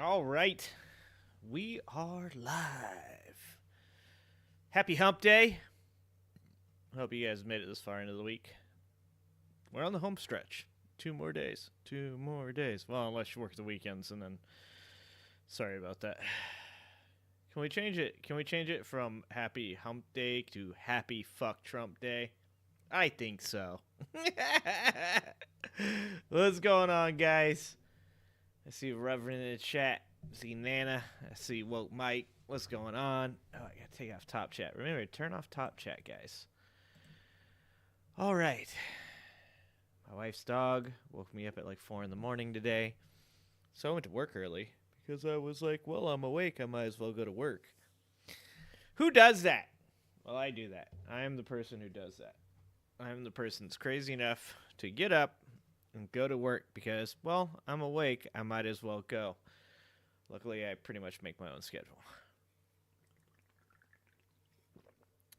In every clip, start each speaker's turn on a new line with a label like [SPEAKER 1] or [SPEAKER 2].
[SPEAKER 1] All right, we are live. Happy Hump Day. Hope you guys made it this far into the week. We're on the home stretch. 2 more days. 2 more days. Well, unless you work the weekends, and then sorry about that. Can we change it? Can we change it from Happy Hump Day to Happy Fuck Trump Day? I think so. What's going on, guys? I see Reverend in the chat. I see Nana. I see Woke Mike. What's going on? Oh, I gotta take off top chat. Remember, turn off top chat, guys. All right. My wife's dog woke me up at like 4 in the morning today. So I went to work early because I was like, well, I'm awake. I might as well go to work. Who does that? Well, I do that. I am the person who does that. I am the person that's crazy enough to get up and go to work because, well, I'm awake. I might as well go. Luckily, I pretty much make my own schedule.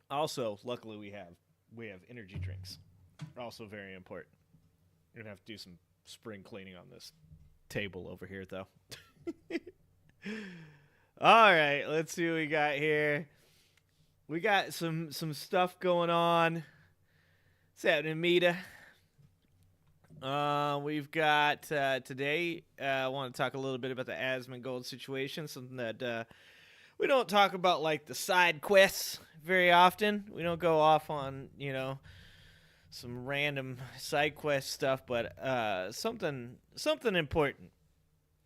[SPEAKER 1] Also, luckily, we have energy drinks. Also very important. We're going to have to do some spring cleaning on this table over here, though. All right, let's see what we got here. We got some stuff going on. What's happening, Mita? We've got today. I want to talk a little bit about the Asmongold situation, something that we don't talk about, like the side quests very often. We don't go off on some random side quest stuff, but something important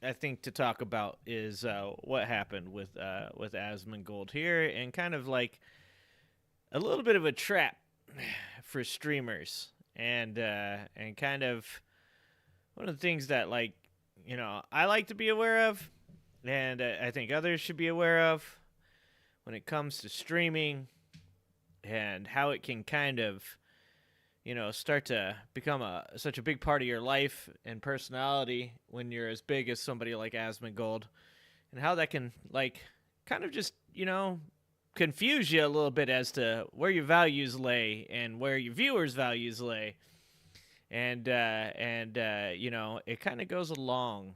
[SPEAKER 1] I think to talk about is what happened with Asmongold here, and kind of like a little bit of a trap for streamers. And kind of one of the things that, like, I like to be aware of, and I think others should be aware of when it comes to streaming, and how it can kind of, start to become such a big part of your life and personality when you're as big as somebody like Asmongold, and how that can, like, kind of just, confuse you a little bit as to where your values lay and where your viewers' values lay. And it kind of goes along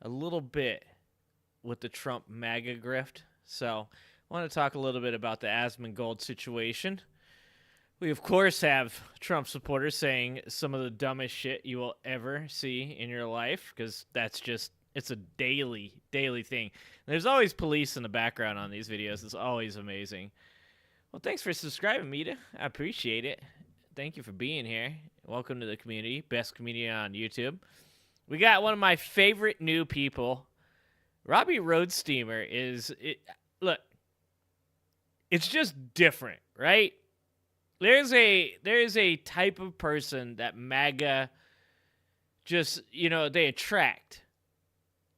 [SPEAKER 1] a little bit with the Trump MAGA grift. So I want to talk a little bit about the Asmongold situation. We, of course, have Trump supporters saying some of the dumbest shit you will ever see in your life, because that's just, it's a daily thing. There's always police in the background on these videos. It's always amazing. Well, thanks for subscribing, Mita. I appreciate it. Thank you for being here. Welcome to the community. Best community on YouTube. We got one of my favorite new people. Robbie Roadsteamer is... Look, it's just different, right? There's a type of person that MAGA just, they attract.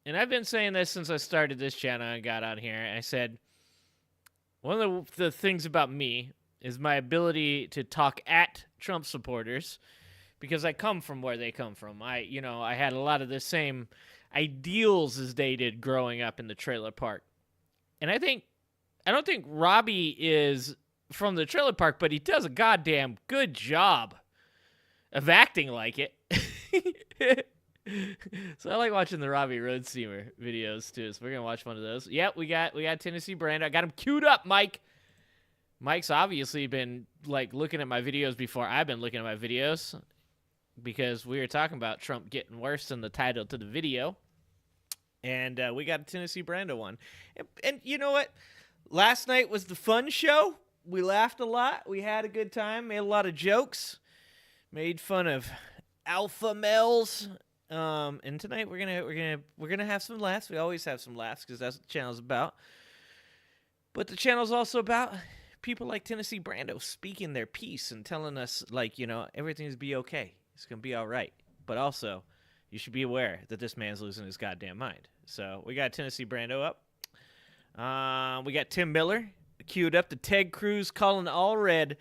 [SPEAKER 1] And I've been saying this since I started this channel and got on here. I said, one of the things about me is my ability to talk at Trump supporters, because I come from where they come from. I had a lot of the same ideals as they did growing up in the trailer park. And I don't think Robbie is from the trailer park, but he does a goddamn good job of acting like it. So I like watching the Robbie Roadsteamer videos too. So we're gonna watch one of those. Yep, we got Tennessee Brando. I got him queued up, Mike. Mike's obviously been like looking at my videos before I've been looking at my videos, because we were talking about Trump getting worse in the title to the video. And we got a Tennessee Brando one. And you know what? Last night was the fun show. We laughed a lot. We had a good time. Made a lot of jokes. Made fun of alpha males. And tonight we're gonna have some laughs. We always have some laughs because that's what the channel's about. But the channel's also about people like Tennessee Brando speaking their piece and telling us, like, everything's be okay. It's gonna be all right. But also, you should be aware that this man's losing his goddamn mind. So we got Tennessee Brando up. We got Tim Miller queued up. The Ted Cruz Colin Allred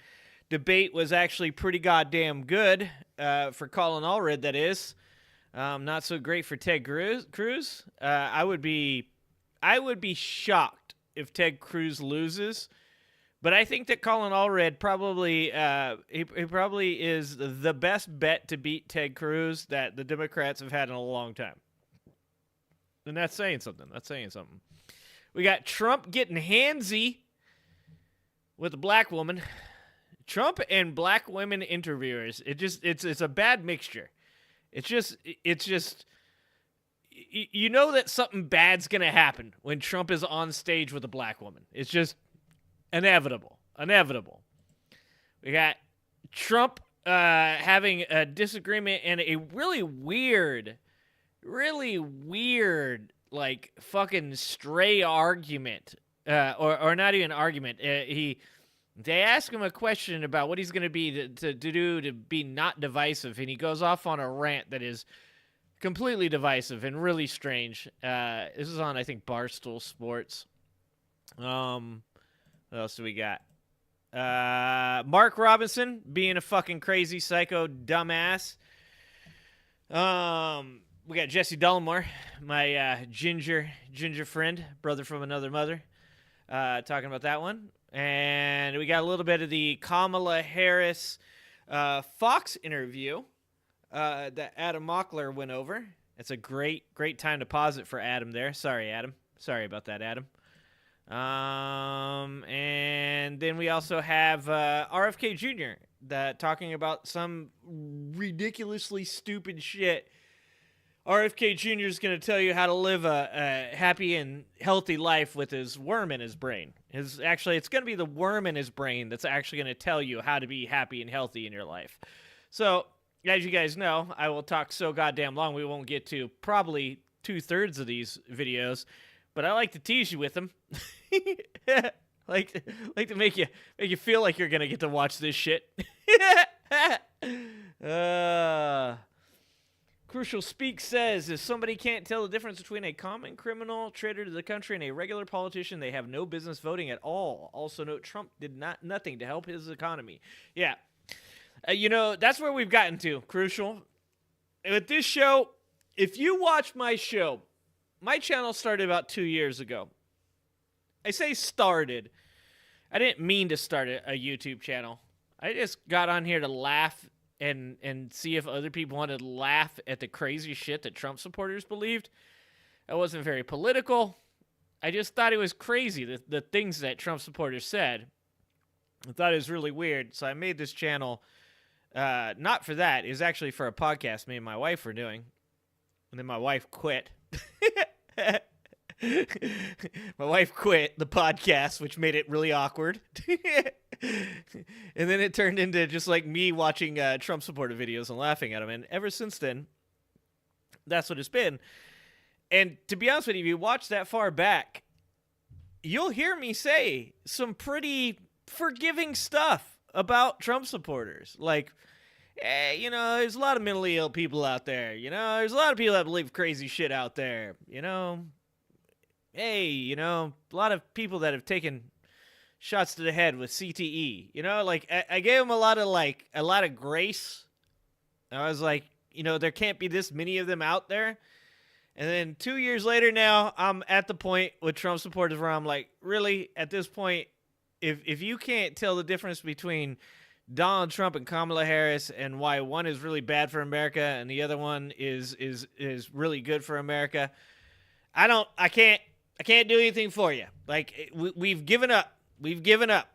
[SPEAKER 1] debate was actually pretty goddamn good for Colin Allred, that is. Not so great for Ted Cruz. I would be shocked if Ted Cruz loses, but I think that Colin Allred probably he probably is the best bet to beat Ted Cruz that the Democrats have had in a long time. And that's saying something. We got Trump getting handsy with a black woman. Trump and black women interviewers. It's a bad mixture. It's just you know that something bad's going to happen when Trump is on stage with a black woman. It's just inevitable. We got Trump having a disagreement and a really weird, like, fucking stray argument, or not even argument. They ask him a question about what he's going to be to do to be not divisive, and he goes off on a rant that is completely divisive and really strange. This is on, I think, Barstool Sports. What else do we got? Mark Robinson being a fucking crazy psycho dumbass. We got Jesse Dollemore, my ginger friend, brother from another mother, talking about that one. And we got a little bit of the Kamala Harris Fox interview that Adam Mockler went over. It's a great time to pause it for Adam there. Sorry, Adam. Sorry about that, Adam. And then we also have RFK Jr. that talking about some ridiculously stupid shit. RFK Jr. is going to tell you how to live a happy and healthy life with his worm in his brain. It's going to be the worm in his brain that's actually going to tell you how to be happy and healthy in your life. So, as you guys know, I will talk so goddamn long we won't get to probably 2/3 of these videos, but I like to tease you with them. like to make you feel like you're going to get to watch this shit. Crucial Speak says, if somebody can't tell the difference between a common criminal traitor to the country and a regular politician, they have no business voting at all. Also note, Trump did nothing to help his economy. Yeah. That's where we've gotten to, Crucial. With this show, if you watch my show, my channel started about 2 years ago. I say started. I didn't mean to start a YouTube channel. I just got on here to laugh and see if other people wanted to laugh at the crazy shit that Trump supporters believed. I wasn't very political. I just thought it was crazy, the things that Trump supporters said. I thought it was really weird, so I made this channel not for that. It was actually for a podcast me and my wife were doing. And then my wife quit. My wife quit the podcast, which made it really awkward. And then it turned into just like me watching Trump supporter videos and laughing at them. And ever since then, that's what it's been. And to be honest with you, if you watch that far back, you'll hear me say some pretty forgiving stuff about Trump supporters. Like, there's a lot of mentally ill people out there. There's a lot of people that believe crazy shit out there. Hey, a lot of people that have taken shots to the head with CTE. I gave them a lot of grace. I was like, there can't be this many of them out there. And then 2 years later now, I'm at the point with Trump supporters where I'm like, really, at this point, if you can't tell the difference between Donald Trump and Kamala Harris and why one is really bad for America and the other one is really good for America, I can't do anything for you. Like, we've given up. We've given up.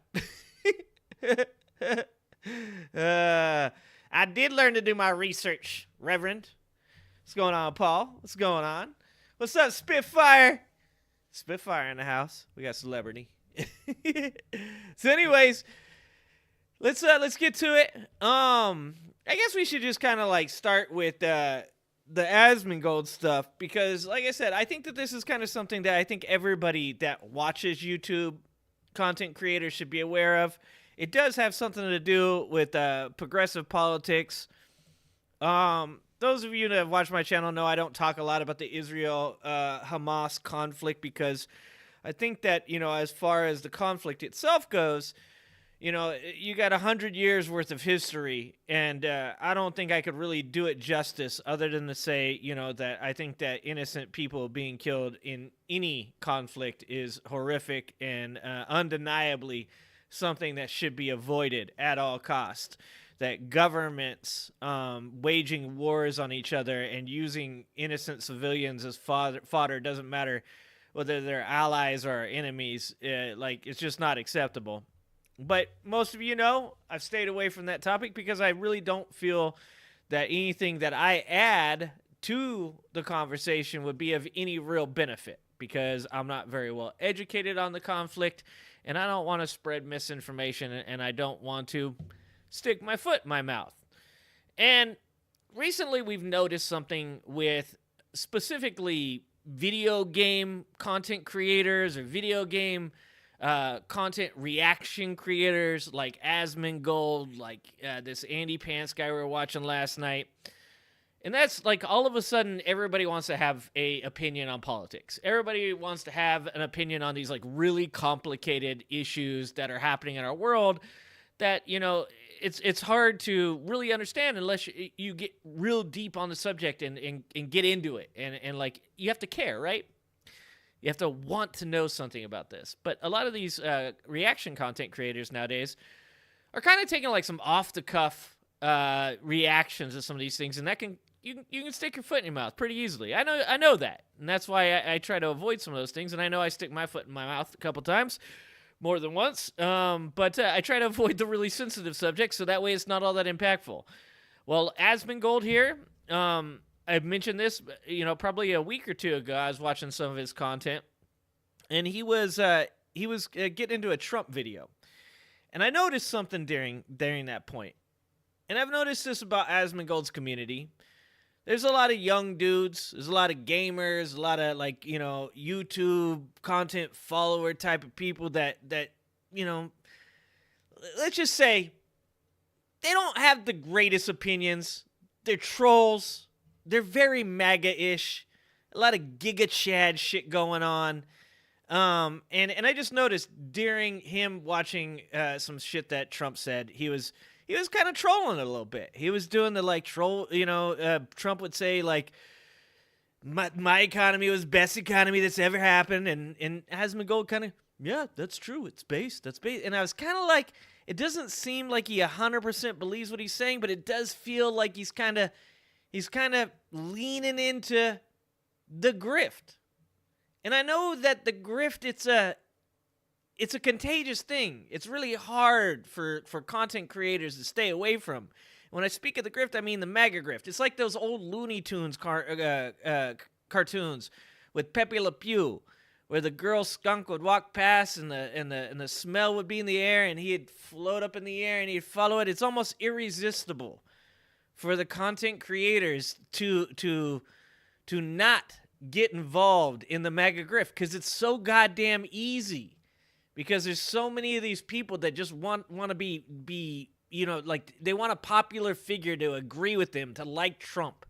[SPEAKER 1] I did learn to do my research, Reverend. What's going on, Paul? What's going on? What's up, Spitfire? Spitfire in the house. We got celebrity. So anyways, let's get to it. I guess we should just kind of start with the Asmongold stuff, because like I said, I think that this is kind of something that I think everybody that watches YouTube content creators should be aware of. It does have something to do with progressive politics. Those of you that have watched my channel know I don't talk a lot about the Israel-Hamas conflict, because I think that, as far as the conflict itself goes, you got 100 years worth of history, and I don't think I could really do it justice other than to say, that I think that innocent people being killed in any conflict is horrific and undeniably something that should be avoided at all costs. that governments waging wars on each other and using innocent civilians as fodder doesn't matter whether they're allies or enemies. Like, it's just not acceptable. But most of you know, I've stayed away from that topic because I really don't feel that anything that I add to the conversation would be of any real benefit, because I'm not very well educated on the conflict, and I don't want to spread misinformation, and I don't want to stick my foot in my mouth. And recently we've noticed something with specifically video game content creators or video game content reaction creators like Asmongold, like this Andy Pants guy we were watching last night. And that's like, all of a sudden, everybody wants to have a opinion on politics. Everybody wants to have an opinion on these like really complicated issues that are happening in our world that, you know, it's hard to really understand unless you get real deep on the subject and get into it. And like, you have to care, right? You have to want to know something about this. But a lot of these reaction content creators nowadays are kind of taking like some off-the-cuff reactions to some of these things, and that can you can stick your foot in your mouth pretty easily. I know that, and that's why I try to avoid some of those things. And I know I stick my foot in my mouth a couple times, more than once. But I try to avoid the really sensitive subjects, so that way it's not all that impactful. Well, Asmongold here. I've mentioned this, you know, probably a week or two ago. I was watching some of his content, and he was getting into a Trump video, and I noticed something during that point. And I've noticed this about Asmongold's community. There's a lot of young dudes, there's a lot of gamers, a lot of, like, you know, YouTube content follower type of people that you know, let's just say they don't have the greatest opinions. They're trolls. They're very MAGA-ish. A lot of Giga Chad shit going on. And I just noticed during him watching some shit that Trump said, he was kind of trolling it a little bit. He was doing the like troll, you know, Trump would say like, my economy was best economy that's ever happened. And Asmongold kind of, yeah, that's true. It's based. That's based. And I was kind of like, it doesn't seem like he 100% believes what he's saying, but it does feel like he's kind of leaning into the grift. And I know that the grift, it's a contagious thing. It's really hard for content creators to stay away from. When I speak of the grift, I mean the MAGA grift. It's like those old Looney Tunes cartoons with Pepe Le Pew, where the girl skunk would walk past and the smell would be in the air, and he'd float up in the air and he'd follow it. It's almost irresistible for the content creators to not get involved in the MAGA grift, because it's so goddamn easy. Because there's so many of these people that just want to be, you know, like, they want a popular figure to agree with them, to like Trump.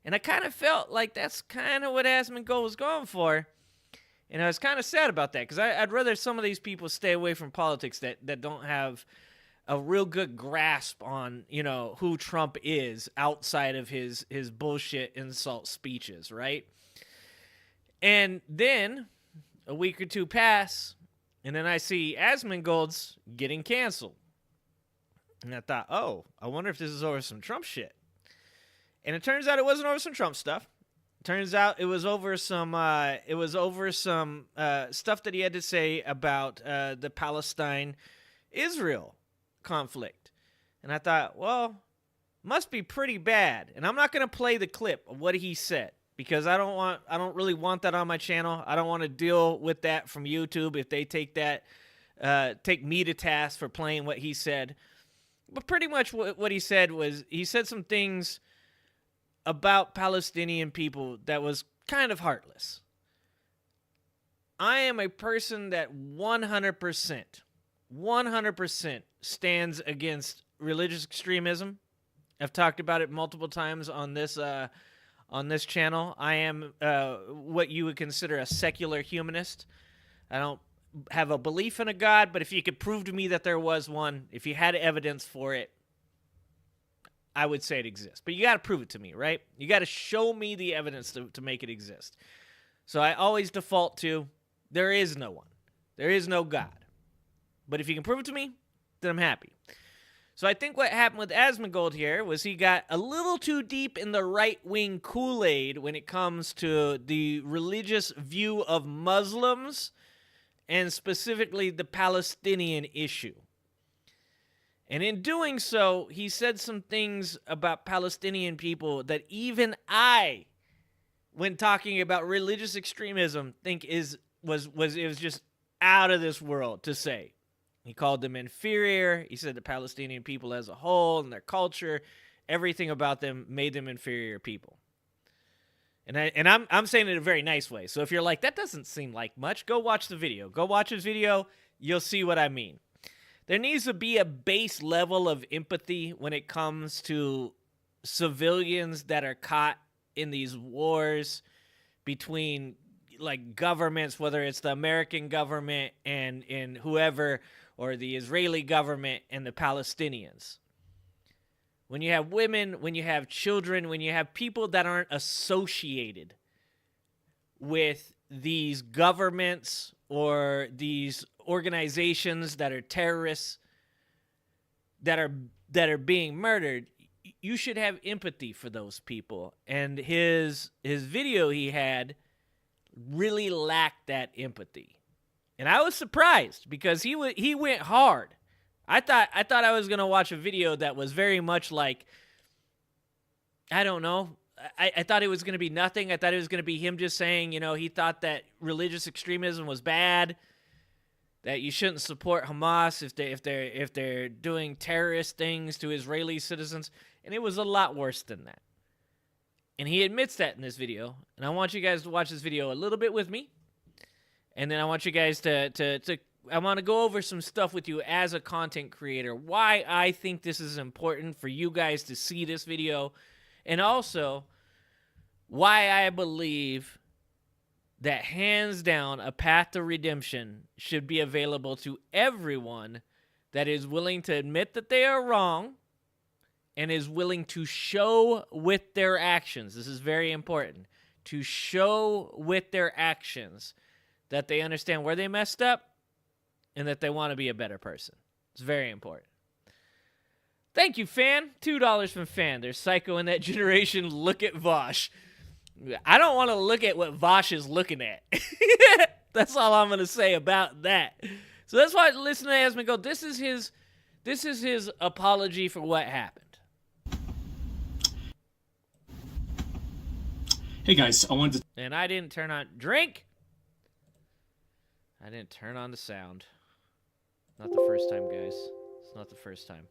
[SPEAKER 1] And I kind of felt like that's kind of what Asmongold was going for. And I was kind of sad about that, because I'd rather some of these people stay away from politics that don't have a real good grasp on, you know, who Trump is outside of his bullshit insult speeches, right? And then a week or two pass, and then I see Asmongold's getting canceled. And I thought, oh, I wonder if this is over some Trump shit. And it turns out it wasn't over some Trump stuff. Turns out it was over some stuff that he had to say about the Palestine-Israel conflict. And I thought, well, must be pretty bad. And I'm not going to play the clip of what he said, because I don't really want that on my channel. I don't want to deal with that from YouTube if they take me to task for playing what he said. But pretty much what he said was, he said some things about Palestinian people that was kind of heartless. I am a person that 100% stands against religious extremism. I've talked about it multiple times on this channel. I am what you would consider a secular humanist. I don't have a belief in a God, but if you could prove to me that there was one, if you had evidence for it, I would say it exists. But you got to prove it to me, right? You got to show me the evidence to make it exist. So I always default to, there is no one. There is no God. But if you can prove it to me, then I'm happy. So I think what happened with Asmongold here was he got a little too deep in the right-wing Kool-Aid when it comes to the religious view of Muslims and specifically the Palestinian issue. And in doing so, he said some things about Palestinian people that even I, when talking about religious extremism, think was just out of this world to say. He called them inferior. He said the Palestinian people as a whole and their culture, everything about them made them inferior people. And I'm saying it in a very nice way. So if you're like, that doesn't seem like much, go watch the video. Go watch his video. You'll see what I mean. There needs to be a base level of empathy when it comes to civilians that are caught in these wars between like governments, whether it's the American government and whoever, or the Israeli government and the Palestinians. When you have women, when you have children, when you have people that aren't associated with these governments or these organizations that are terrorists that are being murdered, you should have empathy for those people. And his video he had really lacked that empathy. And I was surprised because he went hard. I thought I was going to watch a video that was very much like, I don't know. I thought it was going to be nothing. I thought it was going to be him just saying, you know, he thought that religious extremism was bad, that you shouldn't support Hamas if they're doing terrorist things to Israeli citizens. And it was a lot worse than that. And he admits that in this video. And I want you guys to watch this video a little bit with me. And then I want you guys I want to go over some stuff with you as a content creator, why I think this is important for you guys to see this video, and also why I believe that hands down a path to redemption should be available to everyone that is willing to admit that they are wrong and is willing to show with their actions. This is very important. To show with their actions that they understand where they messed up and that they want to be a better person. It's very important. Thank you, Fan. $2 from Fan. There's Psycho in that generation. Look at Vosh. I don't want to look at what Vosh is looking at. That's all I'm going to say about that. So that's why listen to Asmongold. This is his apology for what happened.
[SPEAKER 2] Hey guys, I wanted to...
[SPEAKER 1] And I didn't turn on... Drink! I didn't turn on the sound. Not the first time, guys. It's not the first time.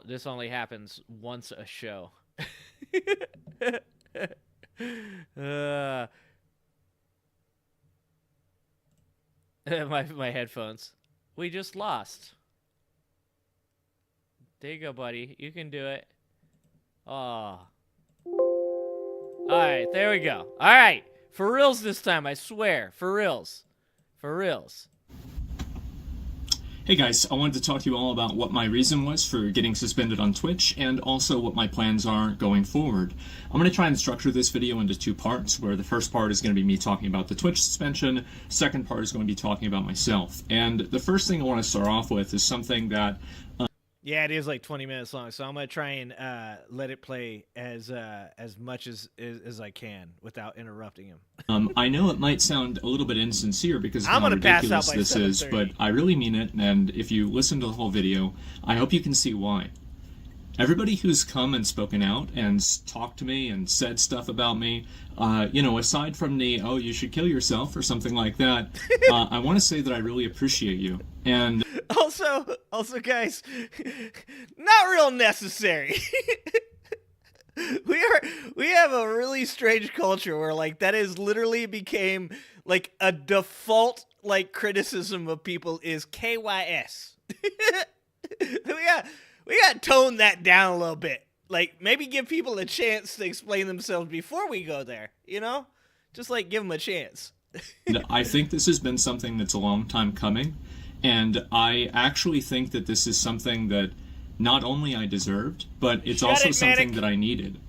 [SPEAKER 1] This only happens once a show. My headphones. We just lost. There you go, buddy. You can do it. Oh. Alright, there we go. Alright. For reals this time, I swear. For reals. For reals.
[SPEAKER 2] Hey guys, I wanted to talk to you all about what my reason was for getting suspended on Twitch, and also what my plans are going forward. I'm going to try and structure this video into two parts, where the first part is going to be me talking about the Twitch suspension, second part is going to be talking about myself. And the first thing I want to start off with is something that...
[SPEAKER 1] Yeah, it is like 20 minutes long, so I'm going to try and let it play as much as I can without interrupting him.
[SPEAKER 2] I know it might sound a little bit insincere because of
[SPEAKER 1] I'm
[SPEAKER 2] how
[SPEAKER 1] gonna pass out
[SPEAKER 2] ridiculous
[SPEAKER 1] by
[SPEAKER 2] this is,
[SPEAKER 1] 7:30.
[SPEAKER 2] but I really mean it, and if you listen to the whole video, I hope you can see why. Everybody who's come and spoken out and talked to me and said stuff about me, you know, aside from the, oh, you should kill yourself or something like that, I want to say that I really appreciate you. And
[SPEAKER 1] also, guys, not real necessary. We have a really strange culture where like that is literally became like a default like criticism of people is KYS. we got to tone that down a little bit. Like maybe give people a chance to explain themselves before we go there, you know? Just like give them a chance.
[SPEAKER 2] I think this has been something that's a long time coming, and I actually think that this is something that not only I deserved, but it's also something that I needed.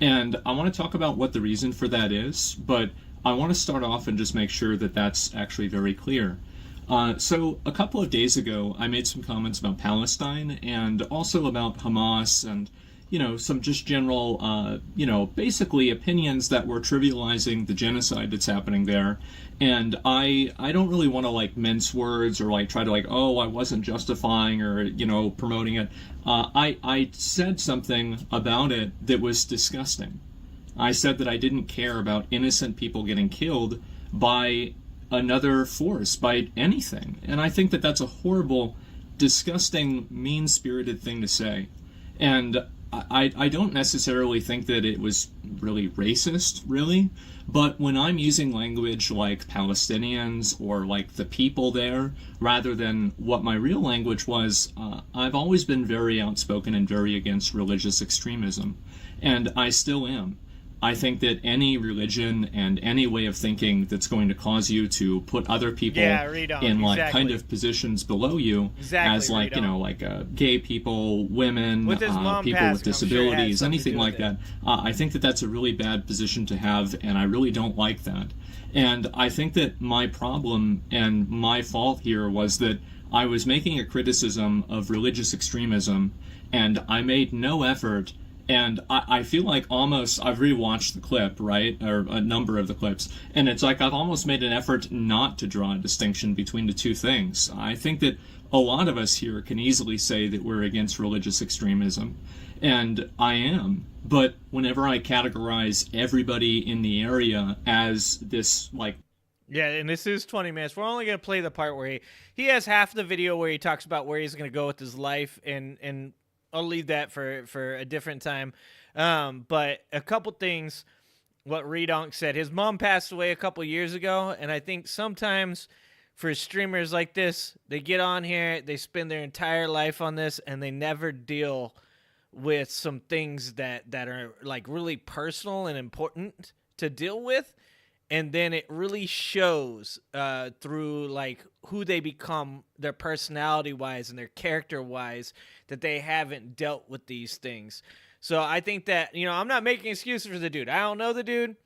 [SPEAKER 2] And I want to talk about what the reason for that is, but I want to start off and just make sure that that's actually very clear. So a couple of days ago, I made some comments about Palestine and also about Hamas and, some just general, basically opinions that were trivializing the genocide that's happening there. And I don't really want to mince words or try to oh, I wasn't justifying or, promoting it. I said something about it that was disgusting. I said that I didn't care about innocent people getting killed by another force, by anything. And I think that that's a horrible, disgusting, mean-spirited thing to say. And I don't necessarily think that it was really racist, really. But when I'm using language like Palestinians or the people there, rather than what my real language was, I've always been very outspoken and very against religious extremism. And I still am. I think that any religion and any way of thinking that's going to cause you to put other people in kind of positions below you as gay people, women, people with disabilities, anything like that. I think that that's a really bad position to have, and I really don't like that. And I think that my problem and my fault here was that I was making a criticism of religious extremism, and I made no effort. And I feel like almost, I've rewatched the clip, right, or a number of the clips, and it's like I've almost made an effort not to draw a distinction between the two things. I think that a lot of us here can easily say that we're against religious extremism, and I am. But whenever I categorize everybody in the area as this,
[SPEAKER 1] Yeah, and this is 20 minutes. We're only going to play the part where he has half the video where he talks about where he's going to go with his life, and I'll leave that for a different time. But a couple things, what Redonk said. His mom passed away a couple years ago, and I think sometimes for streamers like this, they get on here, they spend their entire life on this, and they never deal with some things that are really personal and important to deal with. And then it really shows through who they become, their personality-wise and their character-wise, that they haven't dealt with these things. So I think that, I'm not making excuses for the dude. I don't know the dude,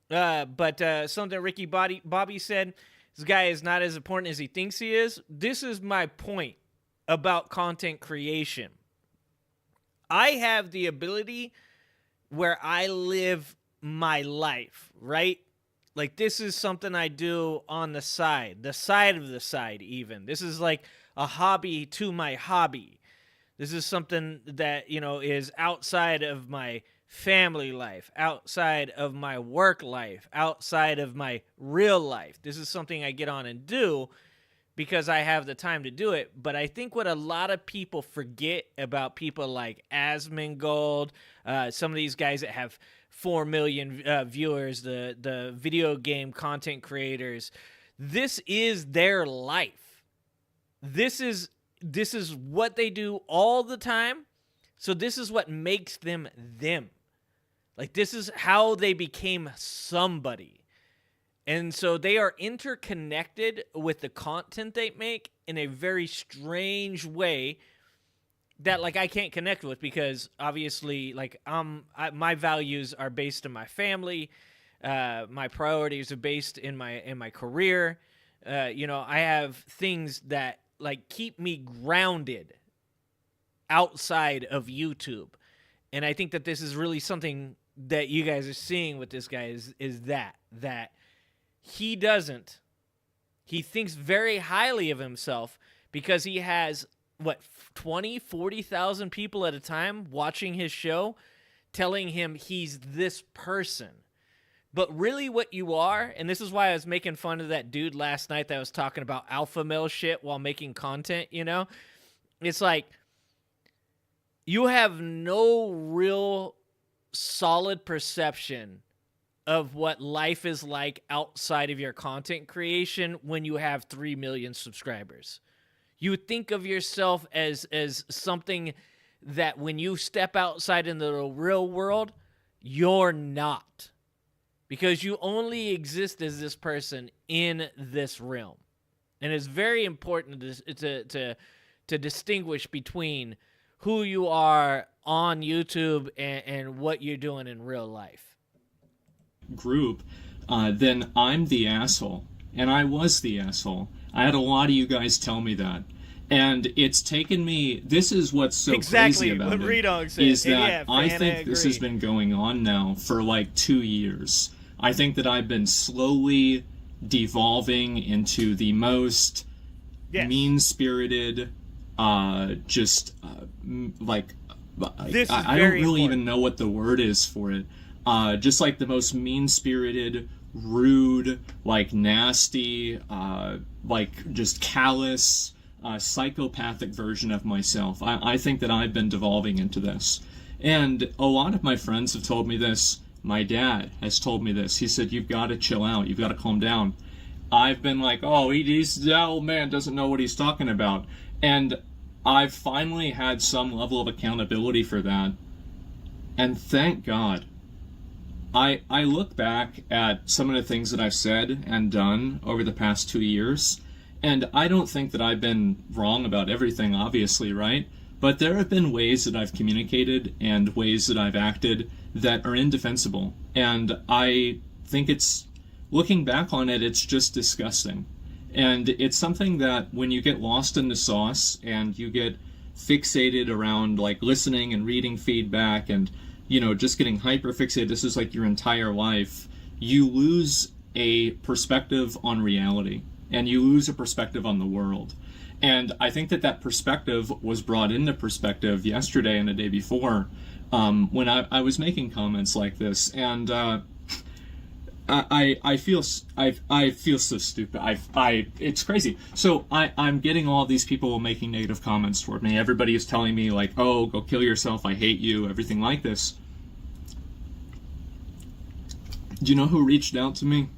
[SPEAKER 1] but something Ricky Bobby said, this guy is not as important as he thinks he is. This is my point about content creation. I have the ability where I live my life, right? This is something I do on the side of the side even. This is a hobby to my hobby. This is something that, is outside of my family life, outside of my work life, outside of my real life. This is something I get on and do because I have the time to do it. But I think what a lot of people forget about people like Asmongold, some of these guys that have 4 million viewers, the video game content creators, this is their life. This is what they do all the time. So this is what makes them them. This is how they became somebody. And so they are interconnected with the content they make in a very strange way that I can't connect with, because obviously my values are based in my family, my priorities are based in my career. I have things that keep me grounded outside of YouTube, and I think that this is really something that you guys are seeing with this guy is that he thinks very highly of himself because he has 40,000 people at a time watching his show, telling him he's this person. But really what you are, and this is why I was making fun of that dude last night that was talking about alpha male shit while making content, it's you have no real solid perception of what life is like outside of your content creation when you have 3 million subscribers. You think of yourself as something that when you step outside into the real world, you're not. Because you only exist as this person in this realm. And it's very important to distinguish between who you are on YouTube and what you're doing in real life.
[SPEAKER 2] Group, then I'm the asshole. and I was the asshole. I had a lot of you guys tell me that. And it's taken me, this is what's so
[SPEAKER 1] exactly
[SPEAKER 2] crazy about
[SPEAKER 1] what
[SPEAKER 2] it,
[SPEAKER 1] Redog said.
[SPEAKER 2] is that
[SPEAKER 1] Yeah,
[SPEAKER 2] I
[SPEAKER 1] fan,
[SPEAKER 2] think this has been going on now for like 2 years. I think that I've been slowly devolving into the most mean-spirited, like, I don't really even know what the word is for it. Just like the most mean-spirited, rude, like nasty, like just callous, psychopathic version of myself. I think that I've been devolving into this. And a lot of my friends have told me this. My dad has told me this. He said, you've got to chill out. You've got to calm down. I've been like, oh, that old man doesn't know what he's talking about. And I've finally had some level of accountability for that. And thank God. I look back at some of the things that I've said and done over the past 2 years, and I don't think that I've been wrong about everything, obviously, right? But there have been ways that I've communicated and ways that I've acted that are indefensible. And I think looking back on it, it's just disgusting. And it's something that when you get lost in the sauce and you get fixated around like listening and reading feedback and, you know, just getting hyper fixated, this is like your entire life, you lose a perspective on reality and you lose a perspective on the world. And I think that perspective was brought into perspective yesterday and the day before when I was making comments like this. And I feel so stupid. It's crazy. So I'm getting all these people making negative comments toward me. Everybody is telling me like, oh, go kill yourself. I hate you. Everything like this. Do you know who reached out to me?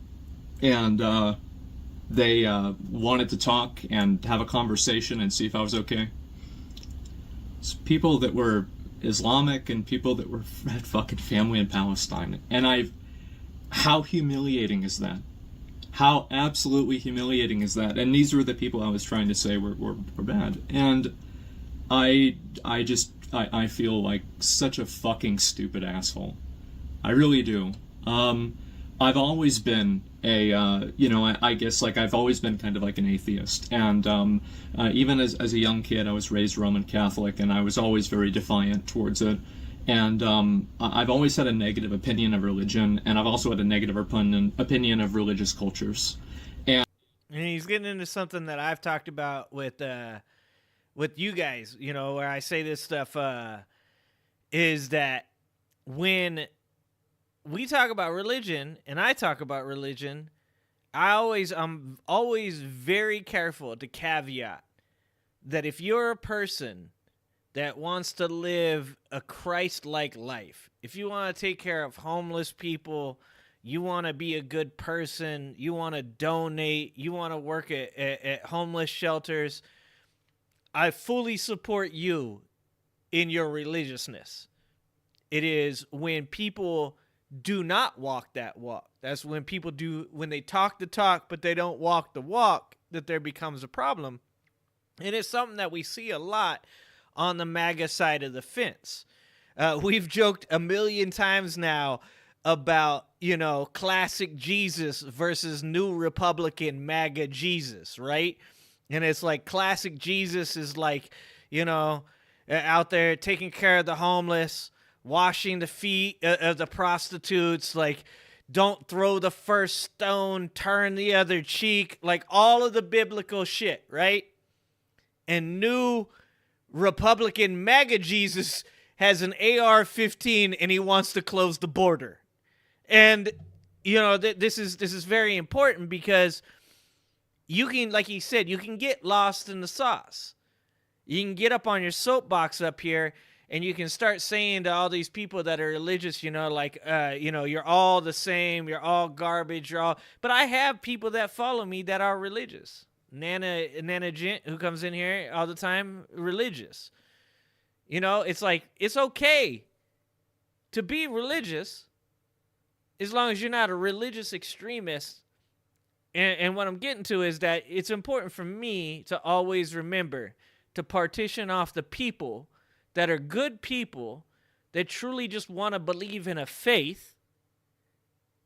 [SPEAKER 2] And they wanted to talk and have a conversation and see if I was okay. It's people that were Islamic and people that had fucking family in Palestine. And how humiliating is that? How absolutely humiliating is that? And these were the people I was trying to say were bad. And I feel like such a fucking stupid asshole. I really do. I've always been I guess like I've always been kind of like an atheist. And even as a young kid, I was raised Roman Catholic, and I was always very defiant towards it. And I've always had a negative opinion of religion, and I've also had a negative opinion of religious cultures. And
[SPEAKER 1] he's getting into something that I've talked about with you guys, you know, where I say this stuff is that when we talk about religion and I talk about religion, I'm always very careful to caveat that if you're a person that wants to live a Christ-like life, if you want to take care of homeless people, you want to be a good person, you want to donate, you want to work at homeless shelters, I fully support you in your religiousness. It is when people do not walk that walk. That's when when they talk the talk, but they don't walk the walk, that there becomes a problem. And it's something that we see a lot on the MAGA side of the fence. We've joked a million times now about, you know, classic Jesus versus new Republican MAGA Jesus, right? And it's like classic Jesus is like, you know, out there taking care of the homeless, washing the feet of the prostitutes, like don't throw the first stone, turn the other cheek, like all of the biblical shit, right? And new Republican MAGA Jesus has an AR-15 and he wants to close the border. And, you know, this is very important because you can, like he said, you can get lost in the sauce. You can get up on your soapbox up here and you can start saying to all these people that are religious, you know, like, you know, you're all the same, you're all garbage, but I have people that follow me that are religious. Nana Gent, who comes in here all the time, religious. You know, it's like, it's okay to be religious as long as you're not a religious extremist. And what I'm getting to is that it's important for me to always remember to partition off the people that are good people that truly just want to believe in a faith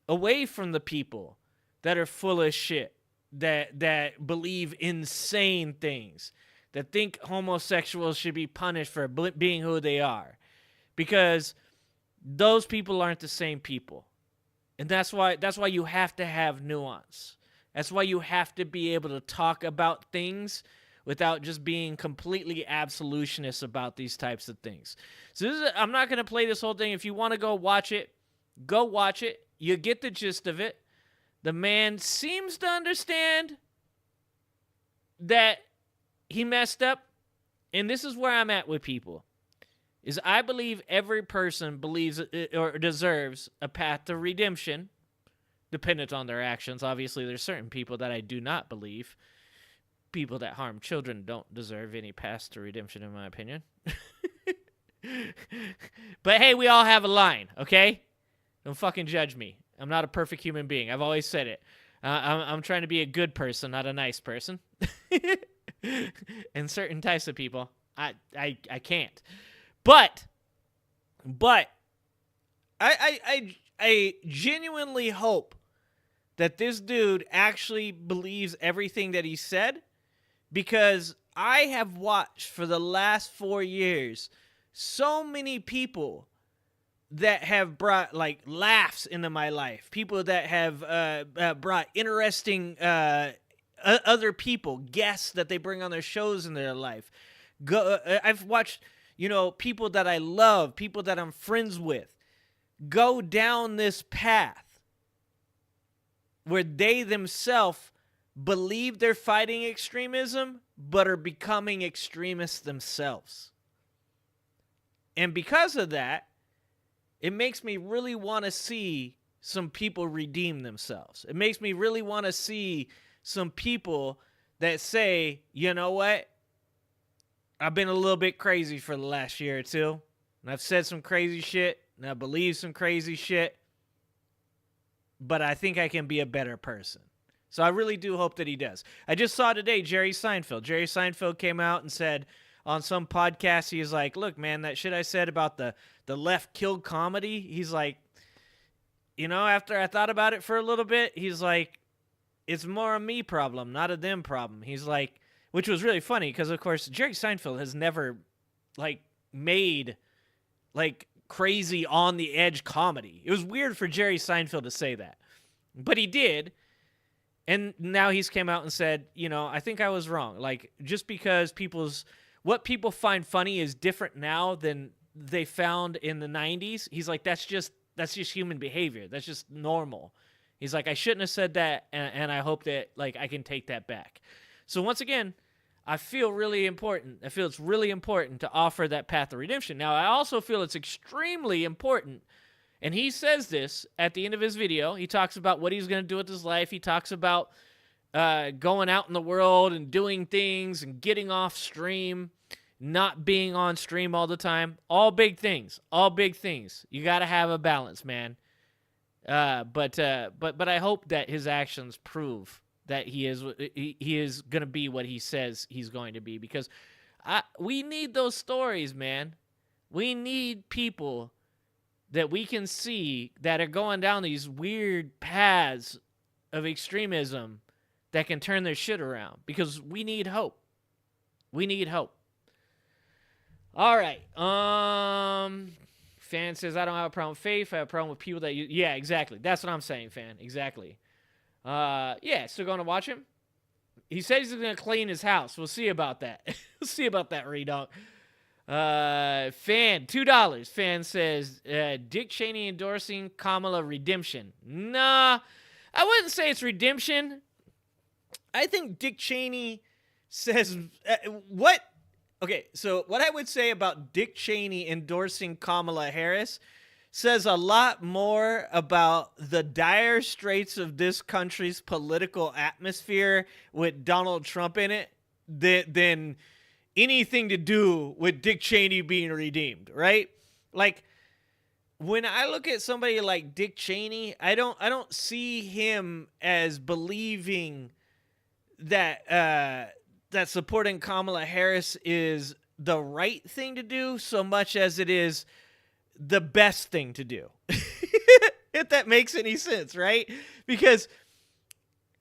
[SPEAKER 1] away from the people that are full of shit, that believe insane things, that think homosexuals should be punished for being who they are, because those people aren't the same people. And that's why you have to have nuance. That's why you have to be able to talk about things without just being completely absolutionist about these types of things. So I'm not going to play this whole thing. If you want to go watch it, go watch it. You get the gist of it. The man seems to understand that he messed up. And this is where I'm at with people. Is I believe every person believes or deserves a path to redemption, dependent on their actions. Obviously, there's certain people that I do not believe. People that harm children don't deserve any path to redemption, in my opinion. But hey, we all have a line, okay? Don't fucking judge me. I'm not a perfect human being. I've always said it. I'm trying to be a good person, not a nice person. And certain types of people, I can't. But I genuinely hope that this dude actually believes everything that he said, because I have watched for the last 4 years so many people that have brought like laughs into my life, people that have brought interesting other people, guests that they bring on their shows in their life. I've watched, people that I love, people that I'm friends with, go down this path where they themselves believe they're fighting extremism, but are becoming extremists themselves. And because of that, it makes me really want to see some people redeem themselves. It makes me really want to see some people that say, you know what? I've been a little bit crazy for the last year or two, and I've said some crazy shit, and I believe some crazy shit, but I think I can be a better person. So I really do hope that he does. I just saw today Jerry Seinfeld. Jerry Seinfeld came out and said on some podcast, he's like, look, man, that shit I said about the left killed comedy, he's like, after I thought about it for a little bit, he's like, it's more a me problem, not a them problem. He's like, which was really funny because, of course, Jerry Seinfeld has never, made, crazy on-the-edge comedy. It was weird for Jerry Seinfeld to say that. But he did. And now he's came out and said, I think I was wrong. Just because what people find funny is different now than they found in the 90s. He's like, that's just human behavior. That's just normal. He's like, I shouldn't have said that, and I hope that, I can take that back. So once again, I feel really important. I feel it's really important to offer that path of redemption. Now, I also feel it's extremely important, and he says this at the end of his video. He talks about what he's going to do with his life. He talks about going out in the world and doing things and getting off stream, not being on stream all the time. All big things. All big things. You got to have a balance, man. But I hope that his actions prove that he is going to be what he says he's going to be, because we need those stories, man. We need people that we can see that are going down these weird paths of extremism that can turn their shit around, because we need hope. We need hope. All right. Fan says, I don't have a problem with faith. I have a problem with people that you... Yeah, exactly. That's what I'm saying, Fan. Exactly. Yeah, still going to watch him? He says he's going to clean his house. We'll see about that. We'll see about that, Redog. Fan, $2. Fan says, Dick Cheney endorsing Kamala redemption. Nah, I wouldn't say it's redemption. I think Dick Cheney says... what? Okay, so what I would say about Dick Cheney endorsing Kamala Harris says a lot more about the dire straits of this country's political atmosphere with Donald Trump in it than anything to do with Dick Cheney being redeemed, right? When I look at somebody like Dick Cheney, I don't see him as believing that that supporting Kamala Harris is the right thing to do so much as it is the best thing to do. If that makes any sense, right? Because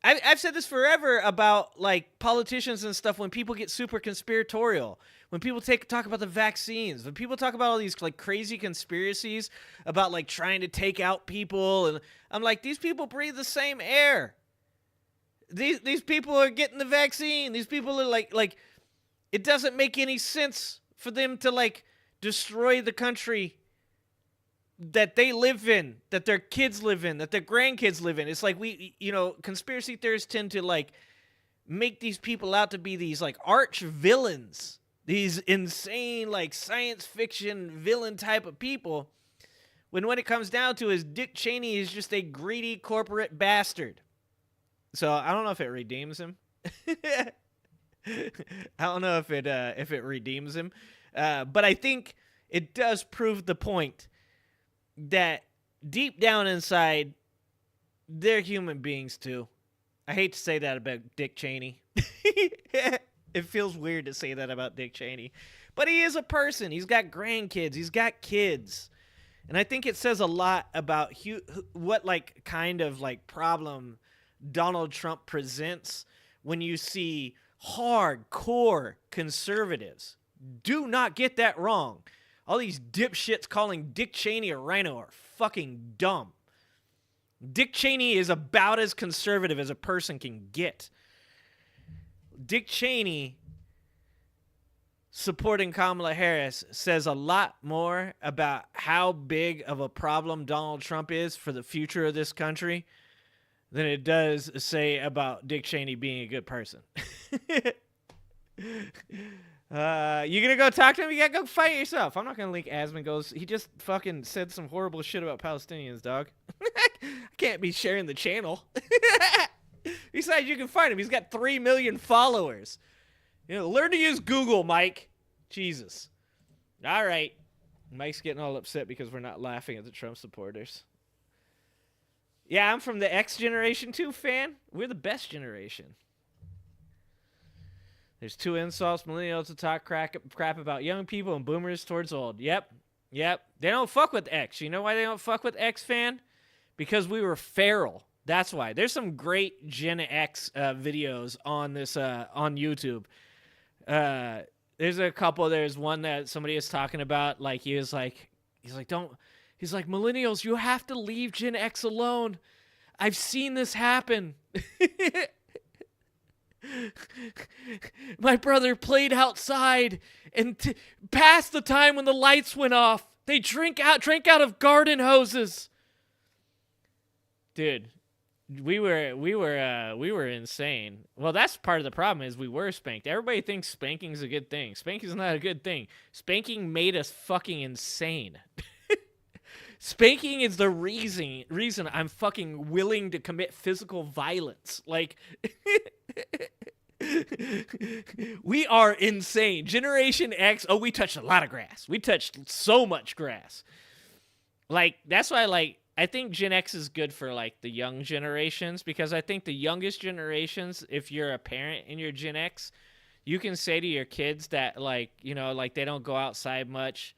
[SPEAKER 1] I've said this forever about like politicians and stuff. When people get super conspiratorial, when people talk about the vaccines, when people talk about all these like crazy conspiracies about like trying to take out people, and I'm like, these people breathe the same air. These people are getting the vaccine. These people are like it doesn't make any sense for them to like destroy the country that they live in, that their kids live in, that their grandkids live in. It's like conspiracy theorists tend to like make these people out to be these like arch villains, these insane like science fiction villain type of people. When it comes down to it, Dick Cheney is just a greedy corporate bastard. So I don't know if it redeems him. I don't know if it redeems him, but I think it does prove the point that deep down inside, they're human beings too. I hate to say that about Dick Cheney. It feels weird to say that about Dick Cheney, but he is a person. He's got grandkids. He's got kids, and I think it says a lot about what like kind of like problem Donald Trump presents when you see hardcore conservatives. Do not get that wrong. All these dipshits calling Dick Cheney a rhino are fucking dumb. Dick Cheney is about as conservative as a person can get. Dick Cheney supporting Kamala Harris says a lot more about how big of a problem Donald Trump is for the future of this country than it does say about Dick Cheney being a good person. You gonna go talk to him? You gotta go fight yourself. I'm not gonna link Asmongold. He just fucking said some horrible shit about Palestinians, dog. I can't be sharing the channel. Besides, you can find him. He's got 3 million followers. Learn to use Google, Mike. Jesus. All right. Mike's getting all upset because we're not laughing at the Trump supporters. Yeah, I'm from the X generation too, fan. We're the best generation. There's 2 insults, millennials to talk crap about young people and boomers towards old. Yep. They don't fuck with X. You know why they don't fuck with X, fan? Because we were feral. That's why. There's some great Gen X videos on this on YouTube. There's a couple. There's one that somebody is talking about. Like he's like millennials, you have to leave Gen X alone. I've seen this happen. My brother played outside and past the time when the lights went off. They drank out of garden hoses. Dude, we were insane. Well, that's part of the problem is we were spanked. Everybody thinks spanking's a good thing. Spanking's not a good thing. Spanking made us fucking insane. Spanking is the reason I'm fucking willing to commit physical violence. Like, we are insane. Generation X, we touched a lot of grass. We touched so much grass. Like, that's why, like, I think Gen X is good for, like, the young generations, because I think the youngest generations, if you're a parent in your Gen X, you can say to your kids that, like, like, they don't go outside much.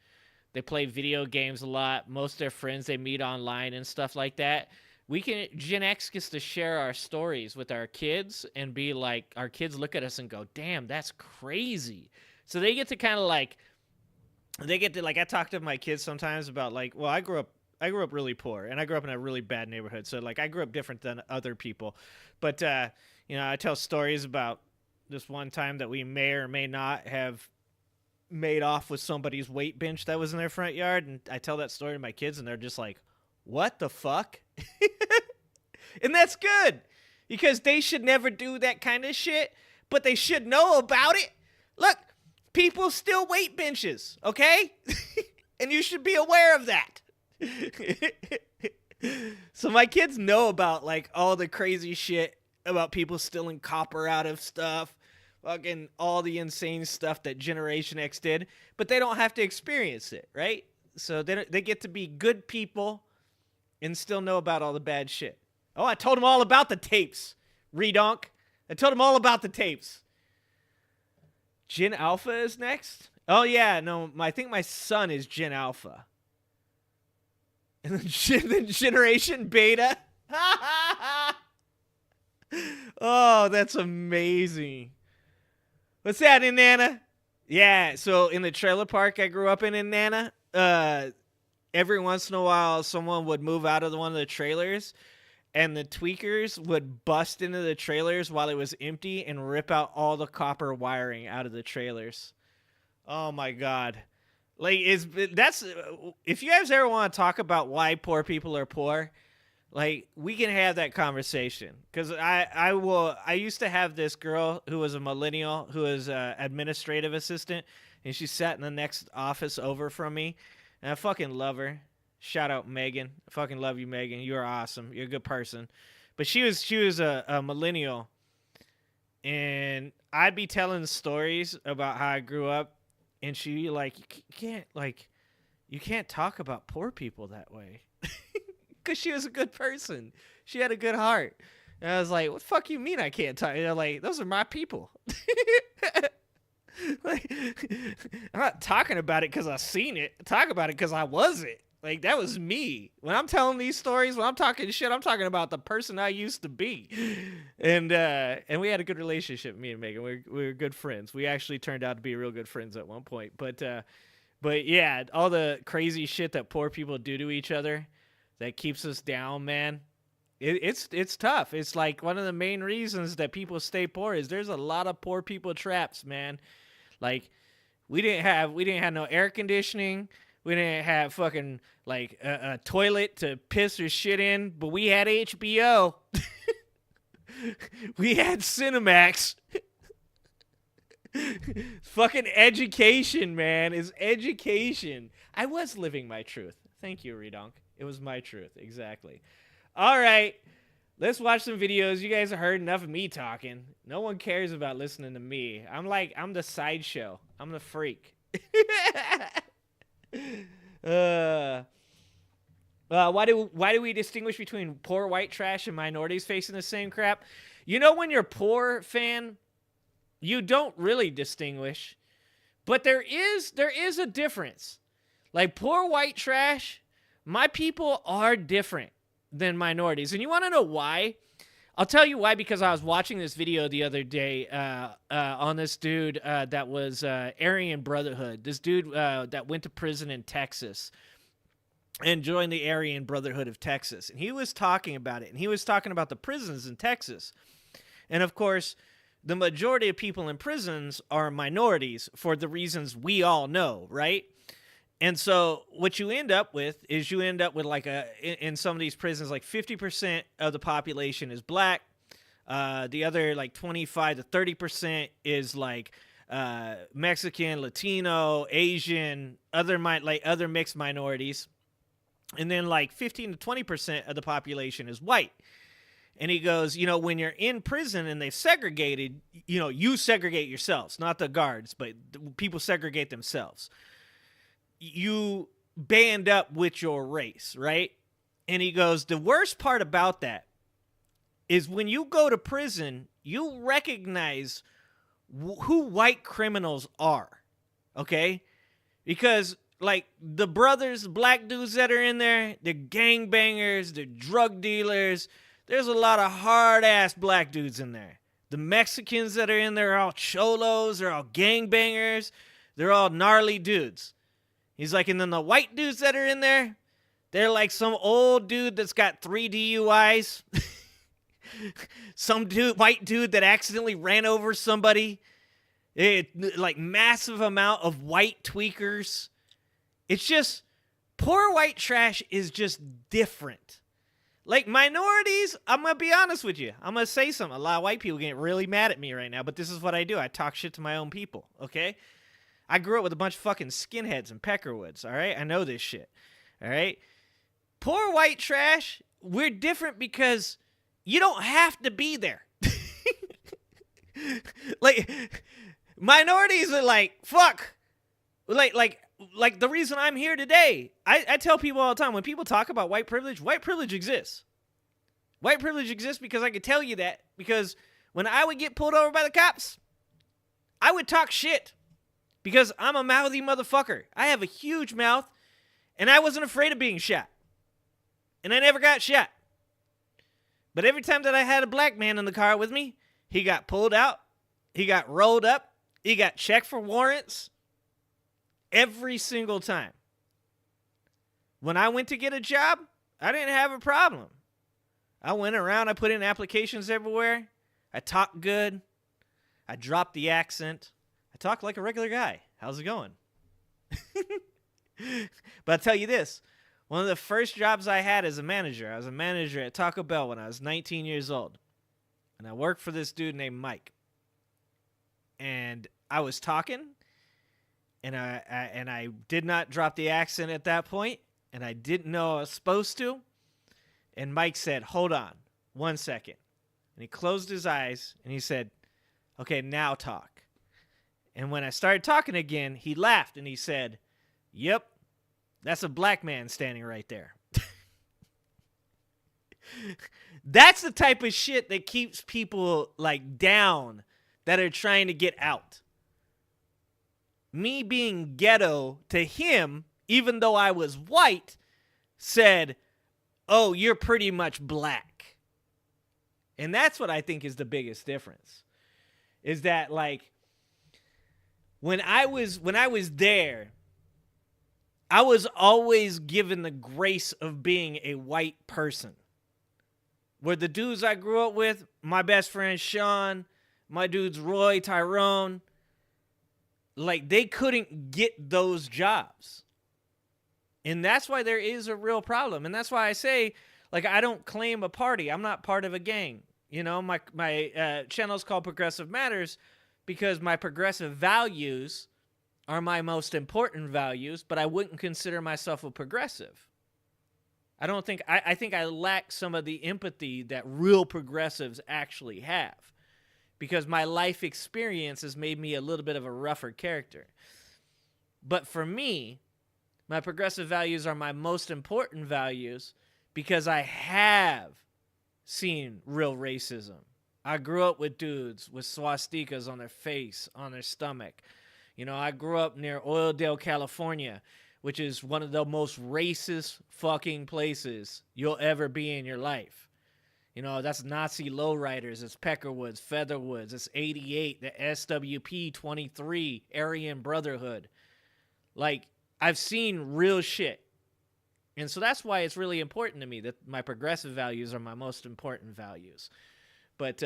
[SPEAKER 1] They play video games a lot. Most of their friends they meet online and stuff like that. Gen X gets to share our stories with our kids and be like, our kids look at us and go, damn, that's crazy. So they get to kind of like, I talk to my kids sometimes about like, well, I grew up really poor and I grew up in a really bad neighborhood. So like I grew up different than other people. But, I tell stories about this one time that we may or may not have made off with somebody's weight bench that was in their front yard, and I tell that story to my kids and they're just like, what the fuck? And that's good, because they should never do that kind of shit, but they should know about it. Look, people steal weight benches, okay? And you should be aware of that. So my kids know about like all the crazy shit about people stealing copper out of stuff, fucking all the insane stuff that Generation X did, but they don't have to experience it, right? So they get to be good people and still know about all the bad shit. Oh, I told them all about the tapes, redonk. I told them all about the tapes. Gen Alpha is next? Oh, yeah, no, I think my son is Gen Alpha. And then Generation Beta. Oh, that's amazing. What's that, Nana? Yeah, so in the trailer park I grew up in Nana, every once in a while someone would move out of one of the trailers and the tweakers would bust into the trailers while it was empty and rip out all the copper wiring out of the trailers. Oh my god. Like that's if you guys ever want to talk about why poor people are poor, like we can have that conversation. Cuz I used to have this girl who was a millennial who was a administrative assistant, and she sat in the next office over from me, and I fucking love her. Shout out Megan. I fucking love you, Megan. You are awesome. You're a good person. But she was a millennial, and I'd be telling stories about how I grew up, and she like you can't talk about poor people that way, because she was a good person. She had a good heart. And I was like, what the fuck you mean I can't talk? They're like, those are my people. Like, I'm not talking about it because I seen it. I talk about it because I was it. Like, that was me. When I'm telling these stories, when I'm talking shit, I'm talking about the person I used to be. And we had a good relationship, me and Megan. We were good friends. We actually turned out to be real good friends at one point. But yeah, all the crazy shit that poor people do to each other that keeps us down, man. It's tough. It's like one of the main reasons that people stay poor is there's a lot of poor people traps, man. Like, we didn't have no air conditioning. We didn't have fucking like a toilet to piss or shit in, but we had HBO. We had Cinemax. Fucking education, man, is education. I was living my truth. Thank you, Redonk. It was my truth, exactly. All right, let's watch some videos. You guys have heard enough of me talking. No one cares about listening to me. I'm the sideshow. I'm the freak. Why do we distinguish between poor white trash and minorities facing the same crap? You know, when you're poor, fan, you don't really distinguish, but there is a difference. Like, poor white trash, my people are different than minorities. And you want to know why? I'll tell you why, because I was watching this video the other day on this dude that was Aryan Brotherhood. This dude that went to prison in Texas and joined the Aryan Brotherhood of Texas. And he was talking about it. And he was talking about the prisons in Texas. And, of course, the majority of people in prisons are minorities for the reasons we all know, right? And so what you end up with is like in some of these prisons, like 50% of the population is black. The other like 25 to 30% is like Mexican, Latino, Asian, other mixed minorities. And then like 15 to 20% of the population is white. And he goes, you know, when you're in prison and they've segregated, you know, you segregate yourselves, not the guards, but people segregate themselves. You band up with your race, right? And he goes, the worst part about that is when you go to prison, you recognize who white criminals are, okay? Because, like, the black dudes that are in there, the gangbangers, the drug dealers, there's a lot of hard-ass black dudes in there. The Mexicans that are in there are all cholos, they're all gangbangers, they're all gnarly dudes. He's like, and then the white dudes that are in there, they're like some old dude that's got 3 DUIs. Some white dude that accidentally ran over somebody. Like massive amount of white tweakers. It's just, poor white trash is just different. Like, minorities, I'm going to be honest with you. I'm going to say something. A lot of white people get really mad at me right now, but this is what I do. I talk shit to my own people, okay? I grew up with a bunch of fucking skinheads and peckerwoods, all right? I know this shit, all right? Poor white trash, we're different because you don't have to be there. Like, minorities are like, fuck. Like the reason I'm here today, I tell people all the time, when people talk about white privilege exists. White privilege exists because I can tell you that, because when I would get pulled over by the cops, I would talk shit. Because I'm a mouthy motherfucker. I have a huge mouth, and I wasn't afraid of being shot. And I never got shot. But every time that I had a black man in the car with me, he got pulled out, he got rolled up, he got checked for warrants every single time. When I went to get a job, I didn't have a problem. I went around, I put in applications everywhere. I talked good. I dropped the accent. I talked like a regular guy. How's it going? But I'll tell you this. One of the first jobs I had as a manager, I was a manager at Taco Bell when I was 19 years old. And I worked for this dude named Mike. And I was talking, and I did not drop the accent at that point, and I didn't know I was supposed to. And Mike said, "Hold on, 1 second." And he closed his eyes, and he said, "Okay, now talk." And when I started talking again, he laughed, and he said, "Yep, that's a black man standing right there." That's the type of shit that keeps people like down that are trying to get out. Me being ghetto to him, even though I was white, said, "Oh, you're pretty much black." And that's what I think is the biggest difference. Is that like when I was there, I was always given the grace of being a white person. Where the dudes I grew up with, my best friend Sean, my dudes Roy, Tyrone, like they couldn't get those jobs. And that's why there is a real problem. And that's why I say, like, I don't claim a party. I'm not part of a gang. You know, my channel is called Progressive Matters because my progressive values are my most important values, but I wouldn't consider myself a progressive. I think I lack some of the empathy that real progressives actually have because my life experience has made me a little bit of a rougher character. But for me, my progressive values are my most important values because I have seen real racism. I grew up with dudes with swastikas on their face, on their stomach. You know, I grew up near Oildale, California, which is one of the most racist fucking places you'll ever be in your life. You know, that's Nazi lowriders, it's Peckerwoods, Featherwoods, it's 88, the SWP 23, Aryan Brotherhood. Like, I've seen real shit. And so that's why it's really important to me that my progressive values are my most important values. But,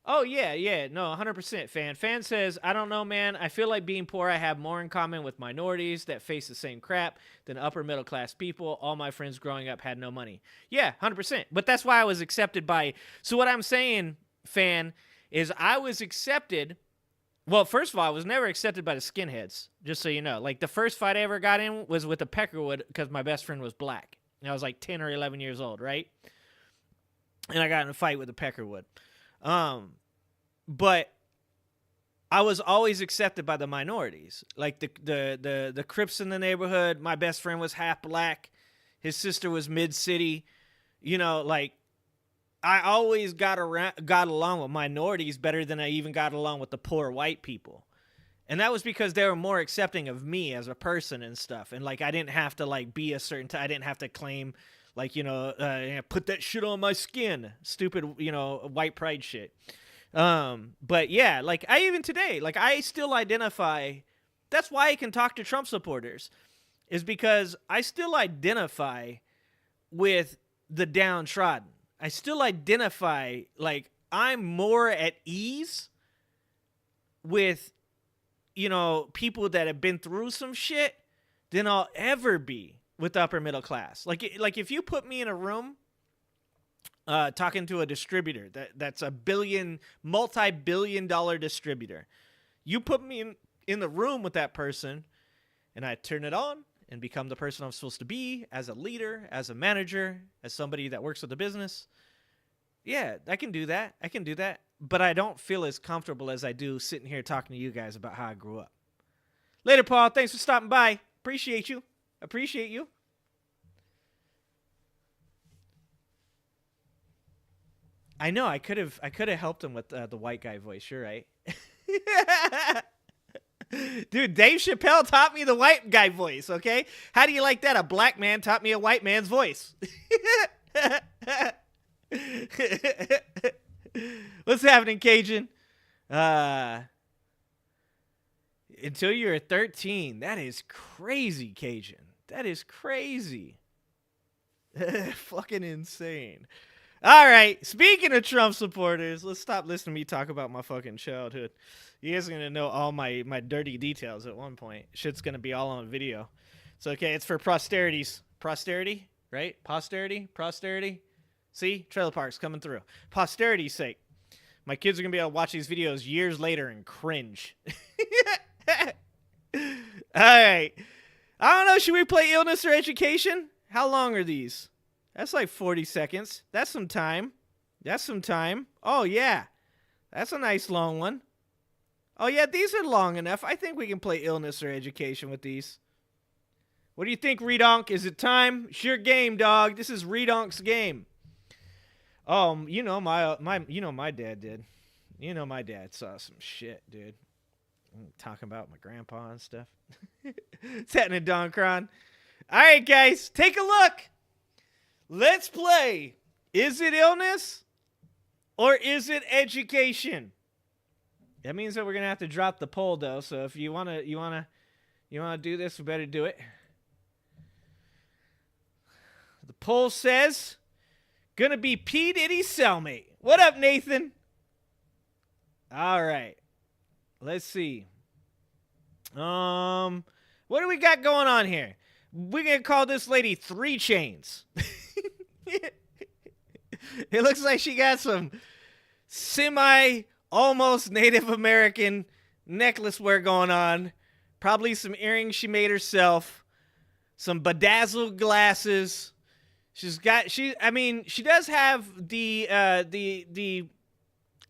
[SPEAKER 1] oh, yeah, no, 100% fan. Fan says, "I don't know, man. I feel like being poor, I have more in common with minorities that face the same crap than upper middle class people. All my friends growing up had no money." Yeah, 100%. But that's why I was accepted by... So what I'm saying, fan, is I was accepted... Well, first of all, I was never accepted by the skinheads, just so you know. Like, the first fight I ever got in was with a Peckerwood because my best friend was black. And I was like 10 or 11 years old, right? And I got in a fight with a Peckerwood. But I was always accepted by the minorities. Like the Crips in the neighborhood, my best friend was half black. His sister was mid-city. You know, like, I always got along with minorities better than I even got along with the poor white people. And that was because they were more accepting of me as a person and stuff. And, like, I didn't have to, like, be a certain... I didn't have to claim, like, you know, put that shit on my skin. Stupid, you know, white pride shit. But, yeah, like, I even today, like, I still identify... That's why I can talk to Trump supporters. Is because I still identify with the downtrodden. I still identify, like, I'm more at ease with, you know, people that have been through some shit than I'll ever be with the upper middle class. Like if you put me in a room talking to a distributor that's a multi-billion-dollar distributor, you put me in the room with that person and I turn it on and become the person I'm supposed to be as a leader, as a manager, as somebody that works with the business. Yeah, I can do that. But I don't feel as comfortable as I do sitting here talking to you guys about how I grew up. Later, Paul. Thanks for stopping by. Appreciate you. I know. I could have helped him with the white guy voice. You're right. Dude, Dave Chappelle taught me the white guy voice, okay? How do you like that? A black man taught me a white man's voice. What's happening, Cajun? Until you're 13. That is crazy, Cajun. That is crazy. Fucking insane. All right. Speaking of Trump supporters, let's stop listening to me talk about my fucking childhood. You guys are going to know all my dirty details at one point. Shit's going to be all on video. It's okay. It's for posterity's. Posterity, right? Posterity. See? Trailer parks coming through. Posterity's sake. My kids are going to be able to watch these videos years later and cringe. All right. I don't know. Should we play illness or education? How long are these? That's like 40 seconds. That's some time. Oh, yeah. That's a nice long one. Oh, yeah, these are long enough. I think we can play illness or education with these. What do you think, Redonk? Is it time? It's your game, dog. This is Redonk's game. Oh, you know my dad did. You know my dad saw some shit, dude. Talking about my grandpa and stuff. It's happening, Don Cron. All right, guys, take a look. Let's play. Is it illness or is it education? That means that we're gonna have to drop the poll, though. So if you wanna do this, we better do it. The poll says gonna be P. Diddy's cellmate. What up, Nathan? All right. Let's see. What do we got going on here? We're going to call this lady 3 Chains. It looks like she got some almost Native American necklace wear going on. Probably some earrings she made herself. Some bedazzled glasses. She does have the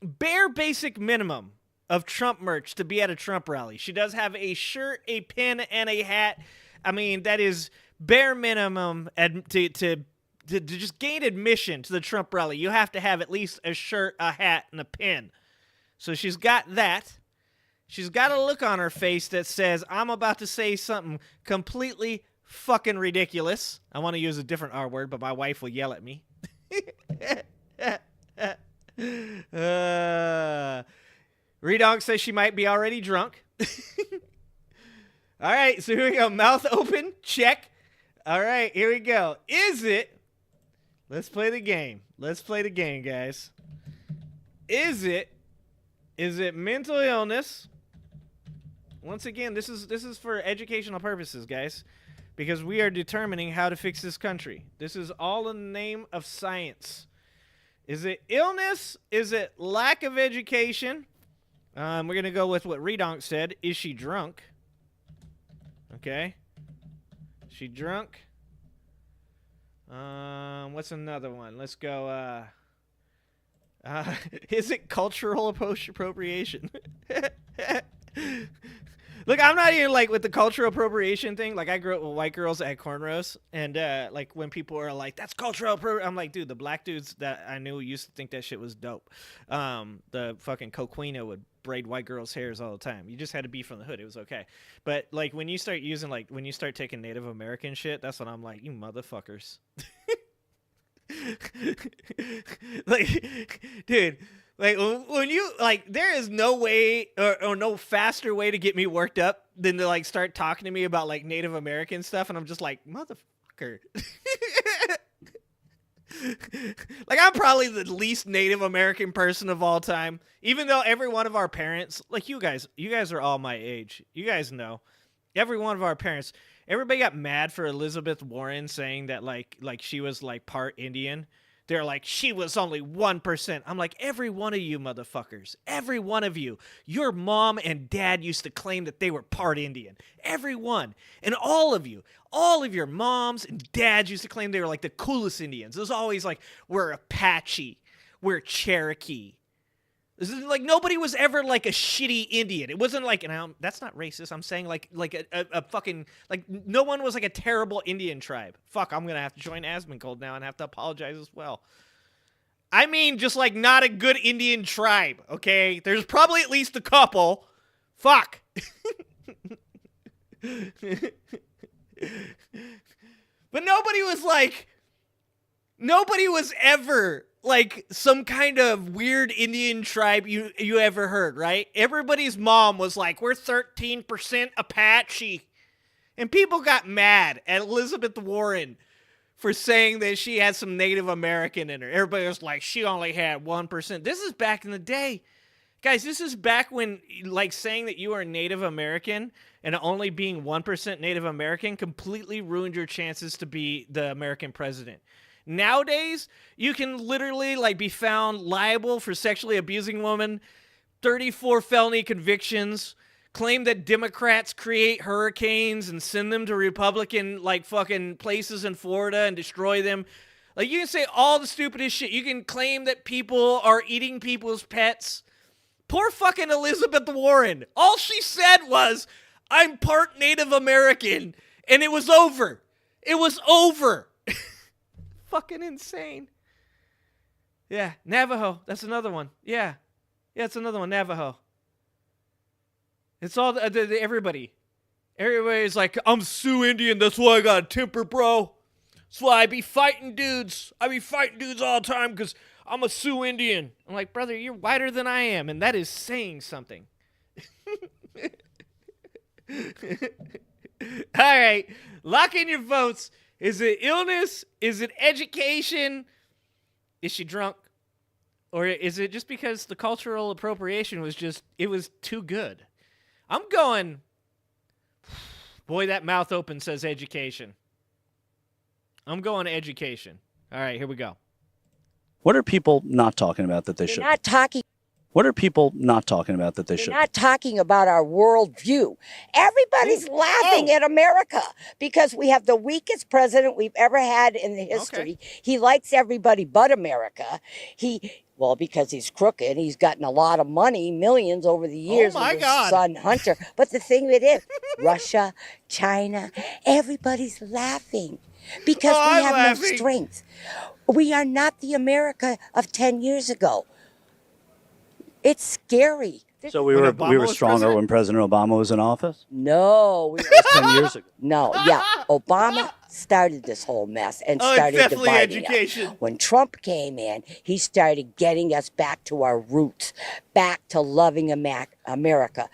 [SPEAKER 1] bare basic minimum of Trump merch to be at a Trump rally. She does have a shirt, a pin, and a hat. I mean, that is bare minimum to just gain admission to the Trump rally. You have to have at least a shirt, a hat, and a pin. So she's got that. She's got a look on her face that says, I'm about to say something completely fucking ridiculous. I want to use a different R word, but my wife will yell at me. Redonk says she might be already drunk. All right, so here we go. Mouth open. Check. All right, here we go. Is it? Let's play the game. Let's play the game, guys. Is it mental illness? Once again, this is for educational purposes, guys, because we are determining how to fix this country. This is all in the name of science. Is it illness? Is it lack of education? We're going to go with what Redonk said. Is she drunk? Okay. Is she drunk? What's another one? Let's go, is it cultural appropriation? Look, I'm not even, like, with the cultural appropriation thing. Like, I grew up with white girls that had cornrows. And, like, when people are like, that's cultural appropriation, I'm like, dude, the black dudes that I knew used to think that shit was dope. The fucking Coquina would braid white girls' hairs all the time. You just had to be from the hood. It was okay. But, like, when you start using, like, when you start taking Native American shit, that's when I'm like, you motherfuckers. Like, dude... Like, when you, like, there is no way or no faster way to get me worked up than to, like, start talking to me about, like, Native American stuff. And I'm just like, motherfucker. Like, I'm probably the least Native American person of all time. Even though every one of our parents, like, you guys are all my age. You guys know. Every one of our parents, everybody got mad for Elizabeth Warren saying that, like she was, like, part Indian. They're like, she was only 1%. I'm like, every one of you motherfuckers, every one of you, your mom and dad used to claim that they were part Indian. Every one. And all of you, all of your moms and dads used to claim they were like the coolest Indians. It was always like, we're Apache, we're Cherokee. This is like, nobody was ever like a shitty Indian. It wasn't like, and that's not racist. I'm saying like a fucking, like, no one was like a terrible Indian tribe. Fuck, I'm going to have to join Asmongold now and have to apologize as well. I mean, just like not a good Indian tribe, okay? There's probably at least a couple. Fuck. But nobody was like, Nobody was ever like some kind of weird Indian tribe you ever heard, right? Everybody's mom was like, we're 13% Apache. And people got mad at Elizabeth Warren for saying that she had some Native American in her. Everybody was like, she only had 1%. This is back in the day. Guys, this is back when, like, saying that you are Native American and only being 1% Native American completely ruined your chances to be the American president. Nowadays, you can literally, like, be found liable for sexually abusing women, 34 felony convictions, claim that Democrats create hurricanes and send them to Republican, like, fucking places in Florida and destroy them. Like, you can say all the stupidest shit. You can claim that people are eating people's pets. Poor fucking Elizabeth Warren. All she said was, I'm part Native American. And it was over. It was over. Fucking insane. Yeah, Navajo. That's another one. Yeah, it's another one. Navajo. It's all everybody. Everybody's like, I'm Sioux Indian. That's why I got a temper, bro. That's why I be fighting dudes. I be fighting dudes all the time because I'm a Sioux Indian. I'm like, brother, you're whiter than I am, and that is saying something. All right, lock in your votes. Is it illness? Is it education? Is she drunk? Or is it just because the cultural appropriation was just, it was too good? I'm going, boy, that mouth open says education. I'm going education. All right, here we go.
[SPEAKER 3] What are people not talking about that they should?
[SPEAKER 4] Not talking.
[SPEAKER 3] What are people not talking about that they should?
[SPEAKER 4] Not talking about our worldview. Everybody's laughing at America because we have the weakest president we've ever had in the history. Okay. He likes everybody but America. Well, because he's crooked, he's gotten a lot of money, millions over the years with his son Hunter. But the thing of it is, Russia, China, everybody's laughing because we have no strength. We are not the America of 10 years ago. It's scary.
[SPEAKER 3] So we were stronger when President Obama was in office?
[SPEAKER 4] No.
[SPEAKER 3] It was 10 years ago.
[SPEAKER 4] No, yeah. Obama started this whole mess and started dividing us. When Trump came in, he started getting us back to our roots, back to loving America,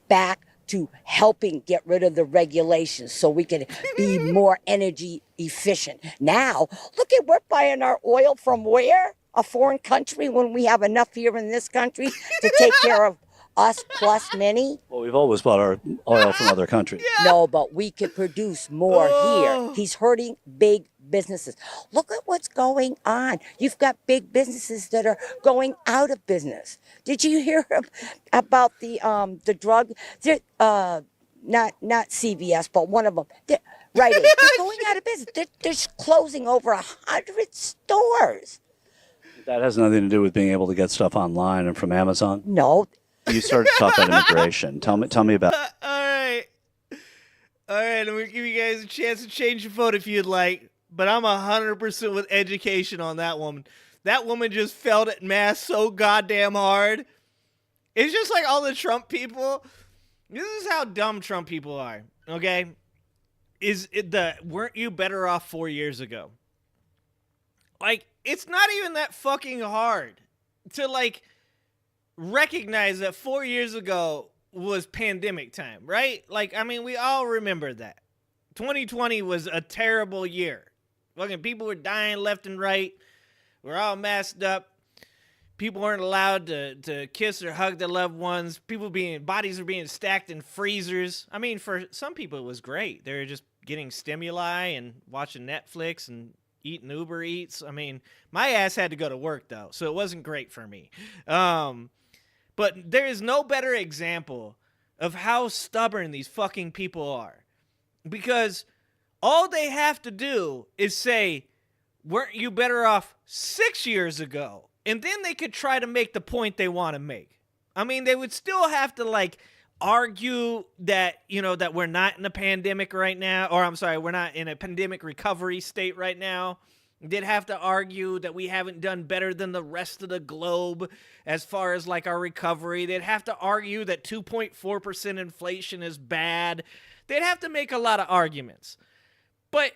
[SPEAKER 4] back to helping get rid of the regulations so we can be more energy efficient. Now, look at, we're buying our oil from where? A foreign country when we have enough here in this country to take care of us plus many?
[SPEAKER 3] Well, we've always bought our oil from other countries.
[SPEAKER 4] Yeah. No, but we could produce more here. He's hurting big businesses. Look at what's going on. You've got big businesses that are going out of business. Did you hear about the drug? Not CVS, but one of them. They're going out of business. They're closing over 100 stores.
[SPEAKER 3] That has nothing to do with being able to get stuff online and from Amazon?
[SPEAKER 4] No.
[SPEAKER 3] You started to talk about immigration. Tell me about it.
[SPEAKER 1] All right, I'm going to give you guys a chance to change your vote if you'd like, but I'm 100% with education on that woman. That woman just felt it mass so goddamn hard. It's just like all the Trump people. This is how dumb Trump people are, okay? Weren't you better off 4 years ago? Like, it's not even that fucking hard to, like, recognize that 4 years ago was pandemic time, right? Like, I mean, we all remember that. 2020 was a terrible year. Fucking people were dying left and right. We're all masked up. People weren't allowed to kiss or hug their loved ones. Bodies were being stacked in freezers. I mean, for some people, it was great. They were just getting stimuli and watching Netflix and eating Uber Eats. I mean, my ass had to go to work, though, so it wasn't great for me. But there is no better example of how stubborn these fucking people are. Because all they have to do is say, weren't you better off 6 years ago? And then they could try to make the point they want to make. I mean, they would still have to, like, argue that, that we're not in a pandemic right now, or I'm sorry, we're not in a pandemic recovery state right now. They'd have to argue that we haven't done better than the rest of the globe as far as, like, our recovery. They'd have to argue that 2.4% inflation is bad. They'd have to make a lot of arguments. But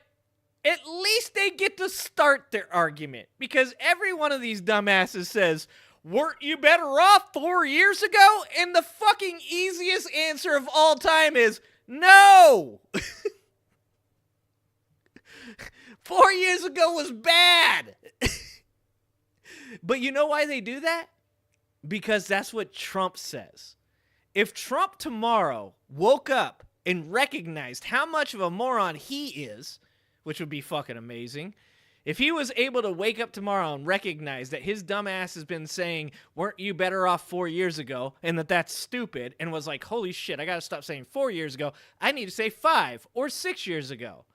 [SPEAKER 1] at least they get to start their argument. Because every one of these dumbasses says, weren't you better off 4 years ago? And the fucking easiest answer of all time is, no! 4 years ago was bad! But you know why they do that? Because that's what Trump says. If Trump tomorrow woke up and recognized how much of a moron he is, which would be fucking amazing, if he was able to wake up tomorrow and recognize that his dumb ass has been saying, weren't you better off 4 years ago, and that that's stupid, and was like, holy shit, I gotta stop saying 4 years ago, I need to say 5 or 6 years ago.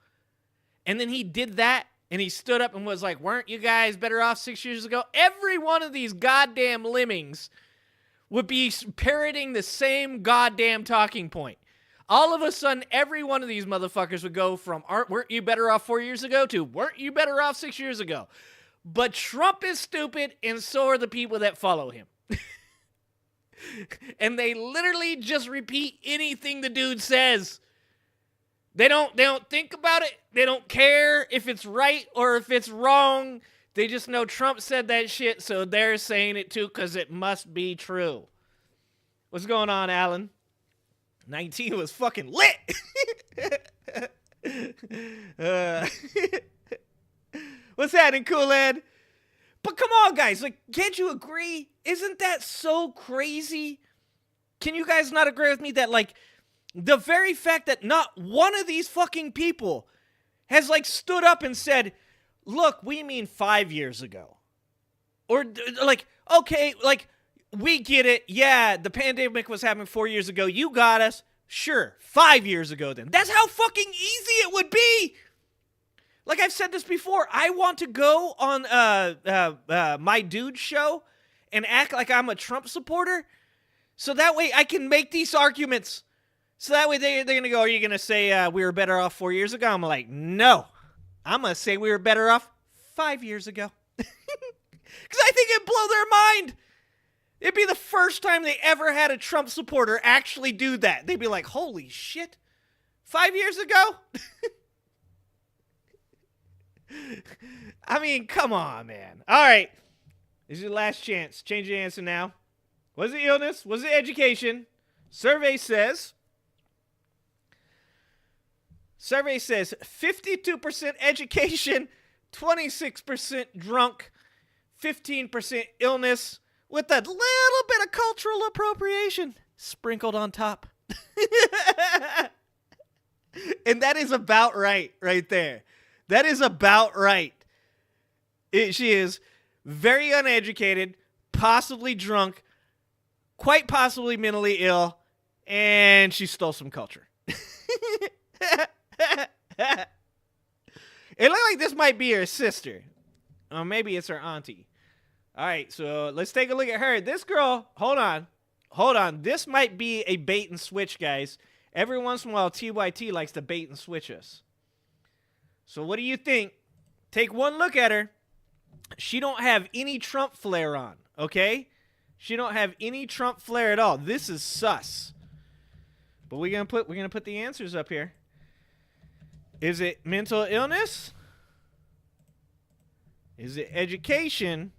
[SPEAKER 1] And then he did that, and he stood up and was like, weren't you guys better off 6 years ago? Every one of these goddamn lemmings would be parroting the same goddamn talking point. All of a sudden, every one of these motherfuckers would go from, weren't you better off 4 years ago, to, weren't you better off 6 years ago? But Trump is stupid, and so are the people that follow him. And they literally just repeat anything the dude says. They don't think about it. They don't care if it's right or if it's wrong. They just know Trump said that shit, so they're saying it too because it must be true. What's going on, Alan? 19 was fucking lit. What's happening, Cool Ed? But come on, guys. Like, can't you agree? Isn't that so crazy? Can you guys not agree with me that, like, the very fact that not one of these fucking people has, like, stood up and said, look, we mean 5 years ago. Or, like, okay, like, we get it. Yeah, the pandemic was happening 4 years ago. You got us. Sure, 5 years ago then. That's how fucking easy it would be. Like I've said this before, I want to go on my dude's show and act like I'm a Trump supporter. So that way I can make these arguments. So that way they're going to go, are you going to say we were better off 4 years ago? I'm like, no. I'm going to say we were better off 5 years ago. Because I think it'd blow their mind. It'd be the first time they ever had a Trump supporter actually do that. They'd be like, holy shit. 5 years ago? I mean, come on, man. All right. This is your last chance. Change your answer now. Was it illness? Was it education? Survey says 52% education, 26% drunk, 15% illness, with a little bit of cultural appropriation sprinkled on top. And that is about right there. That is about right. She is very uneducated, possibly drunk, quite possibly mentally ill, and she stole some culture. It looked like this might be her sister. Or maybe it's her auntie. All right, so let's take a look at her. This girl, hold on. This might be a bait and switch, guys. Every once in a while, TYT likes to bait and switch us. So what do you think? Take one look at her. She don't have any Trump flair on, okay? She don't have any Trump flair at all. This is sus. But we're gonna put the answers up here. Is it mental illness? Is it education?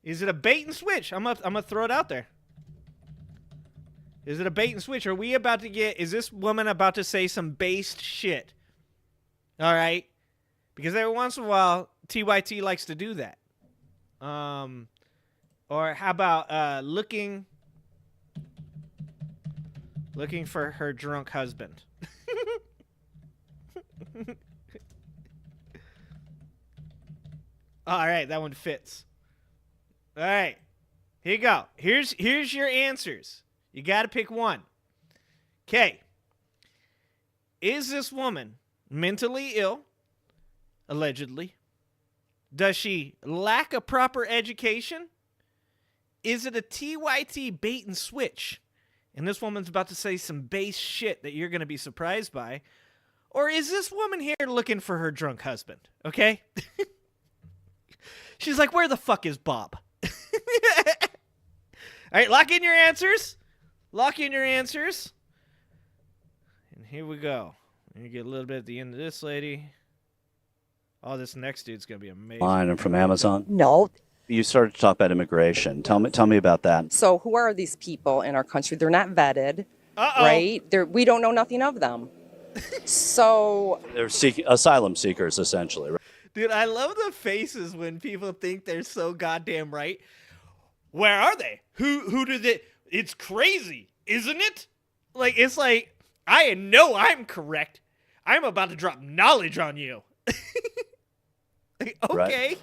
[SPEAKER 1] Is it a bait and switch? I'm gonna throw it out there. Is it a bait and switch? Are we about to get... Is this woman about to say some based shit? All right? Because every once in a while, TYT likes to do that. Or how about looking for her drunk husband? All right, that one fits. All right, here you go. Here's your answers. You got to pick one. Okay. Is this woman mentally ill? Allegedly. Does she lack a proper education? Is it a TYT bait and switch? And this woman's about to say some base shit that you're going to be surprised by. Or is this woman here looking for her drunk husband? Okay? She's like, where the fuck is Bob? All right, lock in your answers. Lock in your answers. And here we go. You get a little bit at the end of this lady. Oh, this next dude's gonna be amazing.
[SPEAKER 3] Line and from Amazon.
[SPEAKER 4] No.
[SPEAKER 3] You started to talk about immigration. Tell me about that.
[SPEAKER 5] So who are these people in our country? They're not vetted,
[SPEAKER 1] Uh-oh.
[SPEAKER 5] right? We don't know nothing of them. So
[SPEAKER 3] They're asylum seekers, essentially. Right?
[SPEAKER 1] Dude, I love the faces when people think they're so goddamn right. Where are they? Who do they? It's crazy, isn't it? Like, it's like, I know I'm correct. I'm about to drop knowledge on you. Like, okay.
[SPEAKER 3] Right.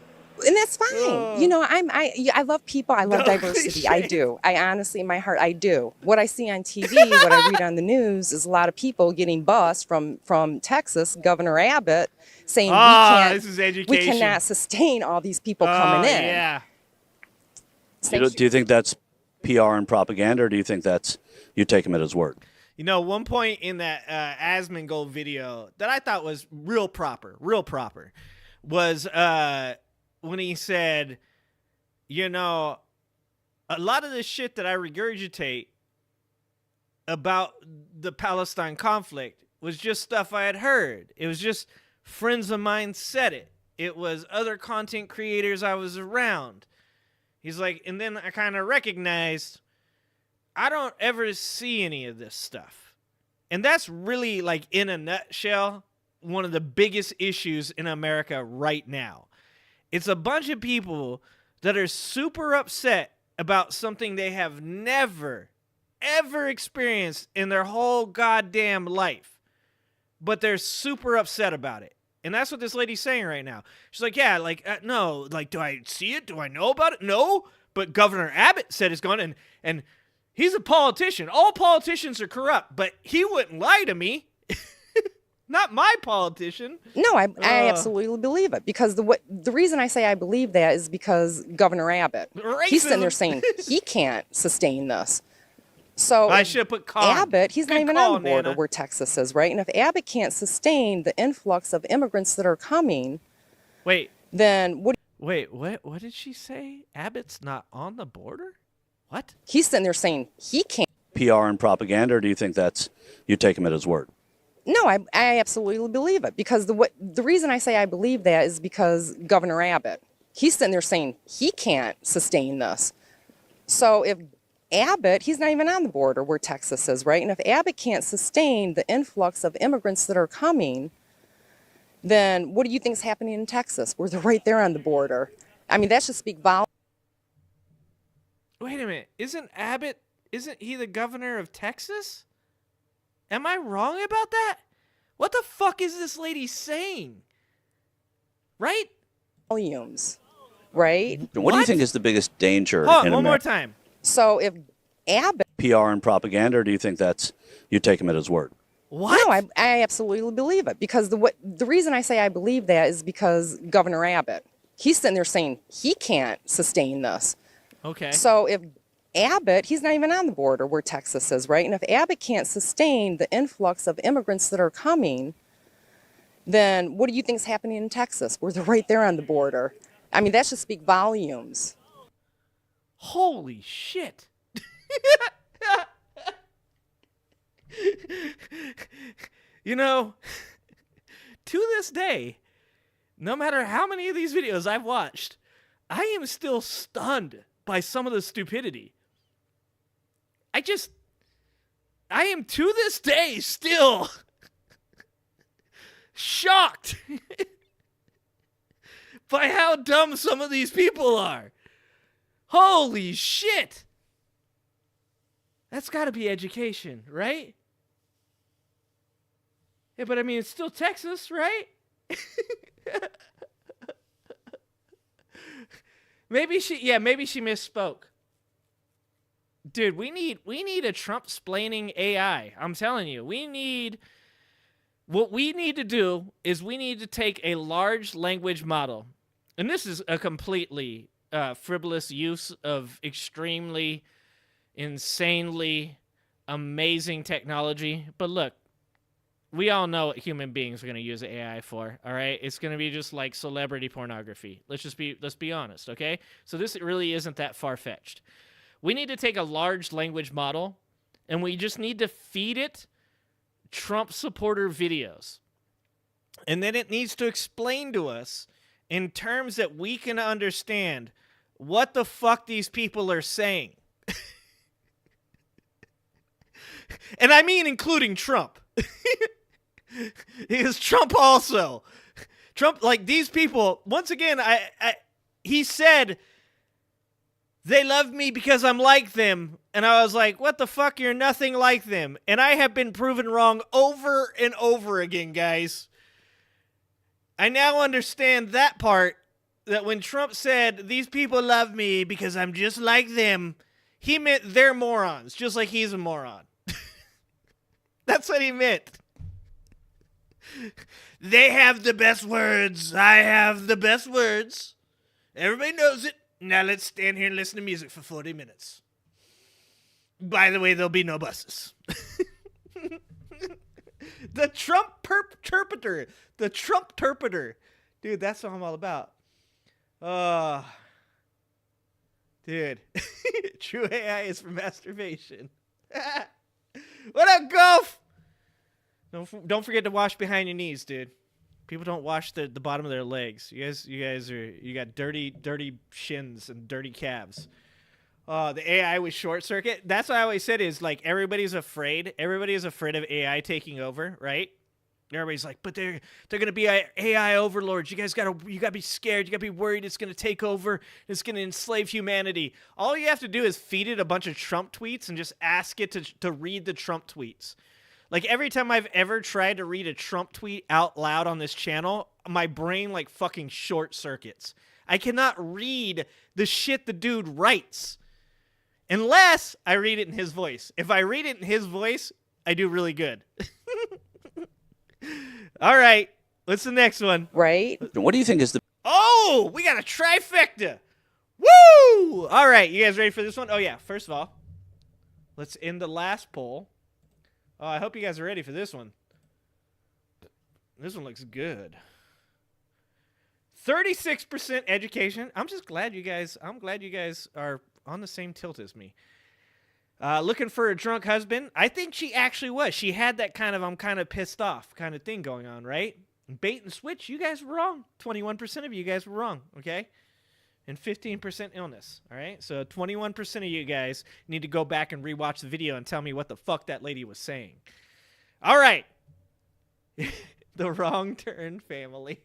[SPEAKER 5] and that's fine. You know, I love people. I love diversity. I do. I honestly, in my heart, I do. What I see on TV, what I read on the news, is a lot of people getting bussed from Texas. Governor Abbott saying
[SPEAKER 1] this is education.
[SPEAKER 5] we cannot sustain all these people coming in.
[SPEAKER 1] Yeah.
[SPEAKER 3] Do you think that's PR and propaganda, or do you think that's you take him at his word?
[SPEAKER 1] You know, one point in that Asmongold video that I thought was real proper, was when he said, you know, a lot of the shit that I regurgitate about the Palestine conflict was just stuff I had heard. It was just friends of mine said it. It was other content creators I was around. He's like, and then I kind of recognized I don't ever see any of this stuff. And that's really, like, in a nutshell, one of the biggest issues in America right now. It's a bunch of people that are super upset about something they have never, ever experienced in their whole goddamn life. But they're super upset about it. And that's what this lady's saying right now. She's like, yeah, like, no, like, do I see it? Do I know about it? No. But Governor Abbott said it's gone, and he's a politician. All politicians are corrupt, but he wouldn't lie to me. Not my politician.
[SPEAKER 5] No, I absolutely believe it, because the reason I say I believe that is because Governor Abbott, he's sitting there saying he can't sustain this. So
[SPEAKER 1] I should put
[SPEAKER 5] Abbott, he's
[SPEAKER 1] Good
[SPEAKER 5] not even
[SPEAKER 1] call,
[SPEAKER 5] on the border
[SPEAKER 1] Nana.
[SPEAKER 5] where Texas is, right? And if Abbott can't sustain the influx of immigrants that are coming, then what?
[SPEAKER 1] Wait, what did she say? Abbott's not on the border? What?
[SPEAKER 5] He's sitting there saying he can't.
[SPEAKER 3] PR and propaganda, or do you think that's you take him at his word?
[SPEAKER 5] No, I absolutely believe it, because the reason I say I believe that is because Governor Abbott, he's sitting there saying he can't sustain this. So if Abbott, he's not even on the border where Texas is, right? And if Abbott can't sustain the influx of immigrants that are coming, then what do you think is happening in Texas, where they're right there on the border? I mean, that should speak volumes.
[SPEAKER 1] Wait a minute. Isn't he the governor of Texas? Am I wrong about that? What the fuck is this lady saying? Right?
[SPEAKER 5] Volumes, right?
[SPEAKER 3] What do you think is the biggest danger
[SPEAKER 1] Hold on,
[SPEAKER 3] in
[SPEAKER 1] one more
[SPEAKER 3] America?
[SPEAKER 1] time.
[SPEAKER 5] So if Abbott,
[SPEAKER 3] PR and propaganda, or do you think that's you take him at his word?
[SPEAKER 1] What?
[SPEAKER 5] no, I absolutely believe it, because the reason I say I believe that is because Governor Abbott, he's sitting there saying he can't sustain this.
[SPEAKER 1] Okay.
[SPEAKER 5] So if Abbott, he's not even on the border where Texas is, right? And if Abbott can't sustain the influx of immigrants that are coming, then what do you think is happening in Texas, where they're right there on the border? I mean, that should speak volumes.
[SPEAKER 1] Holy shit. You know, to this day, no matter how many of these videos I've watched, I am still stunned by some of the stupidity. I am to this day still shocked by how dumb some of these people are. Holy shit. That's got to be education, right? Yeah, but I mean, it's still Texas, right? Maybe she misspoke. Dude, we need a Trump-splaining AI. I'm telling you, what we need to do is we need to take a large language model. And this is a completely frivolous use of extremely, insanely amazing technology. But look, we all know what human beings are going to use AI for, all right? It's going to be just like celebrity pornography. Let's be honest, okay? So this really isn't that far-fetched. We need to take a large language model, and we just need to feed it Trump supporter videos. And then it needs to explain to us in terms that we can understand what the fuck these people are saying. And I mean including Trump. Because Trump also. Trump, like these people, once again, he said, they love me because I'm like them. And I was like, what the fuck? You're nothing like them. And I have been proven wrong over and over again, guys. I now understand that part, that when Trump said, these people love me because I'm just like them, he meant they're morons, just like he's a moron. That's what he meant. They have the best words. I have the best words. Everybody knows it. Now let's stand here and listen to music for 40 minutes. By the way, there'll be no buses. The Trump Terpeter. The Trump Terpeter. Dude, that's what I'm all about. Dude. True AI is for masturbation. What up, Golf? Don't forget to wash behind your knees, dude. People don't wash the bottom of their legs. You got dirty shins and dirty calves. The AI with short circuit. That's what I always said is like everybody's afraid. Everybody is afraid of AI taking over, right? Everybody's like, but they're gonna be AI overlords. You gotta be scared. You gotta be worried it's gonna take over. It's gonna enslave humanity. All you have to do is feed it a bunch of Trump tweets and just ask it to read the Trump tweets. Like every time I've ever tried to read a Trump tweet out loud on this channel, my brain like fucking short circuits. I cannot read the shit the dude writes unless I read it in his voice. If I read it in his voice, I do really good. All right. What's the next one?
[SPEAKER 5] Right.
[SPEAKER 3] What do you think is the...
[SPEAKER 1] Oh, we got a trifecta. Woo! All right. You guys ready for this one? Oh, yeah. First of all, let's end the last poll. Oh, I hope you guys are ready for this one. This one looks good. 36% education. I'm glad you guys are on the same tilt as me. Looking for a drunk husband. I think she actually was. She had that kind of I'm kind of pissed off kind of thing going on, right? Bait and switch. You guys were wrong. 21% of you guys were wrong, okay? And 15% illness, all right? So 21% of you guys need to go back and rewatch the video and tell me what the fuck that lady was saying. All right. The Wrong Turn Family.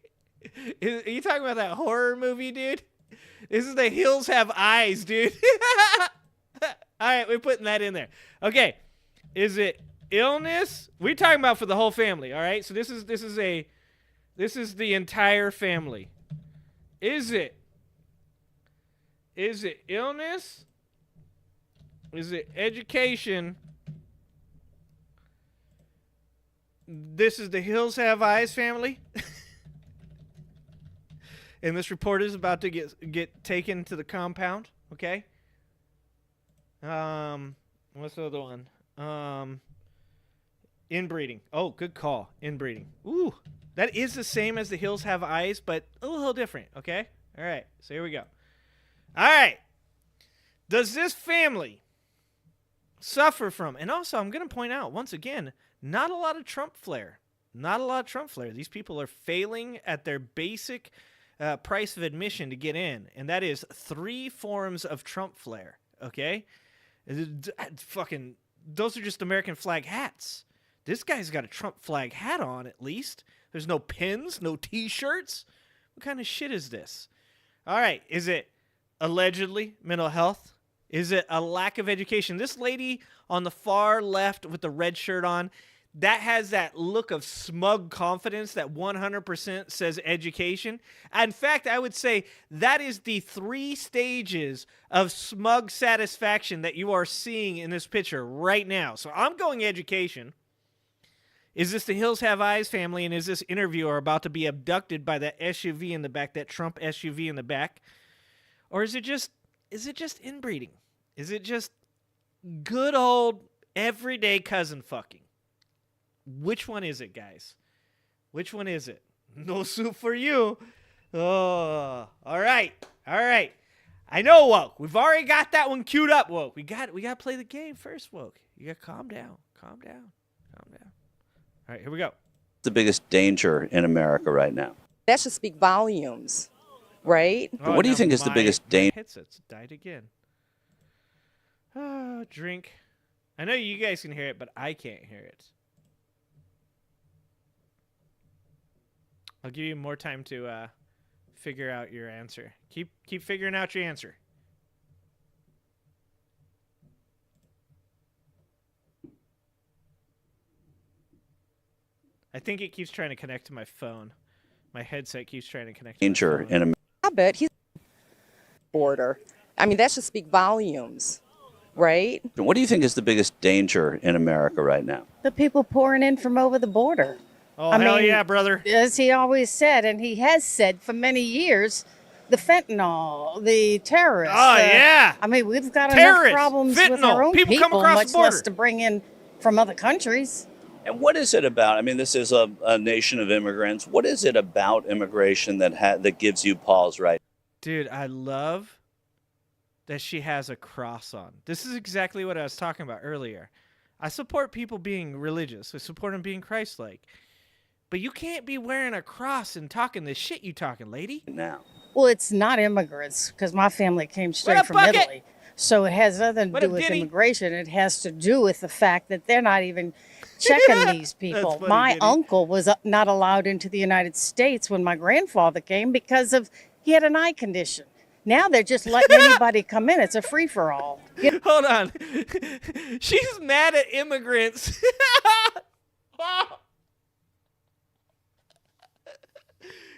[SPEAKER 1] Are you talking about that horror movie, dude? This is The Hills Have Eyes, dude. All right, we're putting that in there. Okay. Is it illness? We're talking about for the whole family, all right? So this is the entire family. Is it illness? Is it education? This is the Hills Have Eyes family. And this reporter is about to get taken to the compound, okay? What's the other one? Inbreeding. Oh, good call. Inbreeding. Ooh, that is the same as the Hills Have Eyes, but a little different, okay? All right, so here we go. All right. Does this family suffer from, and also I'm going to point out, once again, not a lot of Trump flair. Not a lot of Trump flair. These people are failing at their basic price of admission to get in, and that is 3 forms of Trump flair, okay? Fucking, those are just American flag hats. This guy's got a Trump flag hat on, at least. There's no pins, no T-shirts. What kind of shit is this? All right, is it allegedly mental health? Is it a lack of education? This lady on the far left with the red shirt on, that has that look of smug confidence that 100% says education. In fact, I would say that is the 3 stages of smug satisfaction that you are seeing in this picture right now. So I'm going education. Is this the Hills Have Eyes family, and is this interviewer about to be abducted by that SUV in the back, that Trump SUV in the back? Or is it just inbreeding? Is it just good old everyday cousin fucking? Which one is it, guys? Which one is it? No soup for you. Oh, all right. All right. I know, Woke. We've already got that one queued up, Woke. We got to play the game first, Woke. You got to calm down. Calm down. Calm down. right, here we go.
[SPEAKER 3] The biggest danger in America right now?
[SPEAKER 5] That should speak volumes, right?
[SPEAKER 3] What do you think is the biggest danger?
[SPEAKER 1] My headset's died again. Drink. I know you guys can hear it, but I can't hear it. I'll give you more time to figure out your answer. Keep figuring out your answer. I think it keeps trying to connect to my phone. My headset keeps trying to connect to
[SPEAKER 3] Danger
[SPEAKER 1] my phone.
[SPEAKER 3] in America.
[SPEAKER 5] I bet he's border. I mean, that should speak volumes, right?
[SPEAKER 3] What do you think is the biggest danger in America right now?
[SPEAKER 6] The people pouring in from over the border.
[SPEAKER 1] Oh,
[SPEAKER 6] I
[SPEAKER 1] hell
[SPEAKER 6] mean,
[SPEAKER 1] yeah, brother.
[SPEAKER 6] As he always said, and he has said for many years, the fentanyl, the terrorists.
[SPEAKER 1] Oh, yeah.
[SPEAKER 6] I mean, we've got
[SPEAKER 1] Terrorists,
[SPEAKER 6] enough problems with
[SPEAKER 1] fentanyl,
[SPEAKER 6] our own
[SPEAKER 1] people come across the
[SPEAKER 6] much
[SPEAKER 1] border.
[SPEAKER 6] less to bring in from other countries.
[SPEAKER 3] And what is it about? I mean, this is a nation of immigrants. What is it about immigration that gives you pause right
[SPEAKER 1] Dude, I love that she has a cross on. This is exactly what I was talking about earlier. I support people being religious. I support them being Christ-like. But you can't be wearing a cross and talking the shit you talking, lady.
[SPEAKER 3] now?
[SPEAKER 6] Well, it's not immigrants because my family came straight
[SPEAKER 1] up,
[SPEAKER 6] from
[SPEAKER 1] Bucket?
[SPEAKER 6] Italy. So it has nothing
[SPEAKER 1] What
[SPEAKER 6] to
[SPEAKER 1] up,
[SPEAKER 6] do with
[SPEAKER 1] Diddy?
[SPEAKER 6] immigration. It has to do with the fact that they're not even checking these people.
[SPEAKER 1] funny,
[SPEAKER 6] My
[SPEAKER 1] Diddy.
[SPEAKER 6] uncle was not allowed into the United States when my grandfather came because he had an eye condition. Now they're just letting anybody come in. It's a free-for-all.
[SPEAKER 1] Hold on. She's mad at immigrants.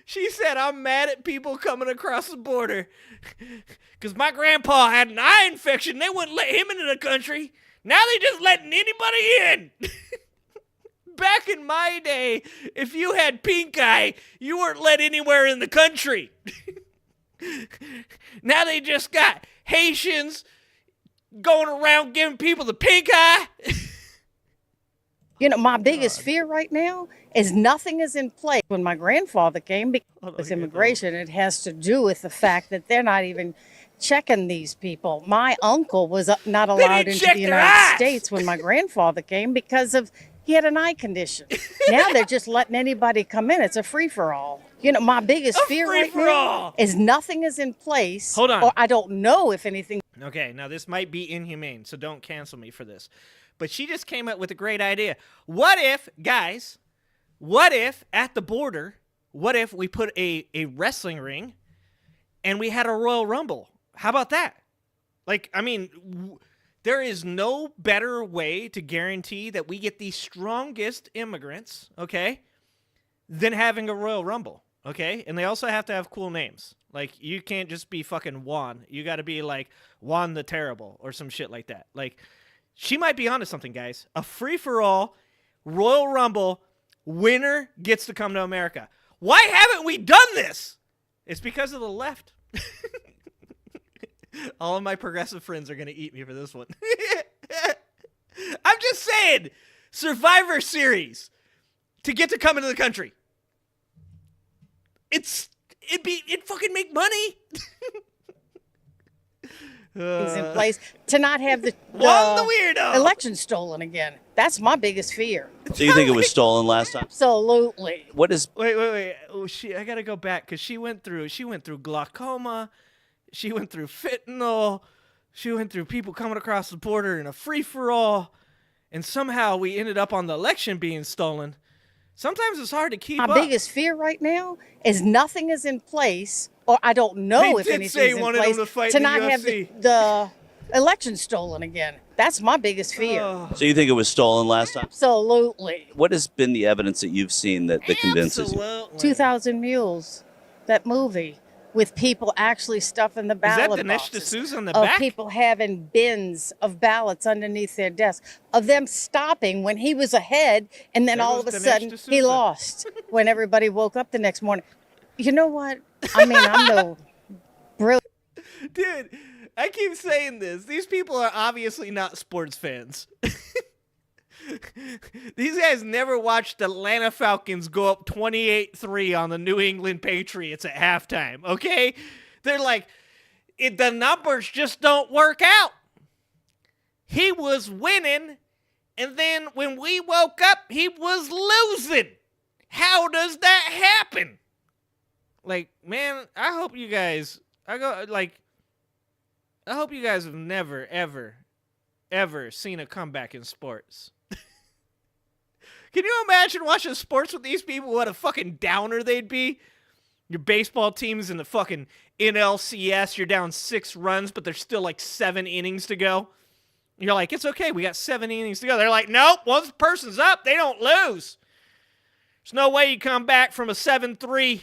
[SPEAKER 1] She said, I'm mad at people coming across the border because my grandpa had an eye infection. They wouldn't let him into the country. Now they just letting anybody in. Back in my day, if you had pink eye, you weren't let anywhere in the country. Now they just got Haitians going around giving people the pink eye.
[SPEAKER 6] You know, my biggest fear right now is nothing is in place. When my grandfather came, because immigration, it has to do with the fact that they're not even checking these people. My uncle was not allowed
[SPEAKER 1] didn't
[SPEAKER 6] into
[SPEAKER 1] check
[SPEAKER 6] the
[SPEAKER 1] their
[SPEAKER 6] United
[SPEAKER 1] eyes.
[SPEAKER 6] States when my grandfather came because he had an eye condition. Now they're just letting anybody come in. It's a free-for-all. You know, my biggest fear right
[SPEAKER 1] free-for-all.
[SPEAKER 6] now is nothing is in place.
[SPEAKER 1] Hold on.
[SPEAKER 6] Or I don't know if anything.
[SPEAKER 1] Okay, now this might be inhumane, so don't cancel me for this. But she just came up with a great idea. What if, guys, at the border, what if we put a wrestling ring and we had a Royal Rumble? How about that? Like, I mean, there is no better way to guarantee that we get the strongest immigrants, okay, than having a Royal Rumble, okay? And they also have to have cool names. Like, you can't just be fucking Juan. You got to be like Juan the Terrible or some shit like that. Like, she might be onto something, guys. A free-for-all Royal Rumble winner gets to come to America. Why haven't we done this? It's because of the left. All of my progressive friends are going to eat me for this one. I'm just saying, Survivor Series to get to come into the country. It'd fucking make money.
[SPEAKER 6] Things in place to not have the
[SPEAKER 1] Juan the weirdo.
[SPEAKER 6] election stolen again. That's my biggest fear.
[SPEAKER 3] So you think it was stolen last time?
[SPEAKER 6] Absolutely.
[SPEAKER 3] What is
[SPEAKER 1] Wait. Oh, I gotta go back because she went through glaucoma, she went through fentanyl, she went through people coming across the border in a free for all, and somehow we ended up on the election being stolen. Sometimes it's hard to keep up.
[SPEAKER 6] My biggest fear right now is nothing is in place, or I don't know
[SPEAKER 1] They
[SPEAKER 6] if
[SPEAKER 1] did
[SPEAKER 6] anything's
[SPEAKER 1] say
[SPEAKER 6] in
[SPEAKER 1] wanted
[SPEAKER 6] place
[SPEAKER 1] them to fight
[SPEAKER 6] to
[SPEAKER 1] in the
[SPEAKER 6] not have
[SPEAKER 1] UFC.
[SPEAKER 6] the election stolen again. That's my biggest fear.
[SPEAKER 3] so you think it was stolen last time?
[SPEAKER 6] Absolutely.
[SPEAKER 3] What has been the evidence that you've seen that convinces you?
[SPEAKER 1] Absolutely.
[SPEAKER 6] 2,000 Mules, that movie, with people actually stuffing the
[SPEAKER 1] Is that
[SPEAKER 6] ballot
[SPEAKER 1] Dinesh
[SPEAKER 6] boxes.
[SPEAKER 1] D'Souza on the
[SPEAKER 6] of
[SPEAKER 1] back?
[SPEAKER 6] people having bins of ballots underneath their desks, of them stopping when he was ahead, and then
[SPEAKER 1] There
[SPEAKER 6] all of a
[SPEAKER 1] goes Dinesh
[SPEAKER 6] sudden he
[SPEAKER 1] D'Souza.
[SPEAKER 6] lost when everybody woke up the next morning. You know what? I mean, I'm no brilliant.
[SPEAKER 1] Dude, I keep saying this. These people are obviously not sports fans. These guys never watched the Atlanta Falcons go up 28-3 on the New England Patriots at halftime, okay? They're like, the numbers just don't work out. He was winning, And then when we woke up, he was losing. How does that happen? Like, man, I hope you guys have never, ever seen a comeback in sports. Can you imagine watching sports with these people? What a fucking downer they'd be. Your baseball team's in the fucking NLCS. You're down 6 runs, but there's still like 7 innings to go. You're like, it's okay. We got 7 innings to go. They're like, nope. Once the person's up, they don't lose. There's no way you come back from a 7-3.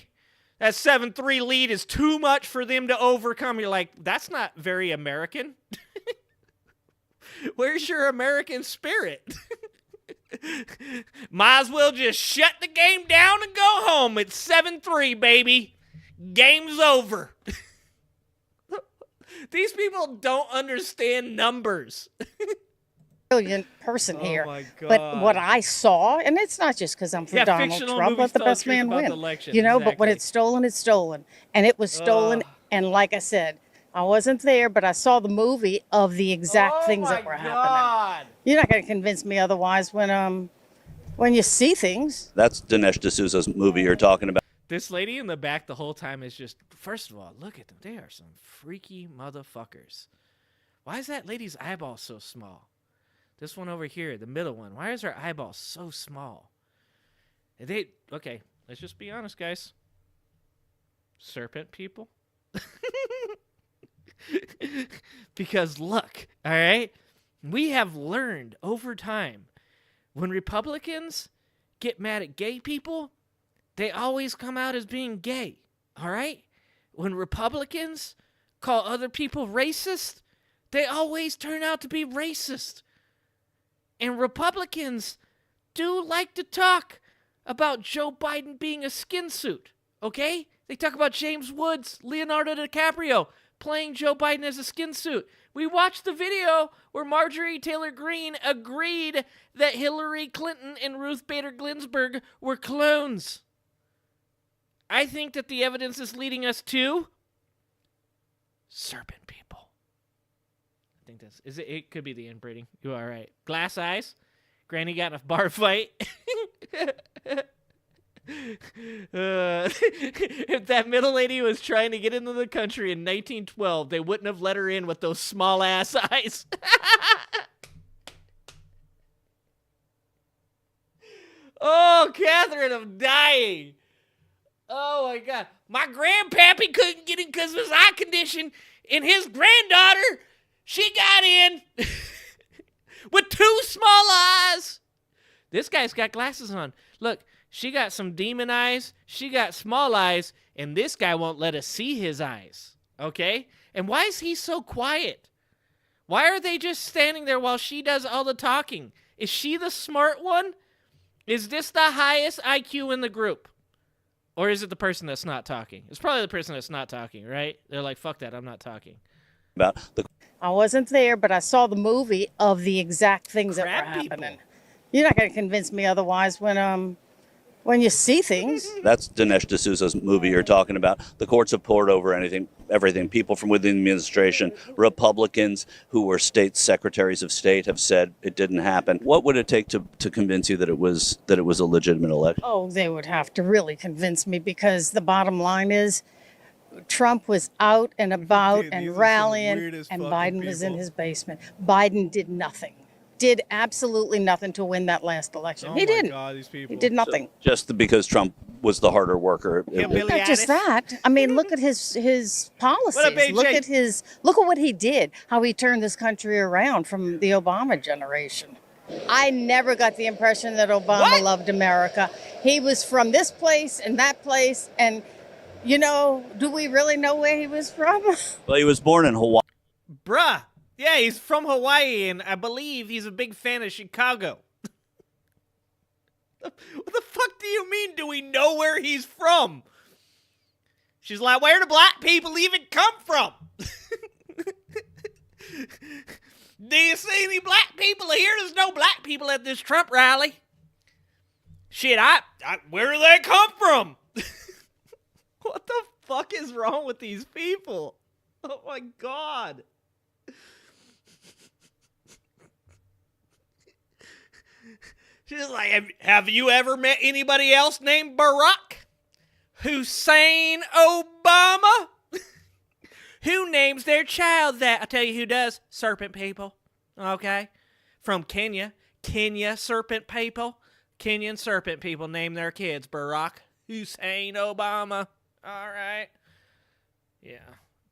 [SPEAKER 1] That 7-3 lead is too much for them to overcome. You're like, that's not very American. Where's your American spirit? Might as well just shut the game down and go home. It's 7-3, baby. Game's over. These people don't understand numbers.
[SPEAKER 6] Brilliant person here.
[SPEAKER 1] My God.
[SPEAKER 6] But what I saw, and it's not just because I'm for Donald Trump, let the best man win. You know, but when it's stolen, it's stolen. And it was stolen. And like I said, I wasn't there, but I saw the movie of the exact things that were happening. You're not going to convince me otherwise when you see things.
[SPEAKER 3] That's Dinesh D'Souza's movie you're talking about.
[SPEAKER 1] This lady in the back the whole time is just, first of all, look at them. They are some freaky motherfuckers. Why is that lady's eyeball so small? This one over here, the middle one. Why is her eyeball so small? Okay, let's just be honest, guys. Serpent people. Because look, all right? We have learned over time, when Republicans get mad at gay people, they always come out as being gay, all right? When Republicans call other people racist, they always turn out to be racist. And Republicans do like to talk about Joe Biden being a skin suit, okay? They talk about James Woods, Leonardo DiCaprio, playing Joe Biden as a skin suit. We watched the video where Marjorie Taylor Greene agreed that Hillary Clinton and Ruth Bader Ginsburg were clones. I think that the evidence is leading us to serpent people. I think it could be the inbreeding. You are right. Glass eyes. Granny got in a bar fight. If that middle lady was trying to get into the country in 1912, they wouldn't have let her in with those small ass eyes. Oh, Catherine, I'm dying. Oh my God. My grandpappy couldn't get in because of his eye condition, and his granddaughter, she got in with 2 small eyes. This guy's got glasses on. Look, she got some demon eyes, she got small eyes, and this guy won't let us see his eyes, okay? And why is he so quiet? Why are they just standing there while she does all the talking? Is she the smart one? Is this the highest IQ in the group? Or is it the person that's not talking? It's probably the person that's not talking, right? They're like, fuck that, I'm not talking.
[SPEAKER 6] I wasn't there, but I saw the movie of the exact things that were happening. You're not going to convince me otherwise when you see things.
[SPEAKER 3] That's Dinesh D'Souza's movie you're talking about. The courts have poured over everything. People from within the administration, Republicans who were state secretaries of state have said it didn't happen. What would it take to convince you that it was a legitimate election?
[SPEAKER 6] Oh, they would have to really convince me, because the bottom line is Trump was out and about and rallying, and Biden was in his basement. Biden did nothing. Did absolutely nothing to win that last election. He didn't.
[SPEAKER 1] God, these people.
[SPEAKER 6] He did nothing.
[SPEAKER 3] Just because Trump was the harder worker.
[SPEAKER 6] Not just that. I mean, look at his policies. Look at what he did. How he turned this country around from the Obama generation. I never got the impression that Obama loved America. He was from this place and that place, and do we really know where he was from?
[SPEAKER 3] Well, he was born in Hawaii.
[SPEAKER 1] Bruh. Yeah, he's from Hawaii, and I believe he's a big fan of Chicago. What the fuck do you mean, do we know where he's from? She's like, where do black people even come from? Do you see any black people here? There's no black people at this Trump rally. Shit, where do they come from? What the fuck is wrong with these people? Oh my God. She's like, have you ever met anybody else named Barack Hussein Obama? Who names their child that? I'll tell you who does. Serpent people. Okay? From Kenya. Kenya serpent people. Kenyan serpent people name their kids Barack Hussein Obama. All right. Yeah.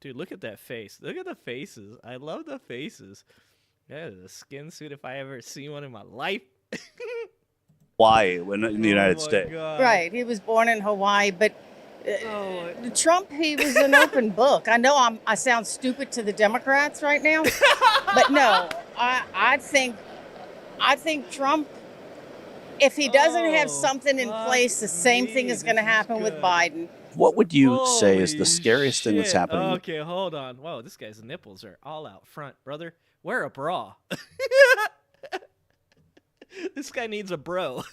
[SPEAKER 1] Dude, look at that face. Look at the faces. I love the faces. That is a skin suit if I ever seen one in my life.
[SPEAKER 3] Hawaii when in the United States.
[SPEAKER 1] God.
[SPEAKER 6] Right. He was born in Hawaii, but Trump, he was an open book. I know I sound stupid to the Democrats right now, but no, I think Trump, if he doesn't have something in place, the same thing is going to happen with Biden.
[SPEAKER 3] What would you say is the scariest thing that's happening?
[SPEAKER 1] Okay, hold on. Whoa, this guy's nipples are all out front, brother. Wear a bra. This guy needs a bro.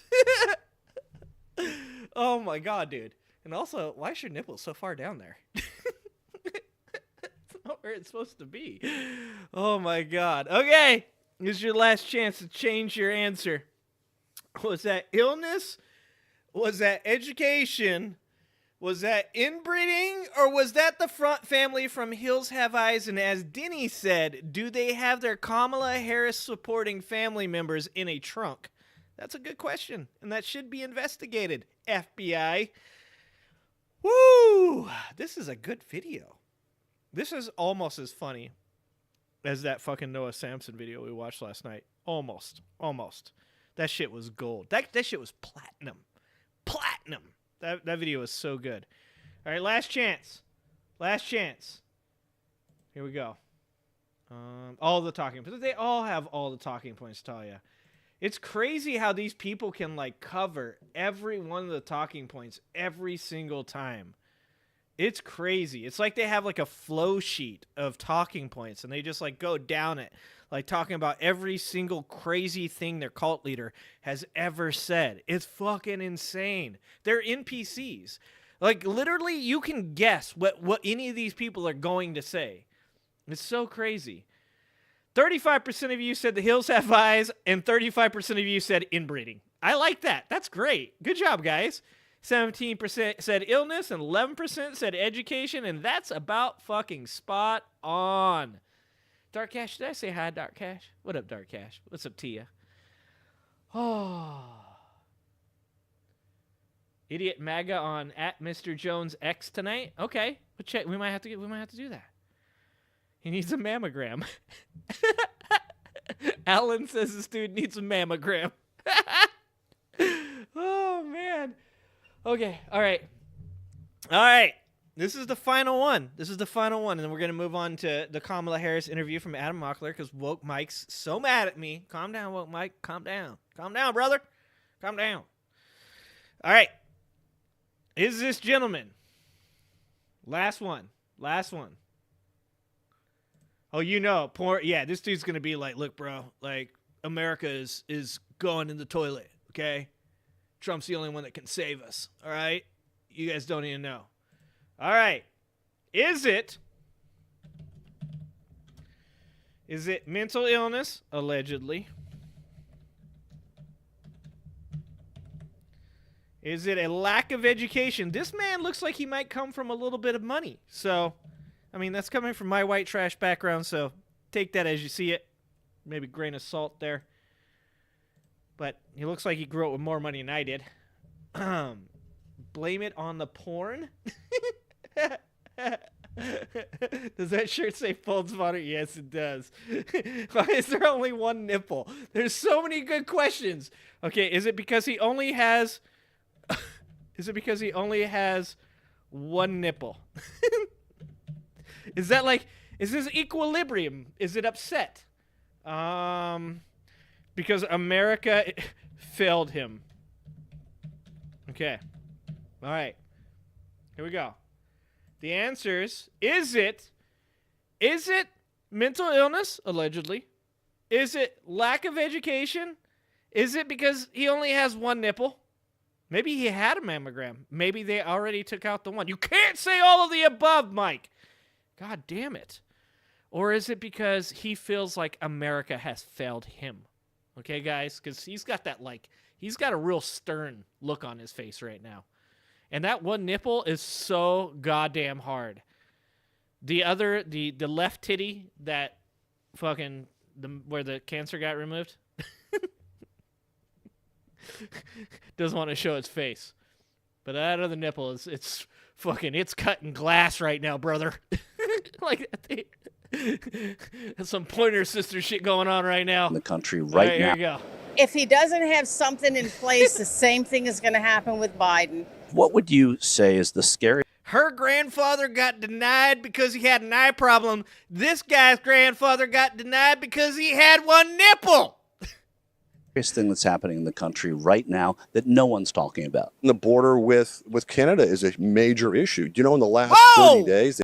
[SPEAKER 1] Oh my god, dude. And also, why is your nipple so far down there? It's not where it's supposed to be. Oh my god. Okay, this is your last chance to change your answer. Was that illness? Was that education? Was that inbreeding? Or was that the front family from Hills Have Eyes? And as Denny said, do they have their Kamala Harris supporting family members in a trunk? That's a good question, and that should be investigated, FBI. Woo! This is a good video. This is almost as funny as that fucking Noah Samson video we watched last night. Almost. That shit was gold. That shit was platinum. Platinum. That video was so good. All right, last chance. Last chance. Here we go. All the talking points. They all have all the talking points, Talia. It's crazy how these people can like cover every one of the talking points every single time. It's crazy. It's like they have like a flow sheet of talking points and they just like go down it, like talking about every single crazy thing their cult leader has ever said. It's fucking insane. They're NPCs. Like literally you can guess what any of these people are going to say. It's so crazy. 35% of you said the Hills Have Eyes, and 35% of you said inbreeding. I like that. That's great. Good job, guys. 17% said illness, and 11% said education, and that's about fucking spot on. Dark Cash, did I say hi, Dark Cash? What up, Dark Cash? What's up, Tia? Oh. Idiot MAGA on @MrJonesX tonight. Okay, we'll check. We might have to do that. He needs a mammogram. Alan says this dude needs a mammogram. Oh, man. Okay, all right. This is the final one. And then we're going to move on to the Kamala Harris interview from Adam Mockler because Woke Mike's so mad at me. Calm down, Woke Mike. Calm down. Calm down, brother. Calm down. All right. Is this gentleman? Last one. Oh, you know, this dude's going to be like, look, bro, like, America is going in the toilet, okay? Trump's the only one that can save us, all right? You guys don't even know. All right. Is it mental illness, allegedly? Is it a lack of education? This man looks like he might come from a little bit of money, so... I mean, that's coming from my white trash background, so take that as you see it. Maybe a grain of salt there. But he looks like he grew up with more money than I did. Blame it on the porn? Does that shirt say Folds Water? Yes, it does. Why is there only one nipple? There's so many good questions. Okay, is it because he only has... one nipple? Is this equilibrium? Is it upset? Because America failed him. Okay. All right. Here we go. The answers, is it mental illness, allegedly? Is it lack of education? Is it because he only has one nipple? Maybe he had a mammogram. Maybe they already took out the one. You can't say all of the above, Mike. God damn it. Or is it because he feels like America has failed him? Okay, guys? Because he's got that, like, He's got a real stern look on his face right now. And that one nipple is so goddamn hard. The other, the left titty that fucking, where the cancer got removed, doesn't want to show its face. But that other nipple it's fucking, it's cutting glass right now, brother. Like, some Pointer Sister shit going on right now.
[SPEAKER 3] In the country right now.
[SPEAKER 1] Here you go.
[SPEAKER 6] If he doesn't have something in place, the same thing is going to happen with Biden.
[SPEAKER 3] What would you say is the scariest
[SPEAKER 1] Her grandfather got denied because he had an eye problem. This guy's grandfather got denied because he had one nipple.
[SPEAKER 3] thing that's happening in the country right now that no one's talking about?
[SPEAKER 7] The border with Canada is a major issue. You know, in the last 30 days...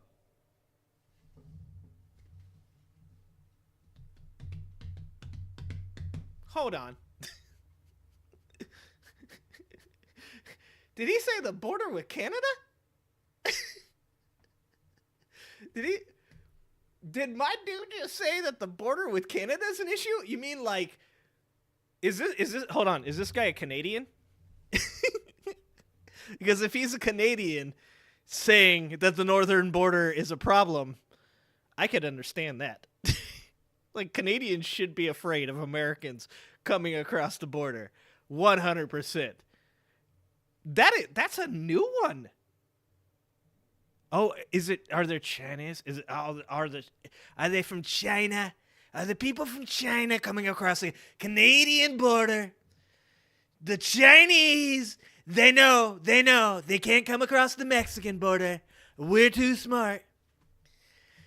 [SPEAKER 1] Hold on. Did he say the border with Canada? Did my dude just say that the border with Canada is an issue? You mean like, is this, hold on, is this guy a Canadian? Because if he's a Canadian saying that the northern border is a problem, I could understand that. Like, Canadians should be afraid of Americans coming across the border. 100%. That's a new one. Oh, are there Chinese? Are they from China? Are the people from China coming across the Canadian border? The Chinese, they know, they can't come across the Mexican border. We're too smart.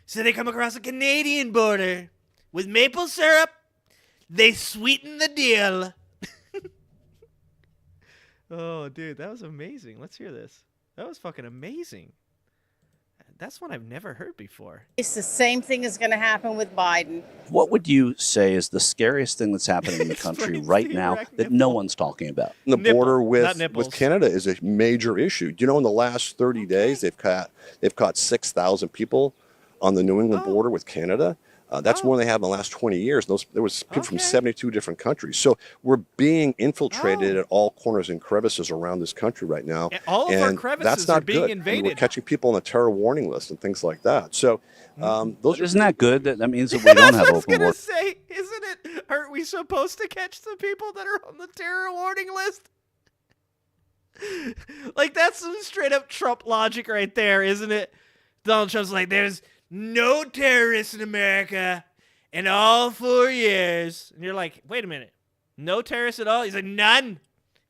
[SPEAKER 1] So they come across the Canadian border. With maple syrup, they sweeten the deal. Oh, dude, that was amazing. Let's hear this. That was fucking amazing. That's one I've never heard before.
[SPEAKER 6] It's the same thing is going to happen with Biden.
[SPEAKER 3] What would you say is the scariest thing that's happening in the country right now that no one's talking about?
[SPEAKER 7] The border with Canada is a major issue. You know, in the last 30 days, they've caught 6,000 people on the New England border with Canada. That's more than they have in the last 20 years. There was people from 72 different countries. So we're being infiltrated at all corners and crevices around this country right now.
[SPEAKER 1] And all of our crevices
[SPEAKER 7] that's not
[SPEAKER 1] are being
[SPEAKER 7] good.
[SPEAKER 1] invaded.
[SPEAKER 7] And we're catching people on the terror warning list and things like that. So
[SPEAKER 3] isn't that good? That means that we don't have open
[SPEAKER 1] I
[SPEAKER 3] border.
[SPEAKER 1] was gonna say, isn't it? Aren't we supposed to catch the people that are on the terror warning list? Like, that's some straight up Trump logic right there, isn't it? Donald Trump's like, there's no terrorists in America in all 4 years. And you're like, wait a minute. No terrorists at all? He's like, none.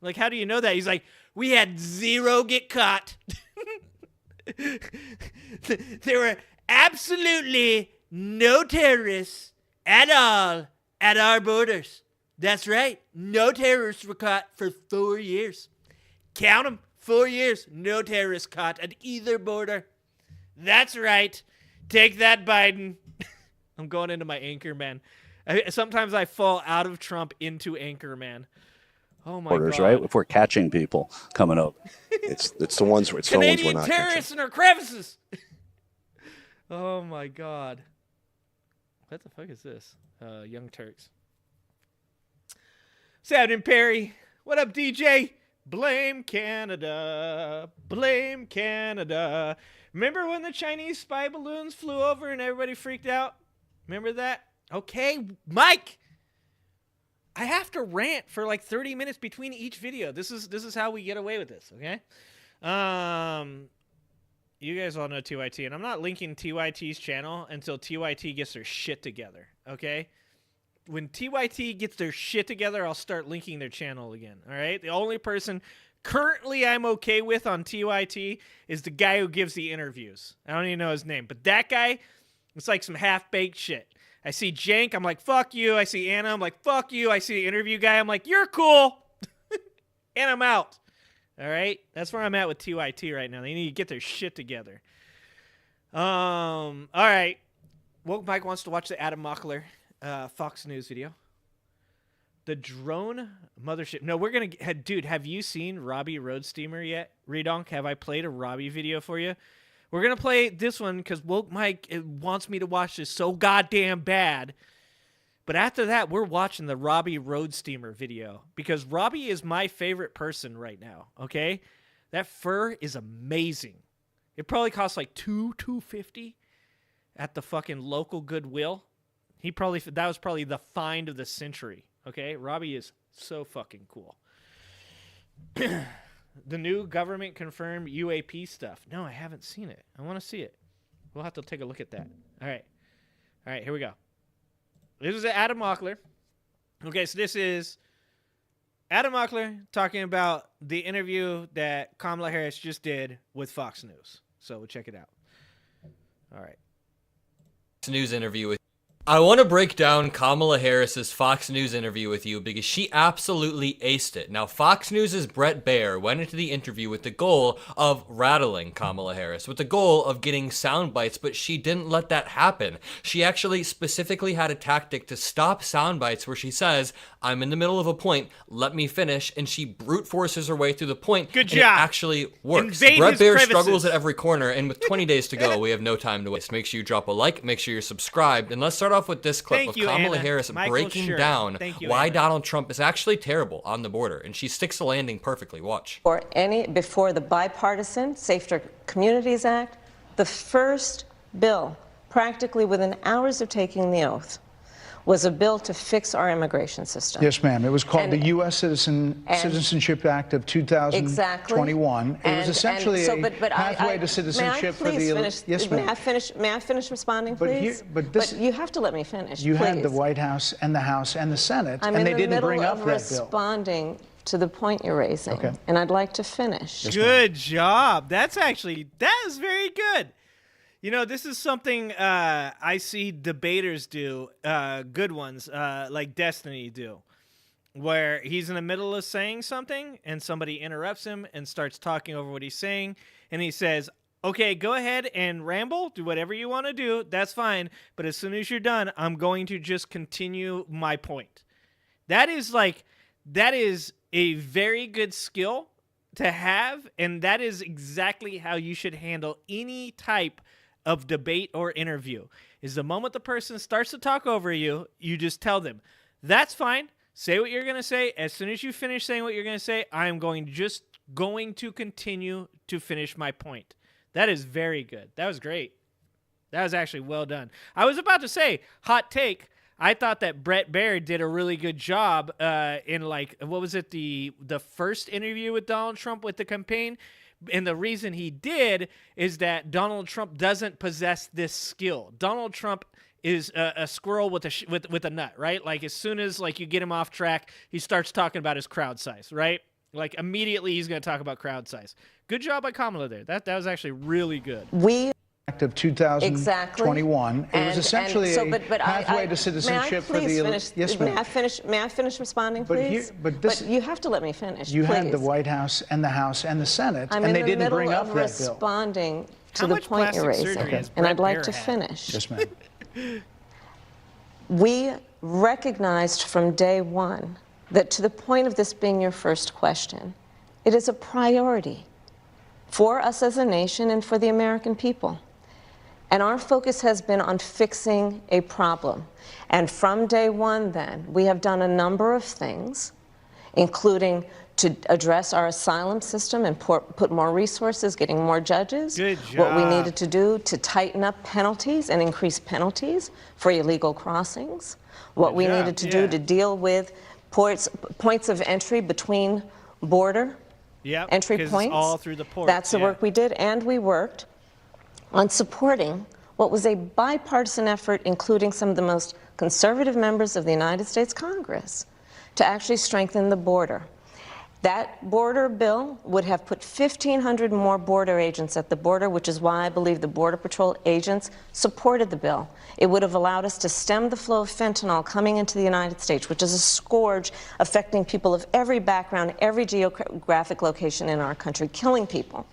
[SPEAKER 1] Like, how do you know that? He's like, we had 0 get caught. There were absolutely no terrorists at all at our borders. That's right. No terrorists were caught for 4 years. Count them. 4 years. No terrorists caught at either border. That's right. Take that, Biden. I'm going into my Anchorman. Sometimes I fall out of Trump into Anchorman. Oh my God!
[SPEAKER 3] Right? If we're catching people coming over,
[SPEAKER 7] it's the ones we're
[SPEAKER 1] Canadian
[SPEAKER 7] not
[SPEAKER 1] terrorists in our crevices. Oh my God! What the fuck is this? Young Turks. Sad and Perry. What up, DJ? Blame Canada. Blame Canada. Remember when the Chinese spy balloons flew over and everybody freaked out? Remember that? Okay, Mike. I have to rant for like 30 minutes between each video. This is how we get away with this, okay? You guys all know TYT, and I'm not linking TYT's channel until TYT gets their shit together, okay? When TYT gets their shit together, I'll start linking their channel again, all right? The only person currently I'm okay with on TYT is the guy who gives the interviews. I don't even know his name, but that guy, it's like some half-baked shit. I see Jank, I'm like, fuck you. I see Anna, I'm like, fuck you. I see the interview guy, I'm like, you're cool. And I'm out. All right? That's where I'm at with TYT right now. They need to get their shit together. All right. Woke Mike wants to watch the Adam Mockler Fox News video. The drone mothership. No, we're going to... Dude, have you seen Robbie Roadsteamer yet? Redonk, have I played a Robbie video for you? We're going to play this one because Woke Mike wants me to watch this so goddamn bad. But after that, we're watching the Robbie Road Steamer video because Robbie is my favorite person right now, okay? That fur is amazing. It probably costs like $250 at the fucking local Goodwill. That was probably the find of the century, okay? Robbie is so fucking cool. The new government confirmed UAP stuff. No, I haven't seen it. I want to see it. We'll have to take a look at that. All right, here we go. This is Adam Mockler. Okay, so this is Adam Mockler talking about the interview that Kamala Harris just did with Fox News. So we'll check it out. All right.
[SPEAKER 8] Fox News interview with I want to break down Kamala Harris's Fox News interview with you because she absolutely aced it. Now, Fox News' Brett Baer went into the interview with the goal of rattling Kamala Harris, with the goal of getting sound bites, but she didn't let that happen. She actually specifically had a tactic to stop sound bites where she says, I'm in the middle of a point, let me finish, and she brute forces her way through the point.
[SPEAKER 1] Good job.
[SPEAKER 8] It actually works.
[SPEAKER 1] Invade
[SPEAKER 8] Brett
[SPEAKER 1] his
[SPEAKER 8] Baer
[SPEAKER 1] crevices.
[SPEAKER 8] struggles at every corner, and with 20 days to go, we have no time to waste. Make sure you drop a like, make sure you're subscribed, and let's start off with this clip
[SPEAKER 1] Thank
[SPEAKER 8] of
[SPEAKER 1] you,
[SPEAKER 8] Kamala
[SPEAKER 1] Anna.
[SPEAKER 8] Harris
[SPEAKER 1] Michael
[SPEAKER 8] breaking
[SPEAKER 1] Schur.
[SPEAKER 8] down
[SPEAKER 1] Thank you,
[SPEAKER 8] why
[SPEAKER 1] Anna.
[SPEAKER 8] Donald Trump is actually terrible on the border, and she sticks the landing perfectly. Watch.
[SPEAKER 9] Before the bipartisan Safer Communities Act, the first bill, practically within hours of taking the oath, was a bill to fix our immigration system.
[SPEAKER 10] Yes, ma'am. It was called the U.S. Citizenship Act of 2021.
[SPEAKER 9] Exactly.
[SPEAKER 10] It was essentially a pathway to citizenship for the... Yes, ma'am.
[SPEAKER 9] May I finish responding, please?
[SPEAKER 10] But
[SPEAKER 9] you have to let me finish,
[SPEAKER 10] You
[SPEAKER 9] please.
[SPEAKER 10] had the White House and the House and the Senate,
[SPEAKER 9] I'm
[SPEAKER 10] and they
[SPEAKER 9] in the
[SPEAKER 10] didn't bring
[SPEAKER 9] middle
[SPEAKER 10] up
[SPEAKER 9] of
[SPEAKER 10] that bill.
[SPEAKER 9] responding to the point you're raising,
[SPEAKER 10] Okay.
[SPEAKER 9] and I'd like to finish.
[SPEAKER 1] Good job. That is very good. You know, this is something I see debaters do, good ones, like Destiny do, where he's in the middle of saying something and somebody interrupts him and starts talking over what he's saying, and he says, okay, go ahead and ramble, do whatever you want to do, that's fine, but as soon as you're done, I'm going to just continue my point. That is a very good skill to have, and that is exactly how you should handle any type of debate or interview. Is the moment the person starts to talk over you, you just tell them, that's fine, say what you're going to say. As soon as you finish saying what you're going to say, I'm going to continue to finish my point. That is very good. That was great. That was actually well done. I was about to say, hot take, I thought that Brett Baer did a really good job in, like, what was it, the first interview with Donald Trump with the campaign? And the reason he did is that Donald Trump doesn't possess this skill. Donald Trump is a squirrel with a nut, right? Like, as soon as, like, you get him off track, he starts talking about his crowd size, right? Like, immediately he's going to talk about crowd size. Good job by Kamala there. That was actually really good.
[SPEAKER 10] Act of 2021. It was essentially a pathway to citizenship for the... Yes, ma'am.
[SPEAKER 9] May I finish responding, please?
[SPEAKER 10] But
[SPEAKER 9] you have to let me finish,
[SPEAKER 10] You
[SPEAKER 9] please.
[SPEAKER 10] had the White House and the House and the Senate,
[SPEAKER 9] I'm
[SPEAKER 10] and they
[SPEAKER 9] in the
[SPEAKER 10] didn't bring
[SPEAKER 9] middle
[SPEAKER 10] up
[SPEAKER 9] of
[SPEAKER 10] that bill.
[SPEAKER 9] responding to
[SPEAKER 1] How
[SPEAKER 9] the
[SPEAKER 1] much
[SPEAKER 9] point you're
[SPEAKER 1] plastic
[SPEAKER 9] raising,
[SPEAKER 1] surgery has
[SPEAKER 9] and I'd
[SPEAKER 1] Brett
[SPEAKER 9] like
[SPEAKER 1] Baer
[SPEAKER 9] to
[SPEAKER 1] had?
[SPEAKER 9] finish.
[SPEAKER 10] Yes, ma'am.
[SPEAKER 9] We recognized from day one that, to the point of this being your first question, it is a priority for us as a nation and for the American people. And our focus has been on fixing a problem. And from day one, then, we have done a number of things, including to address our asylum system and put more resources, getting more judges.
[SPEAKER 1] Good
[SPEAKER 9] What we
[SPEAKER 1] job.
[SPEAKER 9] needed to do to tighten up penalties and increase penalties for illegal crossings. What we
[SPEAKER 1] job,
[SPEAKER 9] needed to
[SPEAKER 1] yeah.
[SPEAKER 9] do to deal with points of entry between border
[SPEAKER 1] Yep,
[SPEAKER 9] entry
[SPEAKER 1] 'cause it's
[SPEAKER 9] points.
[SPEAKER 1] all through the ports,
[SPEAKER 9] That's the
[SPEAKER 1] yeah.
[SPEAKER 9] work we did, and we worked on supporting what was a bipartisan effort, including some of the most conservative members of the United States Congress, to actually strengthen the border. That border bill would have put 1,500 more border agents at the border, which is why I believe the Border Patrol agents supported the bill. It would have allowed us to stem the flow of fentanyl coming into the United States, which is a scourge affecting people of every background, every geographic location in our country, killing people.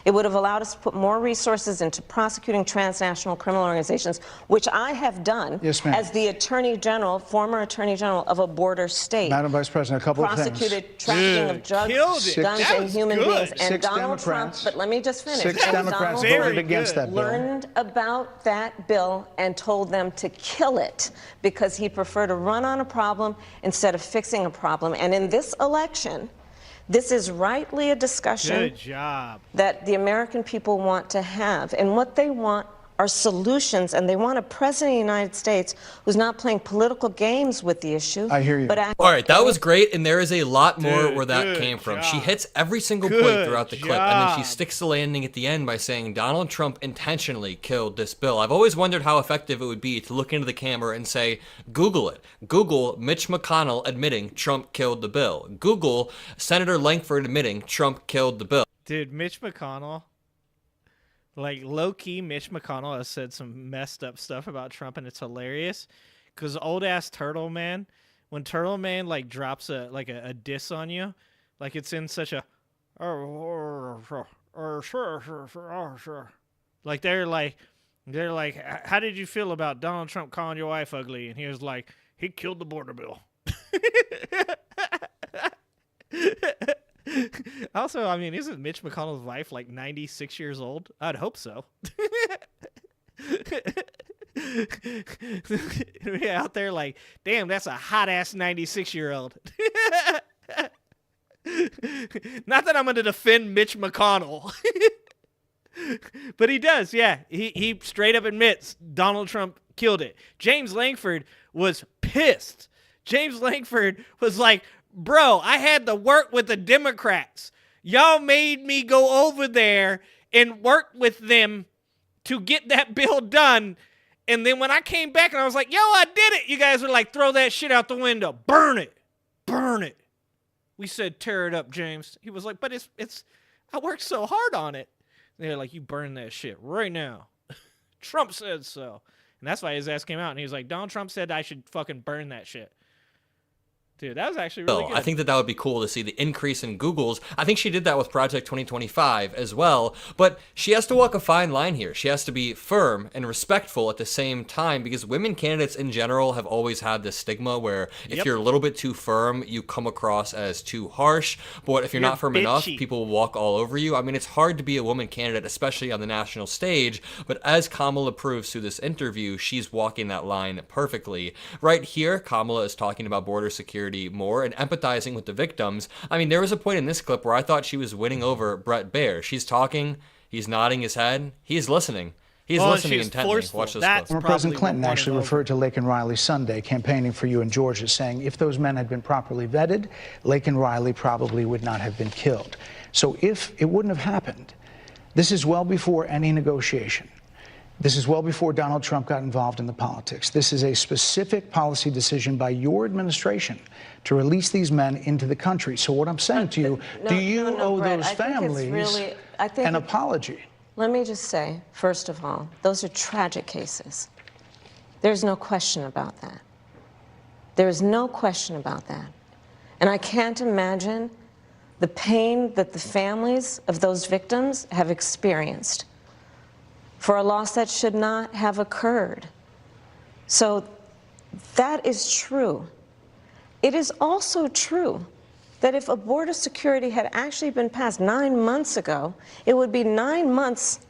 [SPEAKER 9] It would have allowed us to put more resources into prosecuting transnational criminal organizations, which I have done as the Attorney General, former Attorney General of a border state.
[SPEAKER 10] Madam Vice President, a couple of things.
[SPEAKER 9] Prosecuted trafficking of drugs, guns, and human beings. And
[SPEAKER 10] Six
[SPEAKER 9] Donald Trump, but let me just finish.
[SPEAKER 10] Six Democrats voted against that bill.
[SPEAKER 9] Learned about that bill and told them to kill it because he preferred to run on a problem instead of fixing a problem. And in this election, this is rightly a discussion that the American people want to have. And what they want are solutions, and they want a president of the United States who's not playing political games with the issue.
[SPEAKER 10] I hear you.
[SPEAKER 9] But
[SPEAKER 8] all right, that was great, and there is a lot more where that came from. She hits every single point throughout the clip, and then she sticks the landing at the end by saying Donald Trump intentionally killed this bill. I've always wondered how effective it would be to look into the camera and say, Google it. Google Mitch McConnell admitting Trump killed the bill. Google Senator Langford admitting Trump killed the bill.
[SPEAKER 1] Dude, Mitch McConnell. Like, low-key, Mitch McConnell has said some messed up stuff about Trump, and it's hilarious. Because old-ass Turtle Man, when Turtle Man, like, drops a diss on you, like, it's in such a... Like, they're like, how did you feel about Donald Trump calling your wife ugly? And he was like, he killed the border bill. Also, I mean, isn't Mitch McConnell's wife like 96 years old? I'd hope so. We're out there like, damn, that's a hot-ass 96-year-old. Not that I'm going to defend Mitch McConnell. But he does, yeah. He straight up admits Donald Trump killed it. James Langford was pissed. James Langford was like, bro, I had to work with the Democrats. Y'all made me go over there and work with them to get that bill done. And then when I came back and I was like, yo, I did it. You guys were like, throw that shit out the window. Burn it. Burn it. We said, tear it up, James. He was like, but it's I worked so hard on it. And they're like, you burn that shit right now. Trump said so. And that's why his ass came out. And he was like, Donald Trump said I should fucking burn that shit. Dude, that was actually really good.
[SPEAKER 8] I think that would be cool to see the increase in Google's. I think she did that with Project 2025 as well, but she has to walk a fine line here. She has to be firm and respectful at the same time, because women candidates in general have always had this stigma where if you're a little bit too firm, you come across as too harsh, but if you're not firm enough, people will walk all over you. I mean, it's hard to be a woman candidate, especially on the national stage, but as Kamala proves through this interview, she's walking that line perfectly. Right here, Kamala is talking about border security more and empathizing with the victims. I mean, there was a point in this clip where I thought she was winning over Brett Baer. She's talking, he's nodding his head, he's listening. He's listening intently. Watch this clip.
[SPEAKER 10] Former President Clinton actually referred to Laken Riley Sunday, campaigning for you in Georgia, saying if those men had been properly vetted, Laken Riley probably would not have been killed. So if it wouldn't have happened, this is well before any negotiation. This is well before Donald Trump got involved in the politics. This is a specific policy decision by your administration to release these men into the country. So what I'm saying to you, do you owe those families an apology?
[SPEAKER 9] Let me just say, first of all, those are tragic cases. There's no question about that. There is no question about that. And I can't imagine the pain that the families of those victims have experienced for a loss that should not have occurred. So that is true. It is also true that if a border security had actually been passed 9 months ago, it would be 9 months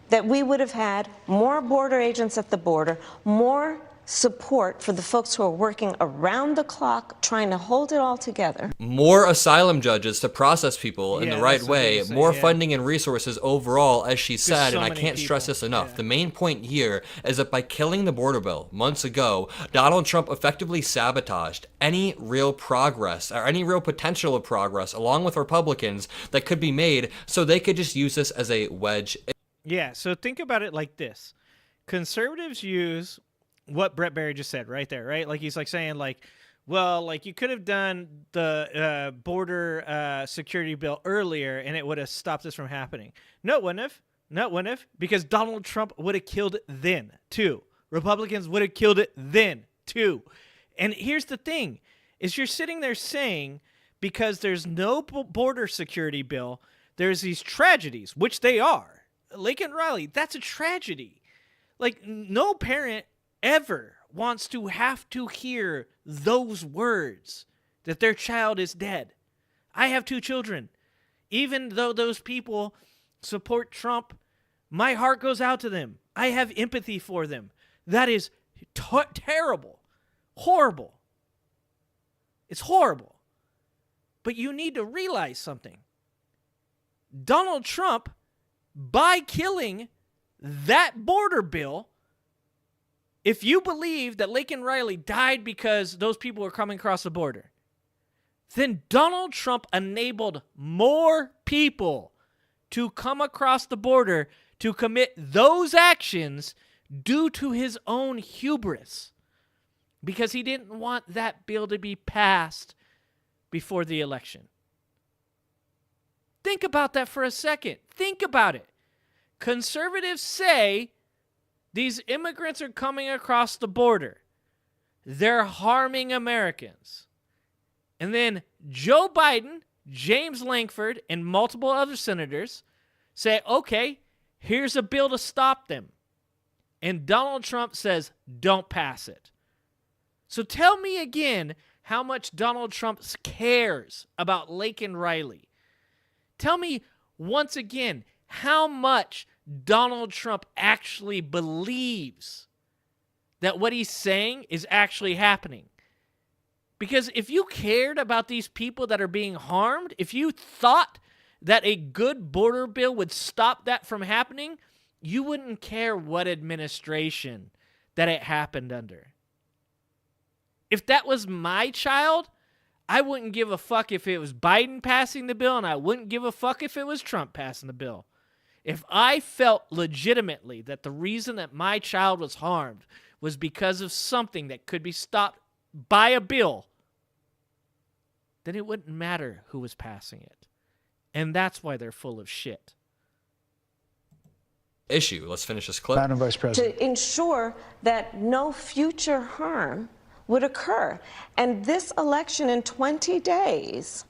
[SPEAKER 9] that we would have had more border agents at the border, more support for the folks who are working around the clock trying to hold it all together.
[SPEAKER 8] More asylum judges to process people in the right way, more funding and resources overall, as she said, and I can't stress this enough. The main point here is that by killing the border bill months ago, Donald Trump effectively sabotaged any real progress or any real potential of progress along with Republicans that could be made, so they could just use this as a wedge.
[SPEAKER 1] Yeah, so think about it like this. Conservatives use what Brett Baer just said right there, right? Like he's like saying like, well, like you could have done the border security bill earlier and it would have stopped this from happening. No, it wouldn't have. No, it wouldn't have, because Donald Trump would have killed it then too. Republicans would have killed it then too. And here's the thing, is you're sitting there saying because there's no border security bill, there's these tragedies, which they are. Laken Riley, that's a tragedy. Like, no parent ever wants to have to hear those words, that their child is dead. I have 2 children. Even though those people support Trump, my heart goes out to them. I have empathy for them. That is terrible. Horrible. It's horrible. But you need to realize something. Donald Trump, by killing that border bill, if you believe that Laken Riley died because those people were coming across the border, then Donald Trump enabled more people to come across the border to commit those actions due to his own hubris, because he didn't want that bill to be passed before the election. Think about that for a second. Think about it. Conservatives say these immigrants are coming across the border. They're harming Americans. And then Joe Biden, James Lankford, and multiple other senators say, okay, here's a bill to stop them. And Donald Trump says, don't pass it. So tell me again how much Donald Trump cares about Laken Riley. Tell me once again how much Donald Trump actually believes that what he's saying is actually happening. Because if you cared about these people that are being harmed, if you thought that a good border bill would stop that from happening, you wouldn't care what administration that it happened under. If that was my child, I wouldn't give a fuck if it was Biden passing the bill, and I wouldn't give a fuck if it was Trump passing the bill. If I felt legitimately that the reason that my child was harmed was because of something that could be stopped by a bill, then it wouldn't matter who was passing it. And that's why they're full of shit.
[SPEAKER 8] Issue. Let's finish this clip.
[SPEAKER 10] Madam Vice President.
[SPEAKER 9] To ensure that no future harm would occur. And this election in 20 days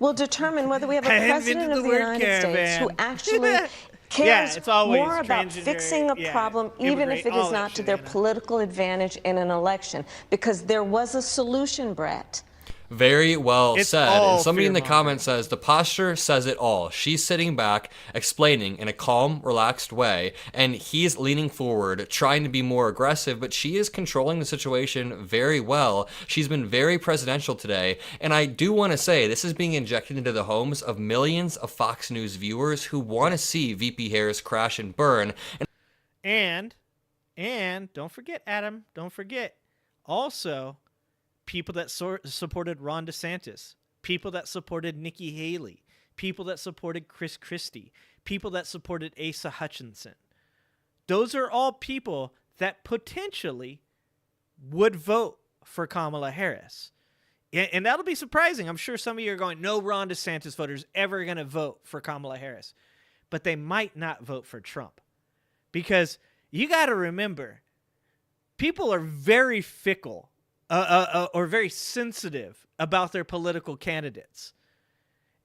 [SPEAKER 9] will determine whether we have a president of the United States who actually cares more about fixing a problem, even if it is not to their political advantage in an election. Because there was a solution, Brett.
[SPEAKER 8] Very well said. And somebody in the comments says, the posture says it all. She's sitting back, explaining in a calm, relaxed way, and he's leaning forward, trying to be more aggressive, but she is controlling the situation very well. She's been very presidential today, and I do want to say this is being injected into the homes of millions of Fox News viewers who want to see VP Harris crash and burn.
[SPEAKER 1] And don't forget, Adam, don't forget, also, people that supported Ron DeSantis, people that supported Nikki Haley, people that supported Chris Christie, people that supported Asa Hutchinson. Those are all people that potentially would vote for Kamala Harris. And that'll be surprising. I'm sure some of you are going, no Ron DeSantis voters ever going to vote for Kamala Harris. But they might not vote for Trump. Because you got to remember, people are very fickle or very sensitive about their political candidates.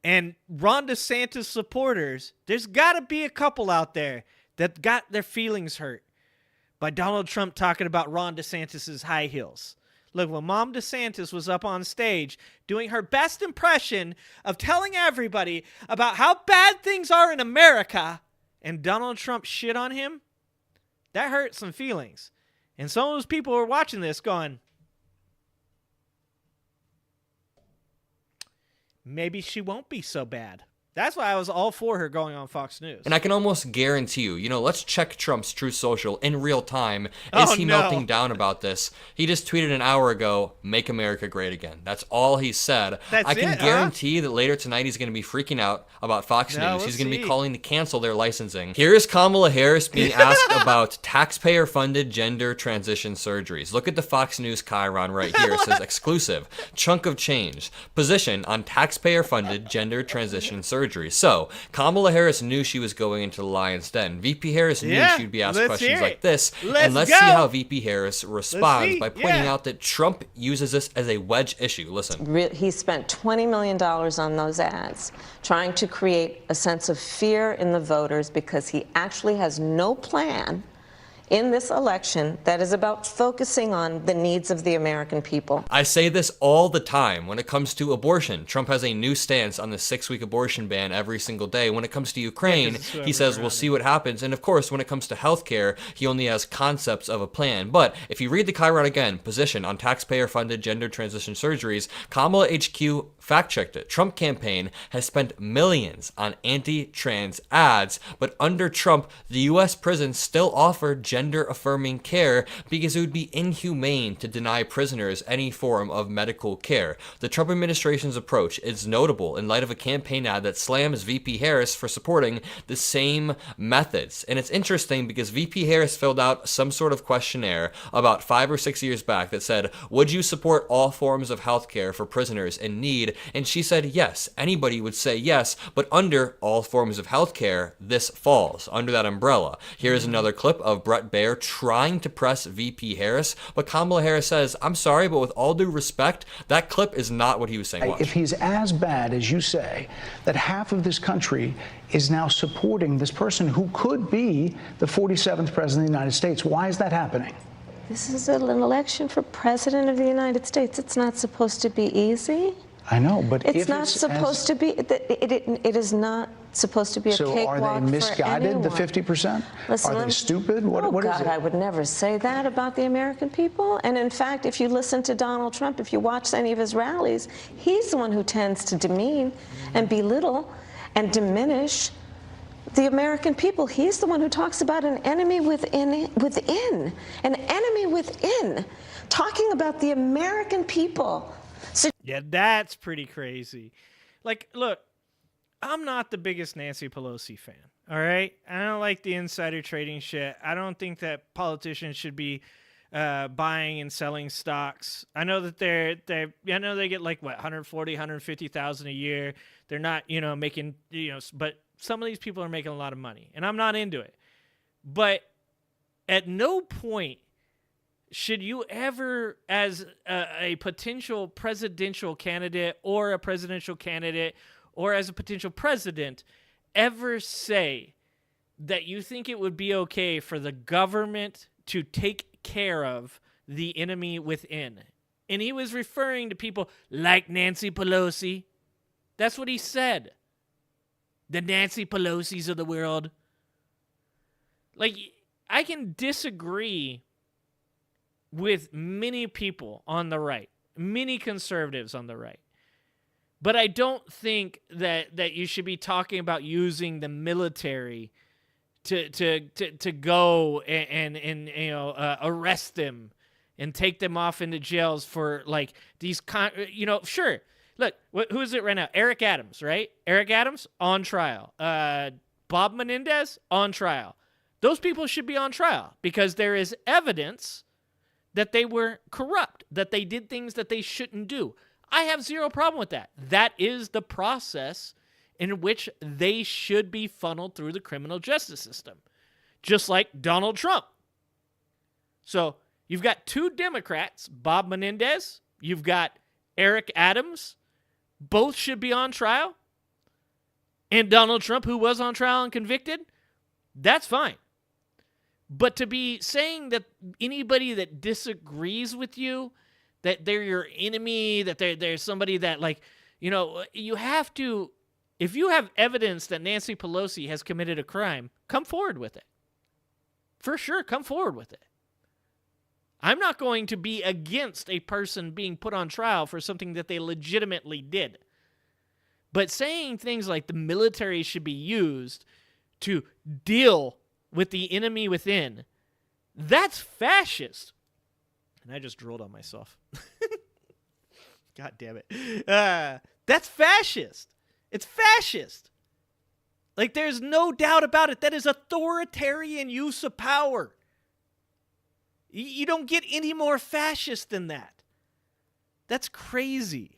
[SPEAKER 1] And Ron DeSantis supporters, there's got to be a couple out there that got their feelings hurt by Donald Trump talking about Ron DeSantis' high heels. Look, when Mom DeSantis was up on stage doing her best impression of telling everybody about how bad things are in America, and Donald Trump shit on him, that hurt some feelings. And some of those people were watching this going, maybe she won't be so bad. That's why I was all for her going on Fox News.
[SPEAKER 8] And I can almost guarantee you, let's check Trump's Truth Social in real time. Is he melting down about this? He just tweeted an hour ago, make America great again. That's all he said. I can guarantee that later tonight he's going to be freaking out about Fox News. He's going to be calling to cancel their licensing. Here's Kamala Harris being asked about taxpayer-funded gender transition surgeries. Look at the Fox News chyron right here. It says exclusive, chunk of change, position on taxpayer-funded gender transition surgery. surgery. So Kamala Harris knew she was going into the lion's den. VP Harris knew she'd be asked questions like this. And let's see how VP Harris responds by pointing out that Trump uses this as a wedge issue. Listen.
[SPEAKER 9] He spent $20 million on those ads, trying to create a sense of fear in the voters because he actually has no plan in this election that is about focusing on the needs of the American people.
[SPEAKER 8] I say this all the time when it comes to abortion. Trump has a new stance on the 6-week abortion ban every single day. When it comes to Ukraine, he says we'll see what happens. And of course, when it comes to healthcare, he only has concepts of a plan. But if you read the Chiron Again position on taxpayer-funded gender transition surgeries, Kamala HQ fact-checked it. Trump campaign has spent millions on anti-trans ads, but under Trump, the U.S. prisons still offer gender-affirming care because it would be inhumane to deny prisoners any form of medical care. The Trump administration's approach is notable in light of a campaign ad that slams VP Harris for supporting the same methods. And it's interesting because VP Harris filled out some sort of questionnaire about 5 or 6 years back that said, would you support all forms of health care for prisoners in need? And she said yes. Anybody would say yes, but under all forms of health care, this falls under that umbrella. Here's another clip of Brett Baer trying to press VP Harris, but Kamala Harris says, I'm sorry, but with all due respect, that clip is not what he was saying. Watch.
[SPEAKER 10] If he's as bad as you say, that half of this country is now supporting this person who could be the 47th president of the United States, why is that happening?
[SPEAKER 9] This is an election for president of the United States. It's not supposed to be easy.
[SPEAKER 10] I know, but
[SPEAKER 9] it's not supposed to be. It is not supposed to be a cakewalk.
[SPEAKER 10] So are they misguided, the 50%?
[SPEAKER 9] Listen,
[SPEAKER 10] are they stupid? What
[SPEAKER 9] God,
[SPEAKER 10] is it?
[SPEAKER 9] I would never say that about the American people. And in fact, if you listen to Donald Trump, if you watch any of his rallies, he's the one who tends to demean and belittle and diminish the American people. He's the one who talks about an enemy within, an enemy within, talking about the American people. So
[SPEAKER 1] yeah, that's pretty crazy. Like, look, I'm not the biggest Nancy Pelosi fan, all right? I don't like the insider trading shit. I don't think that politicians should be buying and selling stocks. I know that I know they get like, what, 140, 150,000 a year. They're not, making, but some of these people are making a lot of money, and I'm not into it. But at no point should you ever, as a potential presidential candidate or a presidential candidate or as a potential president, ever say that you think it would be okay for the government to take care of the enemy within? And he was referring to people like Nancy Pelosi. That's what he said. The Nancy Pelosi's of the world. Like, I can disagree with many people on the right, many conservatives on the right. But I don't think that you should be talking about using the military to go and arrest them and take them off into jails for like these sure. Look, who is it right now? Eric Adams, right? Eric Adams on trial. Bob Menendez on trial. Those people should be on trial because there is evidence that they were corrupt, that they did things that they shouldn't do. I have zero problem with that. That is the process in which they should be funneled through the criminal justice system, just like Donald Trump. So you've got two Democrats, Bob Menendez, you've got Eric Adams, both should be on trial, and Donald Trump, who was on trial and convicted, that's fine. But to be saying that anybody that disagrees with you, that they're your enemy, that they're somebody that, like, you have to, if you have evidence that Nancy Pelosi has committed a crime, come forward with it. For sure, come forward with it. I'm not going to be against a person being put on trial for something that they legitimately did. But saying things like the military should be used to deal with the enemy within, that's fascist. And I just drooled on myself. God damn it. That's fascist. It's fascist. Like, there's no doubt about it. That is authoritarian use of power. You don't get any more fascist than that. That's crazy.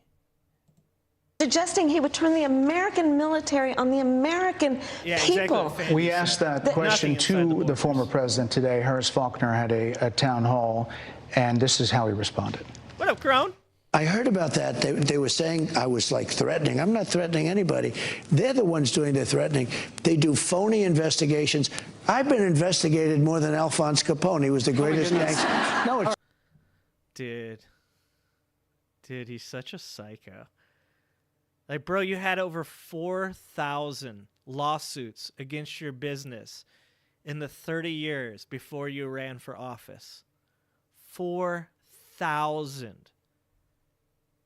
[SPEAKER 9] suggesting he would turn the American military on the American people.
[SPEAKER 1] Exactly.
[SPEAKER 10] We asked that question to the former president today. Harris Faulkner had a town hall, and this is how he responded.
[SPEAKER 1] What up, Crone?
[SPEAKER 11] I heard about that. They were saying I was like threatening. I'm not threatening anybody. They're the ones doing the threatening. They do phony investigations. I've been investigated more than Alphonse Capone. He was the greatest gangster. No, it's
[SPEAKER 1] Dude, he's such a psycho. Like, bro, you had over 4,000 lawsuits against your business in the 30 years before you ran for office. 4,000.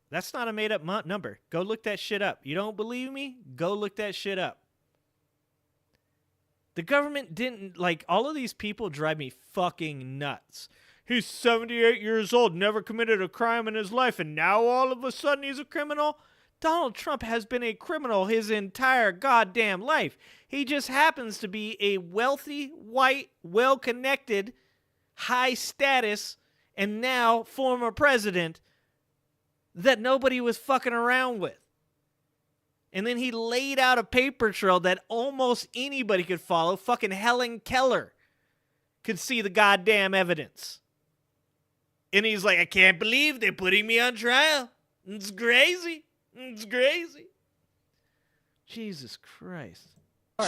[SPEAKER 1] That's not a made-up number. Go look that shit up. You don't believe me? Go look that shit up. The government didn't, like, all of these people drive me fucking nuts. He's 78 years old, never committed a crime in his life, and now all of a sudden he's a criminal? Donald Trump has been a criminal his entire goddamn life. He just happens to be a wealthy, white, well-connected, high-status, and now former president that nobody was fucking around with. And then he laid out a paper trail that almost anybody could follow. Fucking Helen Keller could see the goddamn evidence. And he's like, I can't believe they're putting me on trial. It's crazy. It's crazy. Jesus Christ.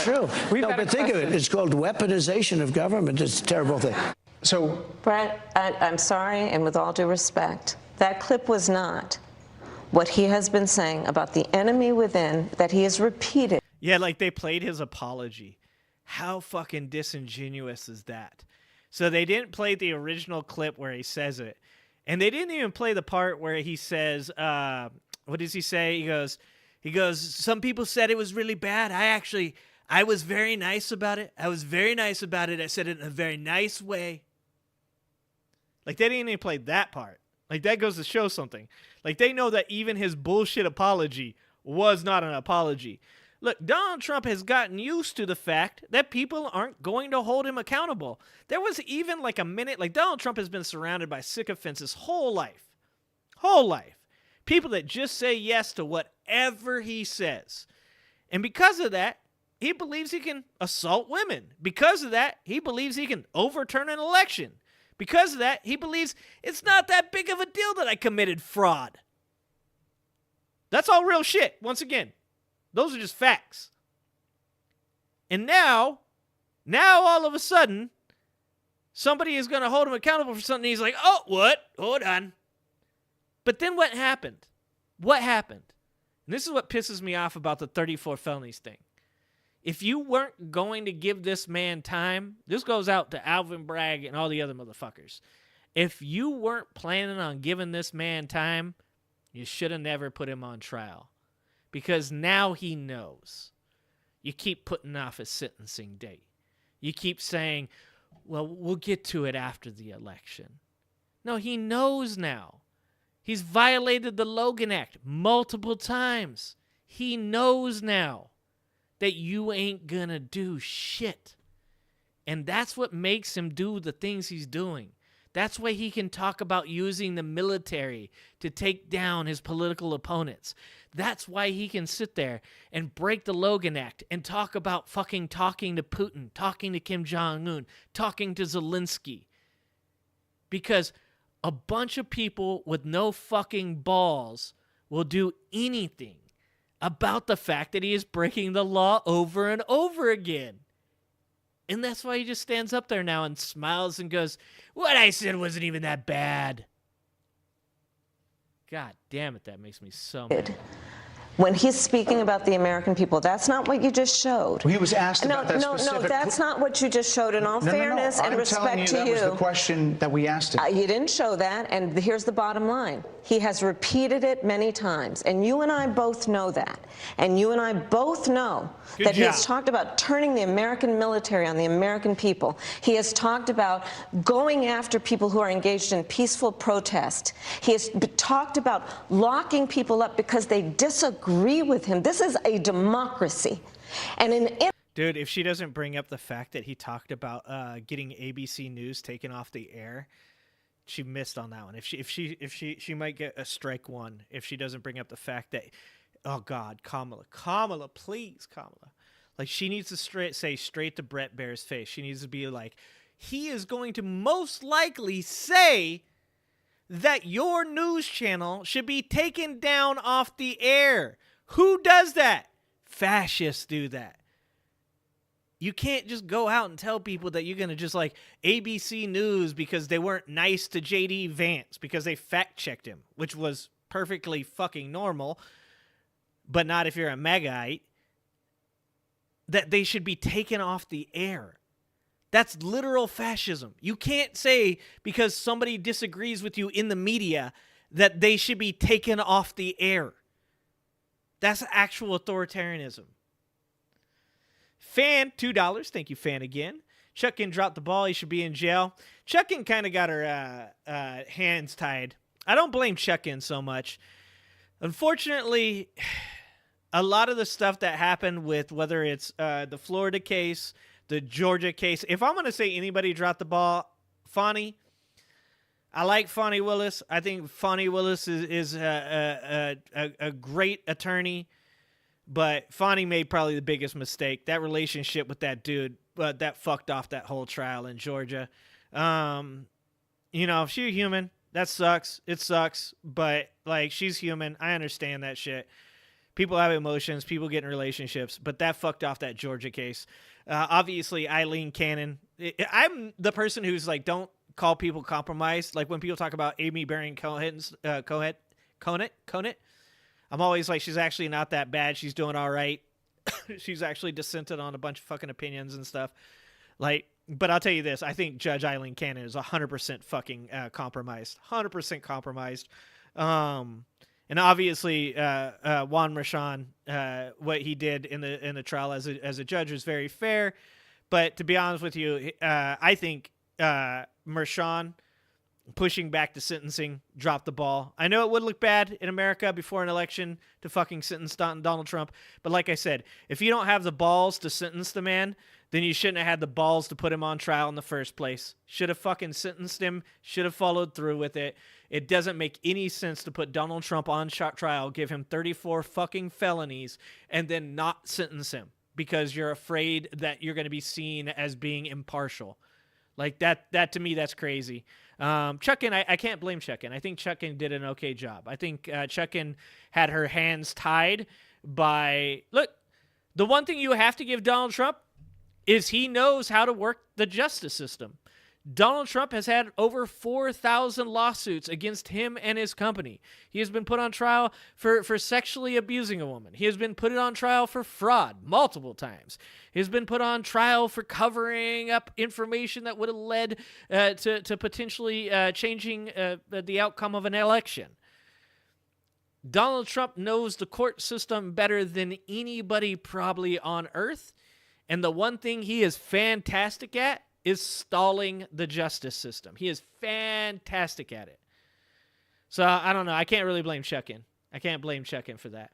[SPEAKER 11] true. No, but think of it. It's called weaponization of government. It's a terrible thing.
[SPEAKER 10] So,
[SPEAKER 9] Brett, I'm sorry, and with all due respect, that clip was not what he has been saying about the enemy within that he has repeated.
[SPEAKER 1] Yeah, like they played his apology. How fucking disingenuous is that? So they didn't play the original clip where he says it. And they didn't even play the part where he says, what does he say? He goes, some people said it was really bad. I was very nice about it. I said it in a very nice way. Like, they didn't even play that part. Like, that goes to show something. Like, they know that even his bullshit apology was not an apology. Look, Donald Trump has gotten used to the fact that people aren't going to hold him accountable. There was even like a minute, like Donald Trump has been surrounded by sycophants his whole life. Whole life. People that just say yes to whatever he says. And because of that, he believes he can assault women. Because of that, he believes he can overturn an election. Because of that, he believes it's not that big of a deal that I committed fraud. That's all real shit, once again. Those are just facts. And now all of a sudden, somebody is going to hold him accountable for something. He's like, oh, what? Hold on. But then what happened? What happened? And this is what pisses me off about the 34 felonies thing. If you weren't going to give this man time, this goes out to Alvin Bragg and all the other motherfuckers. If you weren't planning on giving this man time, you should have never put him on trial. Because now he knows. You keep putting off his sentencing date. You keep saying, well, we'll get to it after the election. No, he knows now. He's violated the Logan Act multiple times. He knows now that you ain't gonna do shit. And that's what makes him do the things he's doing. That's why he can talk about using the military to take down his political opponents. That's why he can sit there and break the Logan Act and talk about fucking talking to Putin, talking to Kim Jong-un, talking to Zelensky. Because a bunch of people with no fucking balls will do anything about the fact that he is breaking the law over and over again. And that's why he just stands up there now and smiles and goes, what I said wasn't even that bad. God damn it, that makes me so mad.
[SPEAKER 9] When he's speaking about the American people, that's not what you just showed.
[SPEAKER 10] Well, he was asked about that specific...
[SPEAKER 9] No, that's not what you just showed. In all fairness and respect to you,
[SPEAKER 10] that was the question that we asked him.
[SPEAKER 9] You didn't show that, and here's the bottom line. He has repeated it many times, and you and I both know that. And you and I both know that he has talked about turning the American military on the American people. He has talked about going after people who are engaged in peaceful protest. He has talked about locking people up because they disagree with him. This is a democracy. And
[SPEAKER 1] dude, if she doesn't bring up the fact that he talked about getting ABC News taken off the air, she missed on that one. If she might get a strike one if she doesn't bring up the fact that oh God, Kamala, please, Kamala. Like, she needs to say straight to Brett Baer's face. She needs to be like, he is going to most likely say that your news channel should be taken down off the air. Who does that? Fascists do that. You can't just go out and tell people that you're going to just like ABC News because they weren't nice to JD Vance because they fact-checked him, which was perfectly fucking normal, but not if you're a MAGAite, that they should be taken off the air. That's literal fascism. You can't say because somebody disagrees with you in the media that they should be taken off the air. That's actual authoritarianism. Fan, $2. Thank you, Fan, again. Chuckin dropped the ball. He should be in jail. Chuckin kind of got her hands tied. I don't blame Chuckin so much. Unfortunately, a lot of the stuff that happened with whether it's the Florida case, the Georgia case, if I'm going to say anybody dropped the ball, Fonnie. I like Fonnie Willis. I think Fonnie Willis is a great attorney. But Fonnie made probably the biggest mistake. That relationship with that dude, that fucked off that whole trial in Georgia. You know, if she's human, that sucks. It sucks. But, like, she's human. I understand that shit. People have emotions. People get in relationships. But that fucked off that Georgia case. Obviously, Eileen Cannon. I'm the person who's like, don't call people compromised. Like, when people talk about Amy Baring Conant, I'm always like, she's actually not that bad. She's doing all right. She's actually dissented on a bunch of fucking opinions and stuff. Like, but I'll tell you this. I think Judge Eileen Cannon is 100% fucking compromised. 100% compromised. And obviously, Juan Merchan, what he did in the trial as a judge was very fair. But to be honest with you, I think Merchan pushing back the sentencing dropped the ball. I know it would look bad in America before an election to fucking sentence Donald Trump. But like I said, if you don't have the balls to sentence the man, then you shouldn't have had the balls to put him on trial in the first place. Should have fucking sentenced him. Should have followed through with it. It doesn't make any sense to put Donald Trump on trial, give him 34 fucking felonies, and then not sentence him because you're afraid that you're going to be seen as being impartial. Like, that to me, that's crazy. Chuckin, I can't blame Chuckin. I think Chuckin did an okay job. I think Chuckin had her hands tied by... Look, the one thing you have to give Donald Trump is he knows how to work the justice system. Donald Trump has had over 4,000 lawsuits against him and his company. He has been put on trial for sexually abusing a woman. He has been put on trial for fraud multiple times. He has been put on trial for covering up information that would have led to potentially changing the outcome of an election. Donald Trump knows the court system better than anybody probably on earth. And the one thing he is fantastic at is stalling the justice system. He is fantastic at it. So, I don't know. I can't really blame Chuckin. I can't blame Chuckin for that.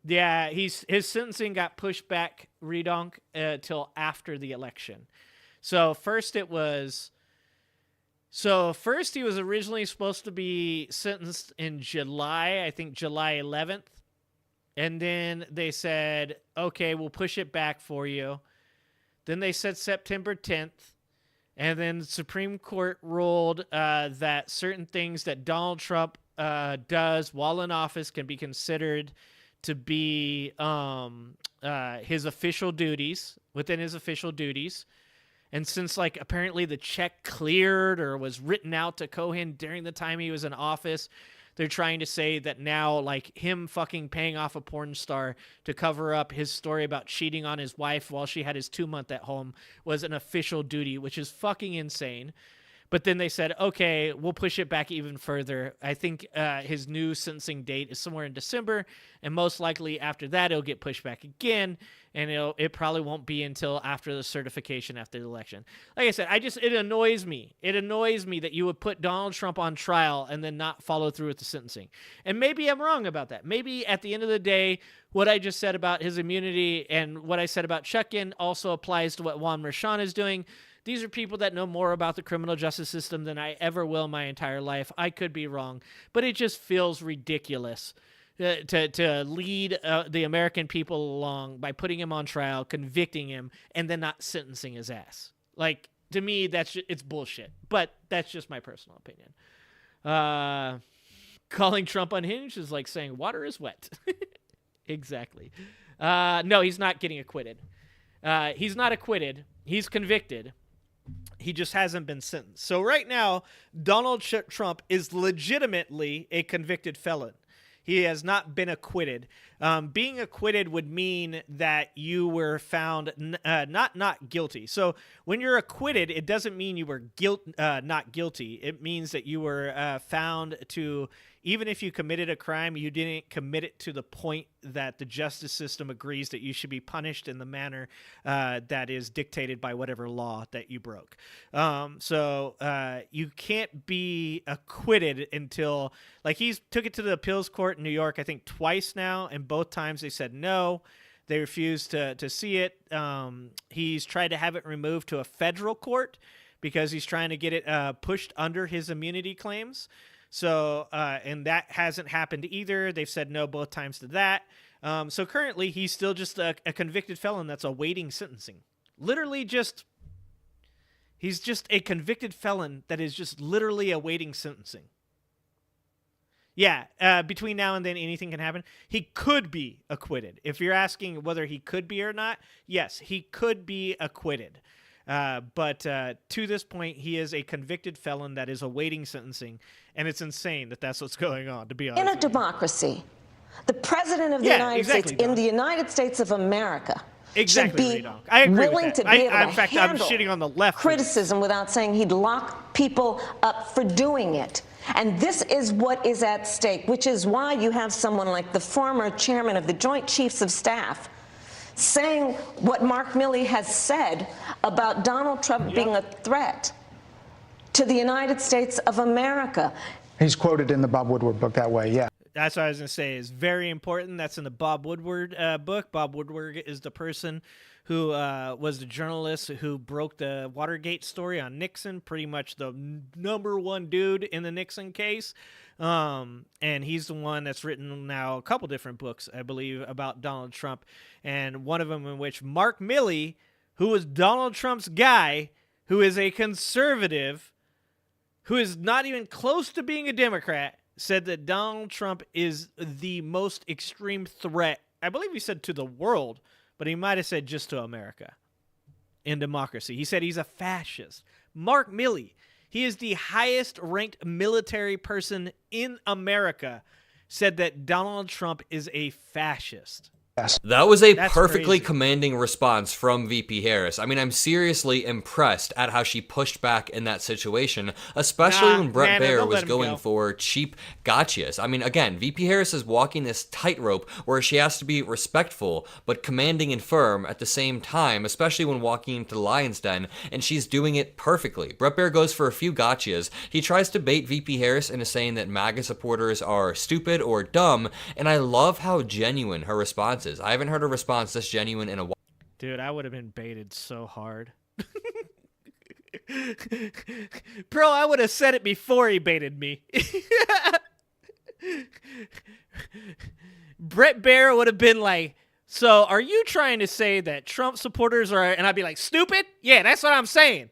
[SPEAKER 1] Yeah, his sentencing got pushed back, redonk, till after the election. First he was originally supposed to be sentenced in July, I think July 11th. And then they said, okay, we'll push it back for you. Then they said September 10th, and then the Supreme Court ruled that certain things that Donald Trump does while in office can be considered to be his official duties, within his official duties. And since, like, apparently the check cleared or was written out to Cohen during the time he was in office, they're trying to say that now, like, him fucking paying off a porn star to cover up his story about cheating on his wife while she had his 2-month at home was an official duty, which is fucking insane. But then they said, okay, we'll push it back even further. I think his new sentencing date is somewhere in December, and most likely after that it'll get pushed back again, and it probably won't be until after the certification after the election. Like I said, it annoys me. It annoys me that you would put Donald Trump on trial and then not follow through with the sentencing. And maybe I'm wrong about that. Maybe at the end of the day, what I just said about his immunity and what I said about Chuckin also applies to what Juan Merchan is doing. These are people that know more about the criminal justice system than I ever will my entire life. I could be wrong, but it just feels ridiculous to lead the American people along by putting him on trial, convicting him, and then not sentencing his ass. Like, to me, it's bullshit. But that's just my personal opinion. Calling Trump unhinged is like saying water is wet. Exactly. No, he's not getting acquitted. He's not acquitted. He's convicted. He just hasn't been sentenced. So right now, Donald Trump is legitimately a convicted felon. He has not been acquitted. Being acquitted would mean that you were found not guilty. So when you're acquitted, it doesn't mean you were not guilty. It means that you were found to, even if you committed a crime, you didn't commit it to the point that the justice system agrees that you should be punished in the manner that is dictated by whatever law that you broke. So you can't be acquitted until, like, he's took it to the appeals court in New York, I think twice now, and both times they said no. They refused to see it. He's tried to have it removed to a federal court because he's trying to get it pushed under his immunity claims. So, and that hasn't happened either. They've said no both times to that. So currently he's still just a convicted felon that's awaiting sentencing. Literally he's just a convicted felon that is just literally awaiting sentencing. Yeah, between now and then, anything can happen. He could be acquitted. If you're asking whether he could be or not, yes, he could be acquitted. But to this point, he is a convicted felon that is awaiting sentencing, and it's insane that that's what's going on, to be honest.
[SPEAKER 9] In a democracy, the president of the United States, in the United States of America, should be willing to be able to handle
[SPEAKER 1] shitting on the left
[SPEAKER 9] criticism without saying he'd lock people up for doing it. And this is what is at stake, which is why you have someone like the former chairman of the Joint Chiefs of Staff saying what Mark Milley has said about Donald Trump being a threat to the United States of America.
[SPEAKER 10] He's quoted in the Bob Woodward book that way, yeah.
[SPEAKER 1] That's what I was going to say. Is very important. That's in the Bob Woodward book. Bob Woodward is the person who was the journalist who broke the Watergate story on Nixon, pretty much the number one dude in the Nixon case. And he's the one that's written now a couple different books, I believe, about Donald Trump. And one of them in which Mark Milley, who was Donald Trump's guy, who is a conservative, who is not even close to being a Democrat, said that Donald Trump is the most extreme threat, I believe he said to the world, but he might have said just to America in democracy. He said he's a fascist. Mark Milley, he is the highest ranked military person in America, said that Donald Trump is a fascist.
[SPEAKER 8] That was a perfectly commanding response from VP Harris. I mean, I'm seriously impressed at how she pushed back in that situation, especially when Bret Baier was going for cheap gotchas. I mean, again, VP Harris is walking this tightrope where she has to be respectful but commanding and firm at the same time, especially when walking into the Lion's Den, and she's doing it perfectly. Bret Baier goes for a few gotchas. He tries to bait VP Harris into saying that MAGA supporters are stupid or dumb, and I love how genuine her response is. I haven't heard a response this genuine in a while.
[SPEAKER 1] Dude, I would have been baited so hard. Bro, I would have said it before he baited me. Bret Baier would have been like, so are you trying to say that Trump supporters are, and I'd be like, stupid? Yeah, that's what I'm saying.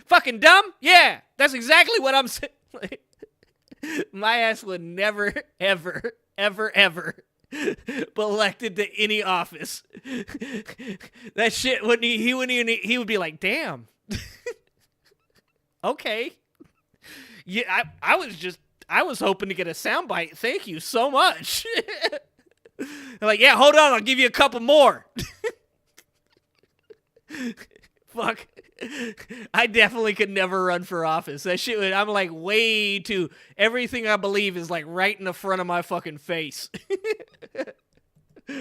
[SPEAKER 1] Fucking dumb? Yeah, that's exactly what I'm saying. My ass would never, ever, ever, ever be elected to any office. That shit wouldn't he would be like, damn. Okay. Yeah, I was hoping to get a soundbite. Thank you so much. Like, yeah, hold on, I'll give you a couple more. Fuck. I definitely could never run for office. That shit would, I'm like way too, everything I believe is like right in the front of my fucking face.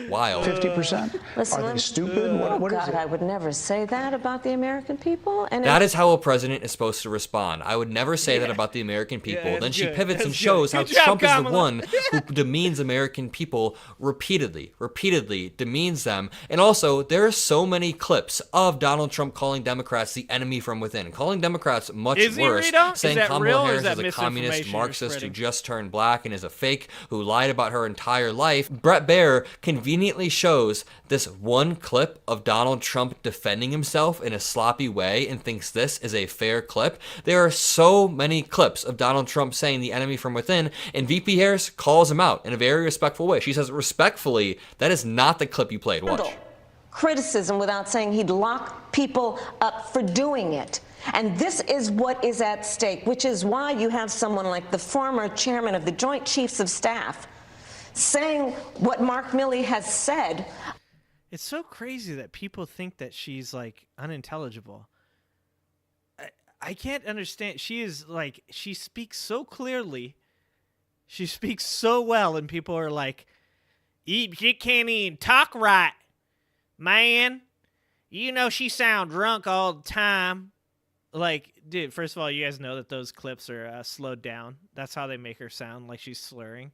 [SPEAKER 8] Wild.
[SPEAKER 10] 50%?
[SPEAKER 9] Listen,
[SPEAKER 10] Are they stupid? What is
[SPEAKER 9] God,
[SPEAKER 10] it?
[SPEAKER 9] I would never say that about the American people. And
[SPEAKER 8] That is how a president is supposed to respond. I would never say that about the American people.
[SPEAKER 1] Yeah,
[SPEAKER 8] then she
[SPEAKER 1] good.
[SPEAKER 8] pivots and
[SPEAKER 1] That's
[SPEAKER 8] shows
[SPEAKER 1] good.
[SPEAKER 8] how
[SPEAKER 1] Good job,
[SPEAKER 8] Trump is the
[SPEAKER 1] Kamala.
[SPEAKER 8] one who demeans American people repeatedly demeans them. And also, there are so many clips of Donald Trump calling Democrats the enemy from within, calling Democrats much
[SPEAKER 1] Is he,
[SPEAKER 8] worse,
[SPEAKER 1] Rito? Is
[SPEAKER 8] saying
[SPEAKER 1] that
[SPEAKER 8] Kamala
[SPEAKER 1] real, or
[SPEAKER 8] Harris
[SPEAKER 1] is that
[SPEAKER 8] is a communist
[SPEAKER 1] misinformation you're
[SPEAKER 8] Marxist who
[SPEAKER 1] spreading?
[SPEAKER 8] just turned black and is a fake who lied about her entire life. Brett Baer conveniently shows this one clip of Donald Trump defending himself in a sloppy way and thinks this is a fair clip. There are so many clips of Donald Trump saying the enemy from within, and VP Harris calls him out in a very respectful way. She says, respectfully, that is not the clip you played. Watch.
[SPEAKER 9] criticism without saying he'd lock people up for doing it. And this is what is at stake, which is why you have someone like the former chairman of the Joint Chiefs of Staff saying what Mark Milley has said.
[SPEAKER 1] It's so crazy that people think that she's like unintelligible. I can't understand. She is like, she speaks so clearly. She speaks so well, and people are like, you can't even talk right, man. You know she sound drunk all the time. Like, dude, first of all, you guys know that those clips are slowed down. That's how they make her sound like she's slurring.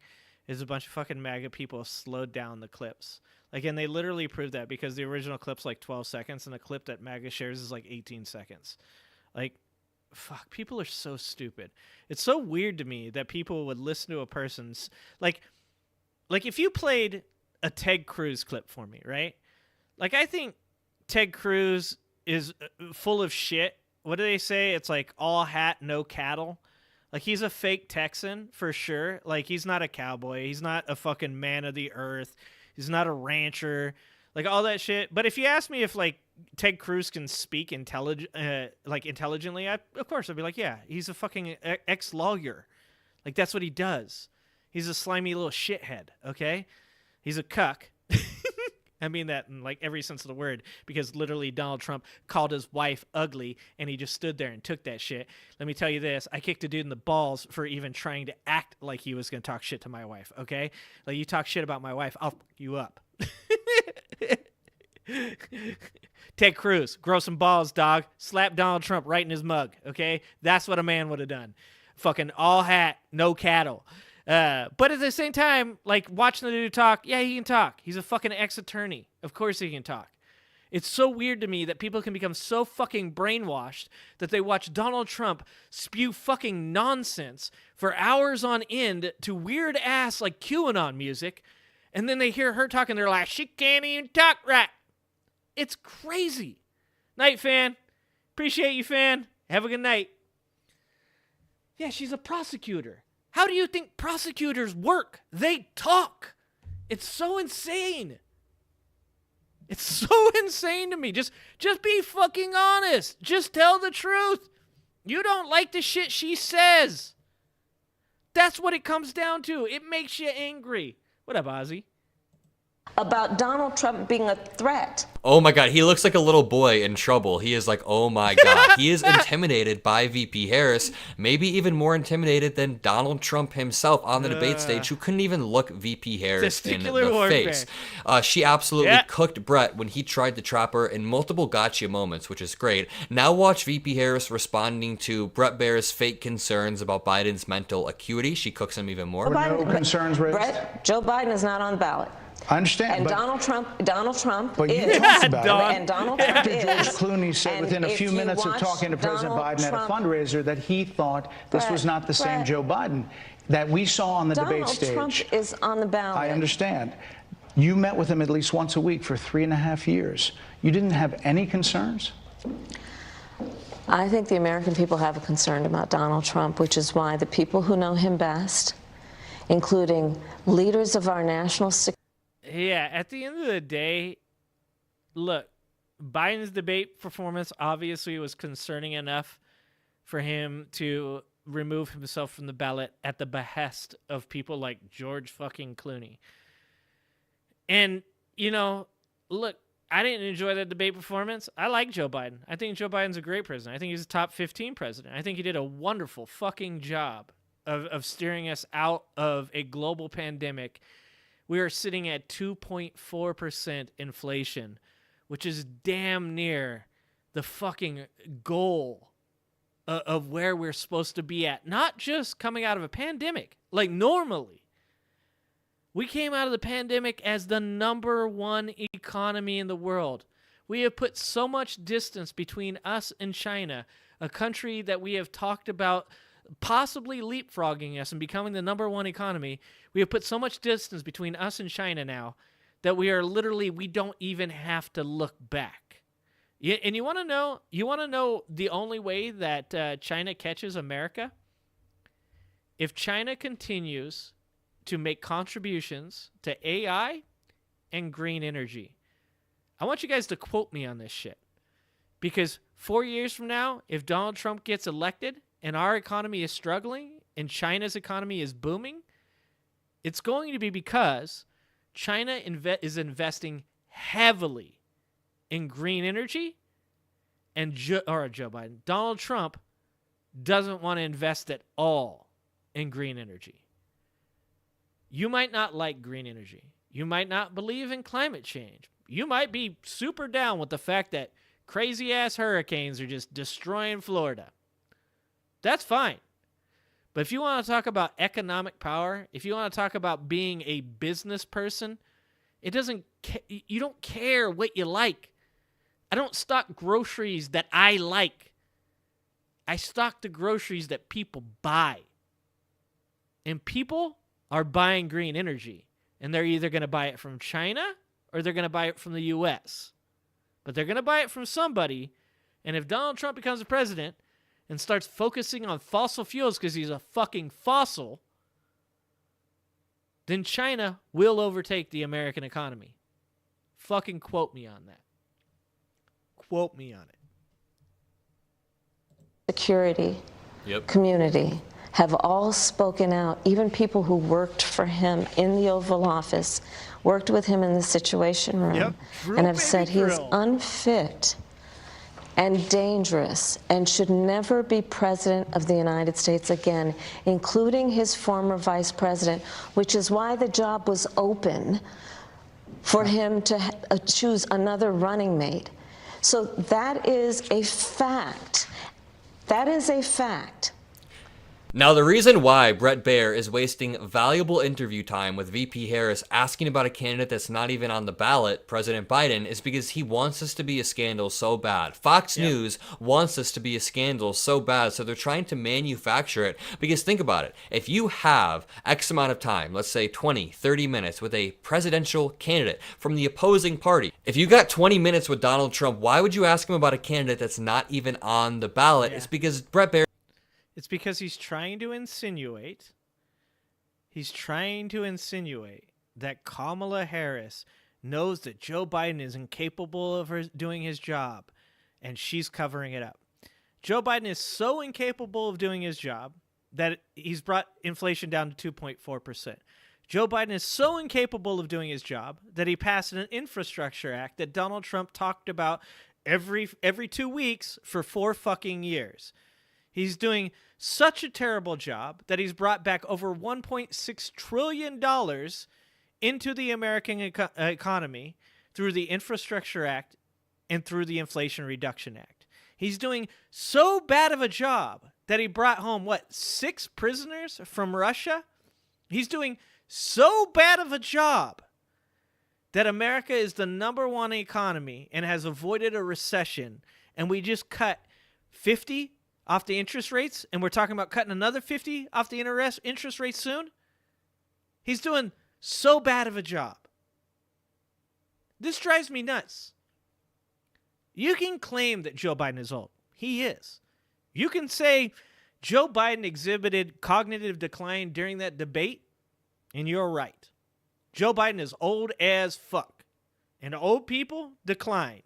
[SPEAKER 1] Is a bunch of fucking MAGA people slowed down the clips. Like, and they literally proved that because the original clip's like 12 seconds, and the clip that MAGA shares is like 18 seconds. Like, fuck, people are so stupid. It's so weird to me that people would listen to a person's like if you played a Ted Cruz clip for me, right? Like, I think Ted Cruz is full of shit. What do they say? It's like all hat, no cattle. Like, he's a fake Texan for sure. Like, he's not a cowboy. He's not a fucking man of the earth. He's not a rancher. Like, all that shit. But if you ask me if, like, Ted Cruz can speak intelligently, of course I'd be like, yeah, he's a fucking ex-lawyer. Like, that's what he does. He's a slimy little shithead, okay? He's a cuck. I mean that in, like, every sense of the word, because literally Donald Trump called his wife ugly, and he just stood there and took that shit. Let me tell you this. I kicked a dude in the balls for even trying to act like he was going to talk shit to my wife, okay? Like, you talk shit about my wife, I'll fuck you up. Ted Cruz, grow some balls, dog. Slap Donald Trump right in his mug, okay? That's what a man would have done. Fucking all hat, no cattle. But at the same time, like, watching the dude talk, yeah, he can talk. He's a fucking ex-attorney. Of course he can talk. It's so weird to me that people can become so fucking brainwashed that they watch Donald Trump spew fucking nonsense for hours on end to weird-ass, like, QAnon music, and then they hear her talking, they're like, she can't even talk right. It's crazy. Night, fan. Appreciate you, fan. Have a good night. Yeah, she's a prosecutor. How do you think prosecutors work? They talk. It's so insane. It's so insane to me. Just be fucking honest. Just tell the truth. You don't like the shit she says. That's what it comes down to. It makes you angry. What up, Ozzy?
[SPEAKER 9] About Donald Trump being a threat.
[SPEAKER 8] Oh my God, he looks like a little boy in trouble. He is like, oh my God. He is intimidated by VP Harris, maybe even more intimidated than Donald Trump himself on the debate stage, who couldn't even look VP Harris in the face. She absolutely cooked Brett when he tried to trap her in multiple gotcha moments, which is great. Now watch VP Harris responding to Brett Baer's fake concerns about Biden's mental acuity. She cooks him even more.
[SPEAKER 10] No concerns raised?
[SPEAKER 9] Brett, Joe Biden is not on the ballot.
[SPEAKER 10] I understand.
[SPEAKER 9] And
[SPEAKER 10] but
[SPEAKER 9] Donald Trump
[SPEAKER 10] but you
[SPEAKER 9] is.
[SPEAKER 10] talked about it.
[SPEAKER 9] And Donald
[SPEAKER 10] After
[SPEAKER 9] Trump
[SPEAKER 10] George
[SPEAKER 9] is.
[SPEAKER 10] Clooney said within a few minutes of talking to President Biden at a fundraiser that he thought this was not the same Joe Biden that we saw on the debate stage.
[SPEAKER 9] Donald Trump is on the ballot.
[SPEAKER 10] I understand. You met with him at least once a week for 3.5 years. You didn't have any concerns?
[SPEAKER 9] I think the American people have a concern about Donald Trump, which is why the people who know him best, including leaders of our national security.
[SPEAKER 1] Yeah, at the end of the day, look, Biden's debate performance obviously was concerning enough for him to remove himself from the ballot at the behest of people like George fucking Clooney. And, you know, look, I didn't enjoy that debate performance. I like Joe Biden. I think Joe Biden's a great president. I think he's a top 15 president. I think he did a wonderful fucking job of steering us out of a global pandemic we are sitting at 2.4% inflation, which is damn near the fucking goal of where we're supposed to be at. Not just coming out of a pandemic, like normally. We came out of the pandemic as the #1 economy in the world. We have put so much distance between us and China, a country that we have talked about possibly leapfrogging us and becoming the #1 economy. We have put so much distance between us and China now that we don't even have to look back. Yeah, and you want to know the only way that China catches America? If China continues to make contributions to AI and green energy. I want you guys to quote me on this shit. Because 4 years from now, if Donald Trump gets elected and our economy is struggling and China's economy is booming, it's going to be because China is investing heavily in green energy, and Joe Biden, Donald Trump doesn't want to invest at all in green energy. You might not like green energy. You might not believe in climate change. You might be super down with the fact that crazy-ass hurricanes are just destroying Florida. That's fine. But if you want to talk about economic power, if you want to talk about being a business person, you don't care what you like. I don't stock groceries that I like. I stock the groceries that people buy. And people are buying green energy. And they're either going to buy it from China or they're going to buy it from the U.S. But they're going to buy it from somebody. And if Donald Trump becomes the president and starts focusing on fossil fuels because he's a fucking fossil, then China will overtake the American economy. Fucking quote me on that. Quote me on it.
[SPEAKER 9] Security, community, have all spoken out, even people who worked for him in the Oval Office, worked with him in the Situation Room, and have said he is unfit and dangerous and should never be president of the United States again, including his former vice president, which is why the job was open for him to choose another running mate. So that is a fact. That is a fact.
[SPEAKER 8] Now, the reason why Bret Baier is wasting valuable interview time with VP Harris asking about a candidate that's not even on the ballot, President Biden, is because he wants this to be a scandal so bad. Fox News wants this to be a scandal so bad, so they're trying to manufacture it. Because think about it. If you have X amount of time, let's say 20, 30 minutes with a presidential candidate from the opposing party, if you got 20 minutes with Donald Trump, why would you ask him about a candidate that's not even on the ballot? It's because Bret Baier...
[SPEAKER 1] It's because he's trying to insinuate that Kamala Harris knows that Joe Biden is incapable of doing his job, and she's covering it up. Joe Biden is so incapable of doing his job that he's brought inflation down to 2.4%. Joe Biden is so incapable of doing his job that he passed an infrastructure act that Donald Trump talked about every 2 weeks for 4 fucking years. He's doing such a terrible job that he's brought back over $1.6 trillion into the American economy through the Infrastructure Act and through the Inflation Reduction Act. He's doing so bad of a job that he brought home, 6 prisoners from Russia? He's doing so bad of a job that America is the #1 economy and has avoided a recession, and we just cut 50 off the interest rates, and we're talking about cutting another 50 off the interest rates soon. He's doing so bad of a job. This drives me nuts. You can claim that Joe Biden is old. He is. You can say Joe Biden exhibited cognitive decline during that debate, and you're right. Joe Biden is old as fuck. And old people decline,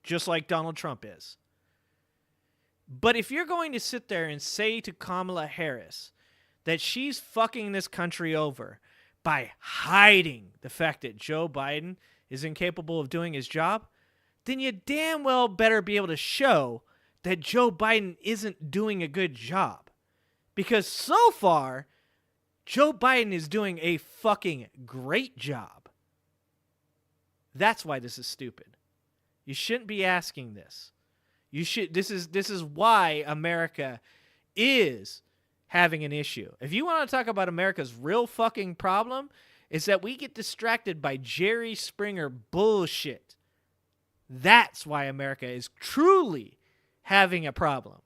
[SPEAKER 1] just like Donald Trump is. But if you're going to sit there and say to Kamala Harris that she's fucking this country over by hiding the fact that Joe Biden is incapable of doing his job, then you damn well better be able to show that Joe Biden isn't doing a good job. Because so far, Joe Biden is doing a fucking great job. That's why this is stupid. You shouldn't be asking this. This is why America is having an issue. If you want to talk about America's real fucking problem, it's that we get distracted by Jerry Springer bullshit. That's why America is truly having a problem.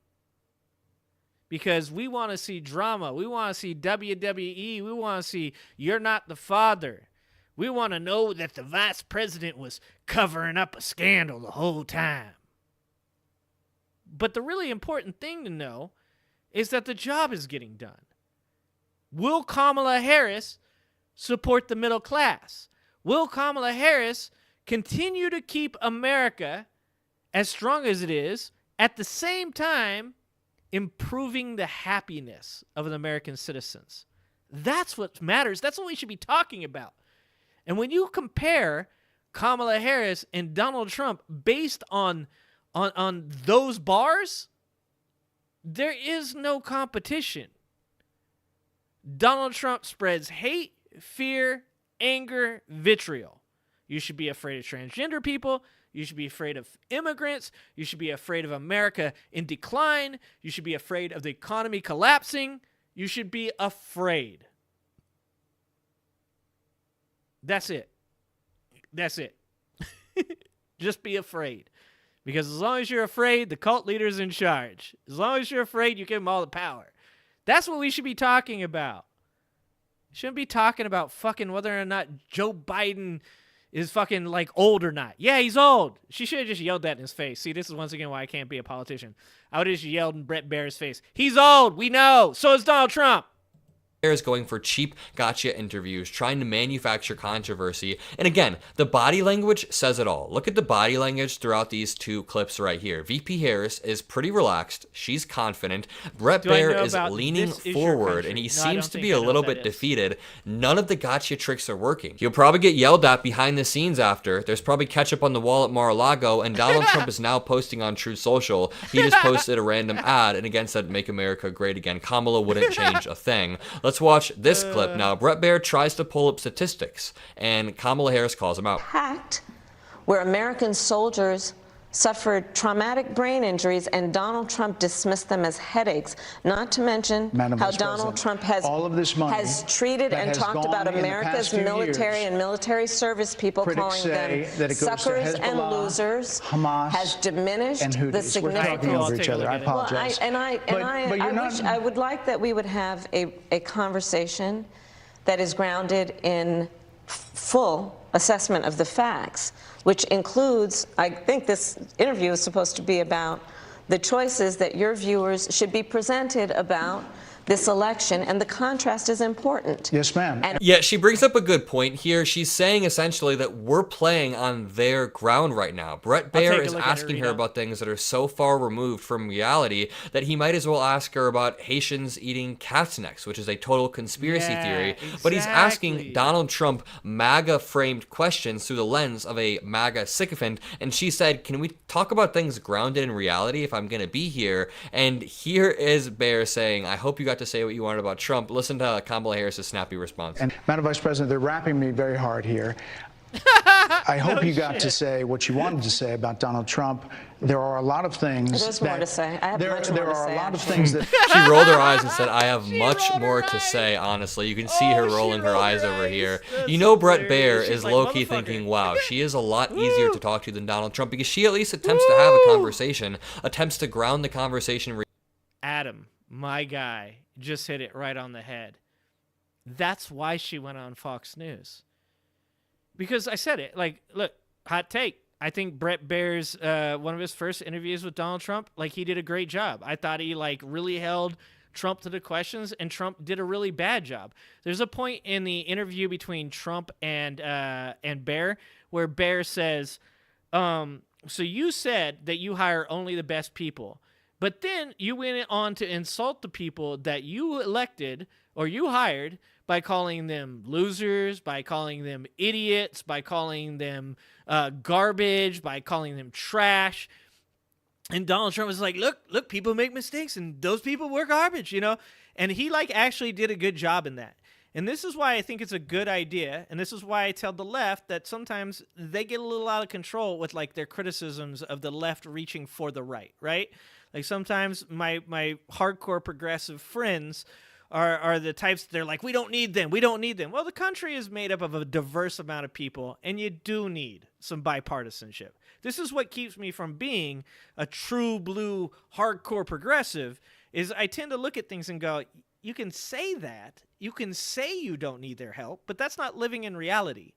[SPEAKER 1] Because we want to see drama. We want to see WWE. We want to see You're Not the Father. We want to know that the vice president was covering up a scandal the whole time. But the really important thing to know is that the job is getting done. Will Kamala Harris support the middle class? Will Kamala Harris continue to keep America as strong as it is, at the same time improving the happiness of the American citizens? That's what matters. That's what we should be talking about. And when you compare Kamala Harris and Donald Trump based on those bars, there is no competition. Donald Trump spreads hate, fear, anger, vitriol. You should be afraid of transgender people. You should be afraid of immigrants. You should be afraid of America in decline. You should be afraid of the economy collapsing. You should be afraid. That's it. That's it. Just be afraid. Because as long as you're afraid, the cult leader's in charge. As long as you're afraid, you give them all the power. That's what we should be talking about. Shouldn't be talking about fucking whether or not Joe Biden is fucking like old or not. Yeah, he's old. She should have just yelled that in his face. See, this is once again why I can't be a politician. I would have just yelled in Brett Baer's face. He's old. We know. So is Donald Trump.
[SPEAKER 8] Is going for cheap gotcha interviews, trying to manufacture controversy. And again, the body language says it all. Look at the body language throughout these two clips right here. VP Harris is pretty relaxed. She's confident. Brett Baer is leaning forward, and he seems to be a little bit defeated. None of the gotcha tricks are working. He'll probably get yelled at behind the scenes after. There's probably ketchup on the wall at Mar-a-Lago, and Donald Trump is now posting on Truth Social. He just posted a random ad, and again said, "Make America Great Again." Kamala wouldn't change a thing. Let's watch this clip now. Brett Baer tries to pull up statistics, and Kamala Harris calls him out.
[SPEAKER 9] Packed, where American soldiers suffered traumatic brain injuries, and Donald Trump dismissed them as headaches, not to mention how Donald Trump has treated and talked about America's military and military service people, calling them suckers and losers, has diminished the significance.
[SPEAKER 10] I apologize.
[SPEAKER 9] I would like that we would have a conversation that is grounded in full assessment of the facts, which includes, I think this interview is supposed to be about the choices that your viewers should be presented about this election, and the contrast is important.
[SPEAKER 10] Yes, ma'am.
[SPEAKER 8] Yeah, she brings up a good point here. She's saying essentially that we're playing on their ground right now. Brett Baer is asking her about things that are so far removed from reality that he might as well ask her about Haitians eating cat's necks, which is a total conspiracy theory. Exactly. But he's asking Donald Trump MAGA-framed questions through the lens of a MAGA sycophant, and she said, can we talk about things grounded in reality if I'm going to be here? And here is Baer saying, I hope you got to say what you wanted about Trump. Listen to Kamala Harris's snappy response.
[SPEAKER 10] And Madam Vice President, they're wrapping me very hard here. I hope you got to say what you wanted to say about Donald Trump. There are a lot of things.
[SPEAKER 9] There's more to say. I have much more to say.
[SPEAKER 10] There are a lot of things that
[SPEAKER 8] she rolled her eyes and said, I have much more to say, honestly. You can see her rolling her eyes over here. You know Brett Baer is low-key thinking, wow, she is a lot easier to talk to than Donald Trump, because she at least attempts to have a conversation, attempts to ground the conversation.
[SPEAKER 1] Adam, my guy, just hit it right on the head. That's why she went on Fox News. Because I said it, like, look, hot take. I think Brett Baer's, one of his first interviews with Donald Trump, like, he did a great job. I thought he, like, really held Trump to the questions, and Trump did a really bad job. There's a point in the interview between Trump and Baer where Baer says, so you said that you hire only the best people. But then you went on to insult the people that you elected or you hired by calling them losers, by calling them idiots, by calling them garbage, by calling them trash. And Donald Trump was like, look, people make mistakes and those people were garbage, you know? And he like actually did a good job in that. And this is why I think it's a good idea. And this is why I tell the left that sometimes they get a little out of control with like their criticisms of the left reaching for the right, right? Like sometimes my hardcore progressive friends are the types that they're like, we don't need them. We don't need them. Well, the country is made up of a diverse amount of people, and you do need some bipartisanship. This is what keeps me from being a true blue hardcore progressive, is I tend to look at things and go, you can say that. You can say you don't need their help, but that's not living in reality.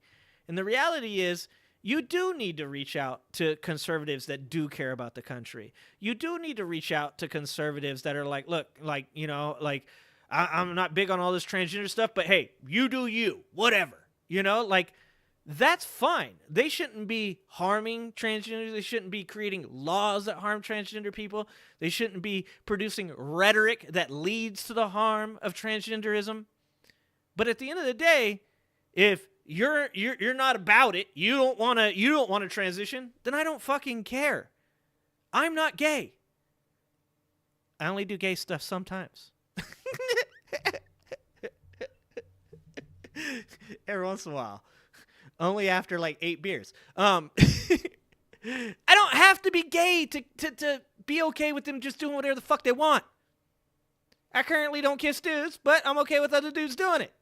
[SPEAKER 1] And the reality is you do need to reach out to conservatives that do care about the country. You do need to reach out to conservatives that are like, look, like, you know, like, I'm not big on all this transgender stuff, but hey, you do you, whatever. You know, like, that's fine. They shouldn't be harming transgenders. They shouldn't be creating laws that harm transgender people. They shouldn't be producing rhetoric that leads to the harm of transgenderism. But at the end of the day, if you're not about it, you don't want to transition, then I don't fucking care. I'm not gay. I only do gay stuff sometimes. Every once in a while. Only after like 8 beers. I don't have to be gay to be okay with them just doing whatever the fuck they want. I currently don't kiss dudes, but I'm okay with other dudes doing it.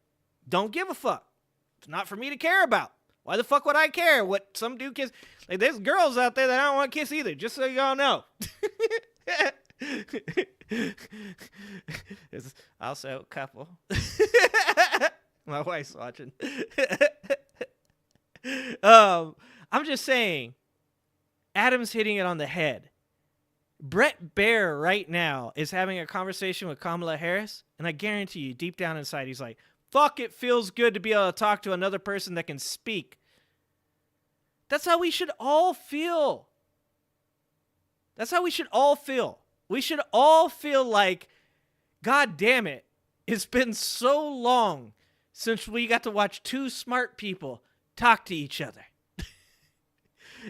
[SPEAKER 1] Don't give a fuck. It's not for me to care about. Why the fuck would I care what some dude kiss? Like, there's girls out there that I don't want to kiss either, just so y'all know. There's also a couple. My wife's watching. I'm just saying, Adam's hitting it on the head. Brett Baer right now is having a conversation with Kamala Harris, and I guarantee you, deep down inside, he's like, fuck, it feels good to be able to talk to another person that can speak. That's how we should all feel. That's how we should all feel. We should all feel like, God damn it, it's been so long since we got to watch two smart people talk to each other.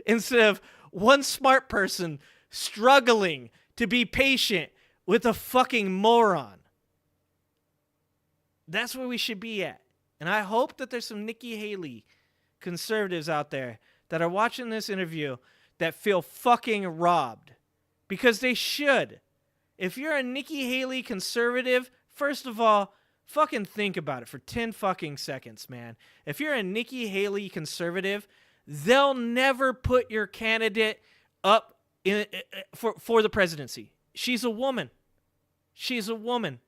[SPEAKER 1] Instead of one smart person struggling to be patient with a fucking moron. That's where we should be at. And I hope that there's some Nikki Haley conservatives out there that are watching this interview that feel fucking robbed. Because they should. If you're a Nikki Haley conservative, first of all, fucking think about it for 10 fucking seconds, man. If you're a Nikki Haley conservative, they'll never put your candidate up for the presidency. She's a woman. She's a woman.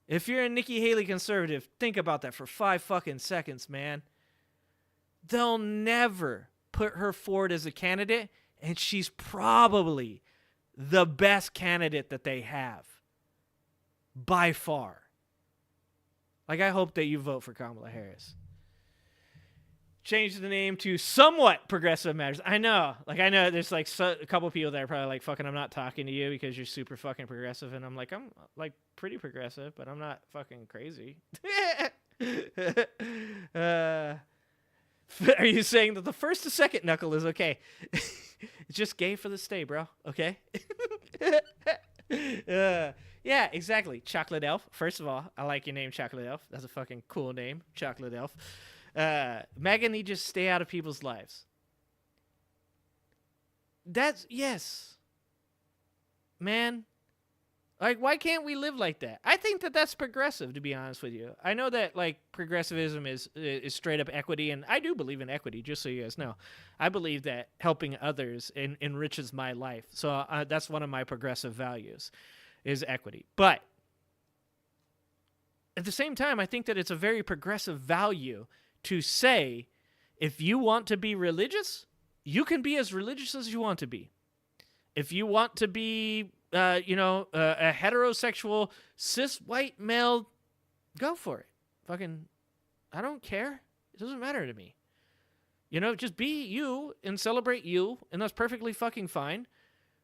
[SPEAKER 1] If you're a Nikki Haley conservative, think about that for 5 fucking seconds, man. They'll never put her forward as a candidate, and she's probably the best candidate that they have. By far. Like, I hope that you vote for Kamala Harris. Change the name to Somewhat Progressive Matters. I know. Like, I know there's, like, a couple people that are probably like, fucking, I'm not talking to you because you're super fucking progressive. And I'm like, I'm, like, pretty progressive, but I'm not fucking crazy. Are you saying that the first to second knuckle is okay? It's just gay for the stay, bro. Okay? Yeah, exactly. Chocolate Elf. First of all, I like your name, Chocolate Elf. That's a fucking cool name, Chocolate Elf. MAGA need to just stay out of people's lives. That's, yes. Man. Like, why can't we live like that? I think that that's progressive, to be honest with you. I know that, like, progressivism is straight up equity, and I do believe in equity, just so you guys know. I believe that helping others enriches my life. So that's one of my progressive values, is equity. But at the same time, I think that it's a very progressive value to say, if you want to be religious, you can be as religious as you want to be. If you want to be, a heterosexual, cis white male, go for it. Fucking, I don't care. It doesn't matter to me. You know, just be you and celebrate you, and that's perfectly fucking fine.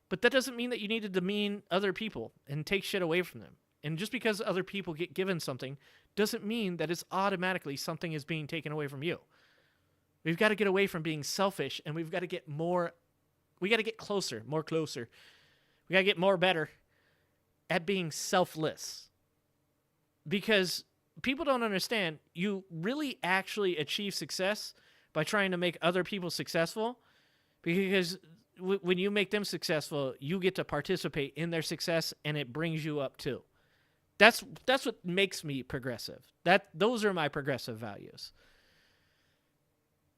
[SPEAKER 1] But that doesn't mean that you need to demean other people and take shit away from them. And just because other people get given something doesn't mean that it's automatically something is being taken away from you. We've got to get away from being selfish, and we've got to get more We got to get closer, more closer. We got to get more better at being selfless. Because people don't understand, you really actually achieve success by trying to make other people successful. Because when you make them successful, you get to participate in their success, and it brings you up too. That's what makes me progressive. Those are my progressive values.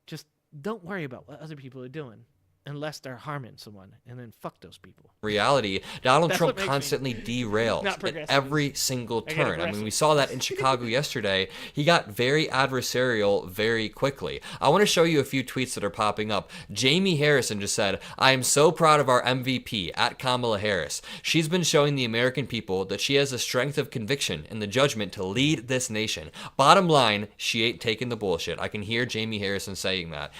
[SPEAKER 1] Just don't worry about what other people are doing unless they're harming someone, and then fuck those people.
[SPEAKER 8] Reality, Donald
[SPEAKER 1] That's
[SPEAKER 8] Trump
[SPEAKER 1] what makes
[SPEAKER 8] constantly derails at every single turn. I mean, we saw that in Chicago yesterday. He got very adversarial very quickly. I want to show you a few tweets that are popping up. Jamie Harrison just said, "I am so proud of our MVP, at Kamala Harris. She's been showing the American people that she has the strength of conviction and the judgment to lead this nation. Bottom line, she ain't taking the bullshit." I can hear Jamie Harrison saying that.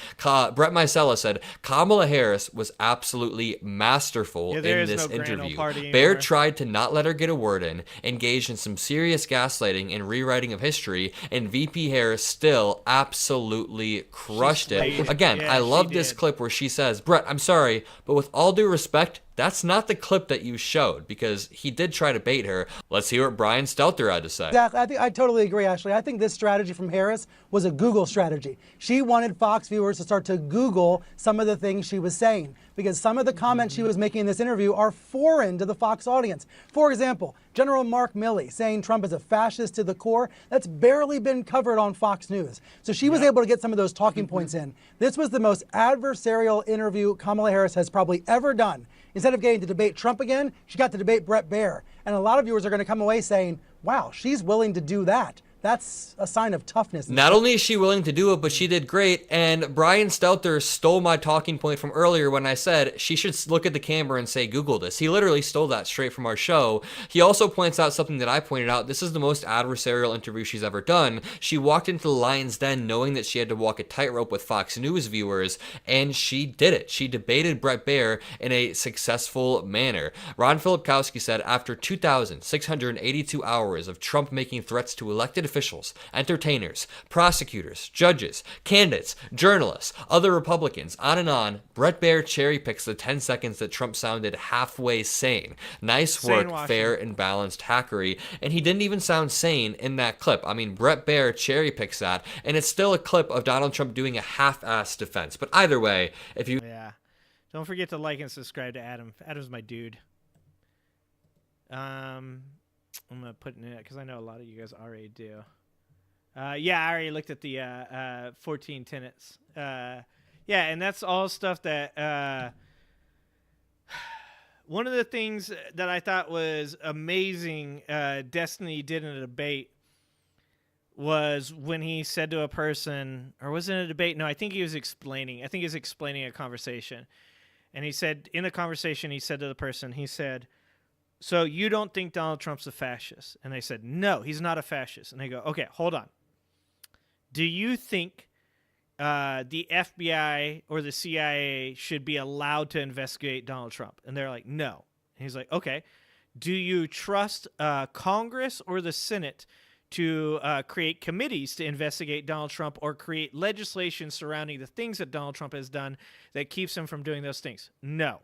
[SPEAKER 8] Brett Micella said, "Kamala Harris was absolutely masterful in this interview. Bear tried to not let her get a word in, engaged in some serious gaslighting and rewriting of history, and VP Harris still absolutely crushed it." Again, I love this clip where she says, "Brett, I'm sorry, but with all due respect, that's not the clip that you showed," because he did try to bait her. Let's hear what Brian Stelter had to say.
[SPEAKER 12] Exactly. I totally agree, Ashley. I think this strategy from Harris was a Google strategy. She wanted Fox viewers to start to Google some of the things she was saying, because some of the comments she was making in this interview are foreign to the Fox audience. For example, General Mark Milley saying Trump is a fascist to the core. That's barely been covered on Fox News. So she was able to get some of those talking points in. This was the most adversarial interview Kamala Harris has probably ever done. Instead of getting to debate Trump again, she got to debate Bret Baier. And a lot of viewers are going to come away saying, wow, she's willing to do that. That's a sign of toughness.
[SPEAKER 8] Not only is she willing to do it, but she did great. And Brian Stelter stole my talking point from earlier when I said she should look at the camera and say, Google this. He literally stole that straight from our show. He also points out something that I pointed out. This is the most adversarial interview she's ever done. She walked into the lion's den knowing that she had to walk a tightrope with Fox News viewers, and she did it. She debated Bret Baier in a successful manner. Ron Filipkowski said, after 2,682 hours of Trump making threats to elected officials, entertainers, prosecutors, judges, candidates, journalists, other Republicans, on and on, Bret Baier cherry picks the 10 seconds that Trump sounded halfway sane. Nice work, fair and balanced hackery. And he didn't even sound sane in that clip. I mean, Bret Baier cherry picks that, and it's still a clip of Donald Trump doing a half-assed defense. But either way, if you...
[SPEAKER 1] Yeah. Don't forget to like and subscribe to Adam. Adam's my dude. I'm going to put in it because I know a lot of you guys already do. Yeah, I already looked at the 14 tenets. Yeah, and that's all stuff that... one of the things that I thought was amazing Destiny did in a debate was when he said to a person, or was it a debate? No, I think he was explaining. I think he was explaining a conversation. And he said, in the conversation, he said to the person, he said, so you don't think Donald Trump's a fascist? And they said, no, he's not a fascist. And they go, okay, hold on. Do you think the FBI or the CIA should be allowed to investigate Donald Trump? And they're like, no. And he's like, okay. Do you trust Congress or the Senate to create committees to investigate Donald Trump or create legislation surrounding the things that Donald Trump has done that keeps him from doing those things? No.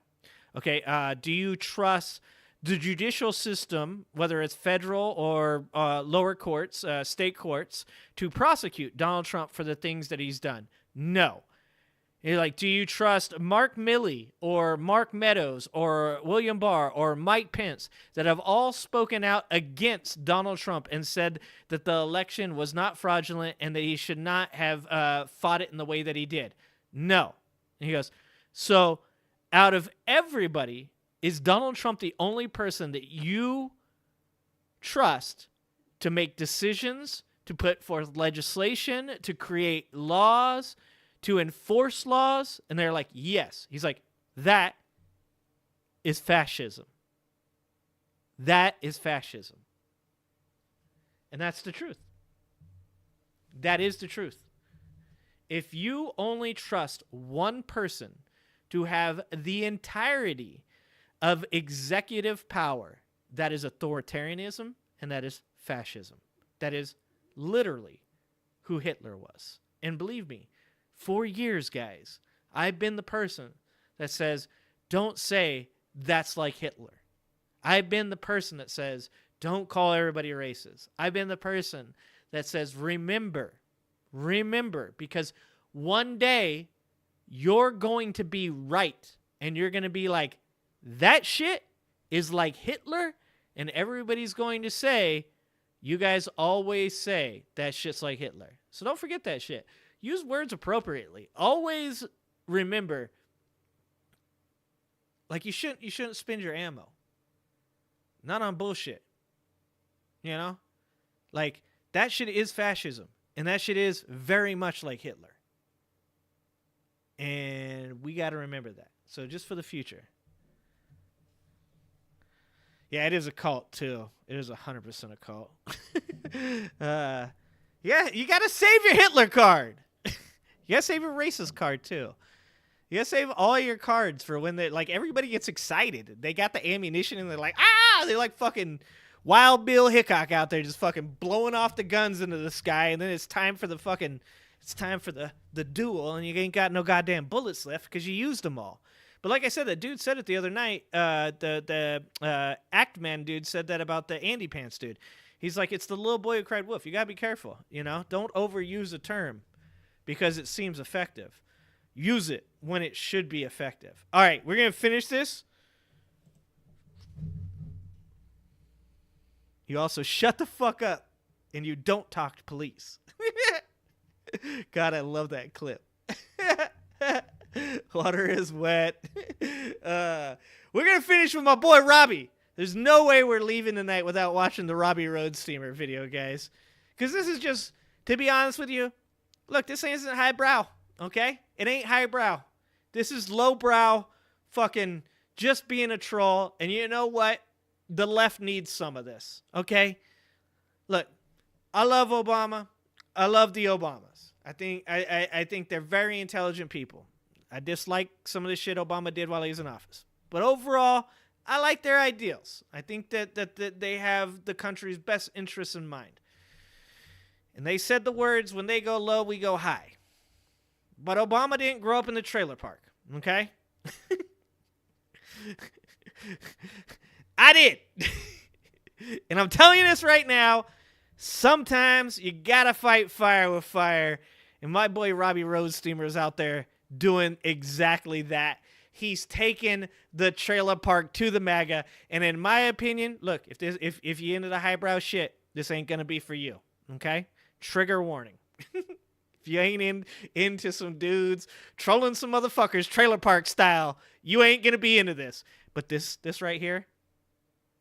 [SPEAKER 1] Okay. Do you trust the judicial system, whether it's federal or lower courts, state courts, to prosecute Donald Trump for the things that he's done? No. You're like, do you trust Mark Milley or Mark Meadows or William Barr or Mike Pence that have all spoken out against Donald Trump and said that the election was not fraudulent and that he should not have fought it in the way that he did? No. And he goes, so out of everybody, is Donald Trump the only person that you trust to make decisions, to put forth legislation, to create laws, to enforce laws? And they're like, yes. He's like, that is fascism. That is fascism. And that's the truth. That is the truth. If you only trust one person to have the entirety of executive power, that is authoritarianism, and that is fascism. That is literally who Hitler was. And believe me, for years, guys, I've been the person that says don't say that's like Hitler. I've been the person that says, don't call everybody racist. I've been the person that says, remember, because one day you're going to be right. And you're going to be like, that shit is like Hitler. And everybody's going to say, you guys always say that shit's like Hitler. So don't forget that shit. Use words appropriately. Always remember, like you shouldn't spend your ammo. Not on bullshit. You know? Like, that shit is fascism. And that shit is very much like Hitler. And we got to remember that. So just for the future. Yeah, it is a cult, too. It is 100% a cult. Yeah, you got to save your Hitler card. You got to save your racist card, too. You got to save all your cards for when they, like, everybody gets excited. They got the ammunition and they're like, ah! They're like fucking Wild Bill Hickok out there just fucking blowing off the guns into the sky. And then it's time for the fucking, it's time for the duel. And you ain't got no goddamn bullets left because you used them all. But like I said, the dude said it the other night. The Act Man dude said that about the Andy Pants dude. He's like, it's the little boy who cried wolf. You got to be careful, you know? Don't overuse a term because it seems effective. Use it when it should be effective. All right, we're going to finish this. You also shut the fuck up and you don't talk to police. God, I love that clip. Water is wet. We're going to finish with my boy Robbie. There's no way we're leaving tonight without watching the Robbie Road Steamer video, guys. Because this is just, to be honest with you, look, this isn't highbrow, okay? It ain't highbrow. This is lowbrow fucking just being a troll. And you know what? The left needs some of this, okay? Look, I love Obama. I love the Obamas. I think they're very intelligent people. I dislike some of the shit Obama did while he was in office. But overall, I like their ideals. I think that they have the country's best interests in mind. And they said the words, when they go low, we go high. But Obama didn't grow up in the trailer park, okay? I did. And I'm telling you this right now, sometimes you gotta fight fire with fire. And my boy Robbie Road Steamer is out there doing exactly that. He's taken the trailer park to the MAGA, and in my opinion, look, if you into the highbrow shit, this ain't gonna be for you. Okay? Trigger warning. If you ain't into some dudes trolling some motherfuckers trailer park style, you ain't gonna be into this. But this right here,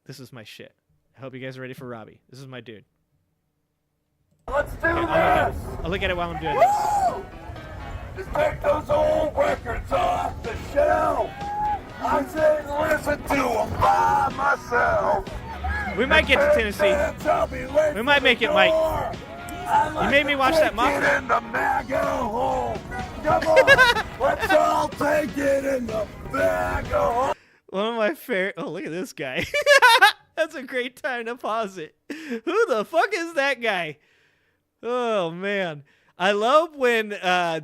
[SPEAKER 1] this is my shit. I hope you guys are ready for Robbie. This is my dude.
[SPEAKER 13] Let's do this!
[SPEAKER 1] I'll look at it while I'm doing this.
[SPEAKER 13] Just take those old records off the shelf. I said listen to them by myself.
[SPEAKER 1] We might get to Tennessee. We might make it, Mike. You made me watch that Mafia.
[SPEAKER 13] In the MAGA hole. Come on, let's all take it in the MAGA hole.
[SPEAKER 1] One of my favorite. Oh, look at this guy. That's a great time to pause it. Who the fuck is that guy? Oh, man. I love when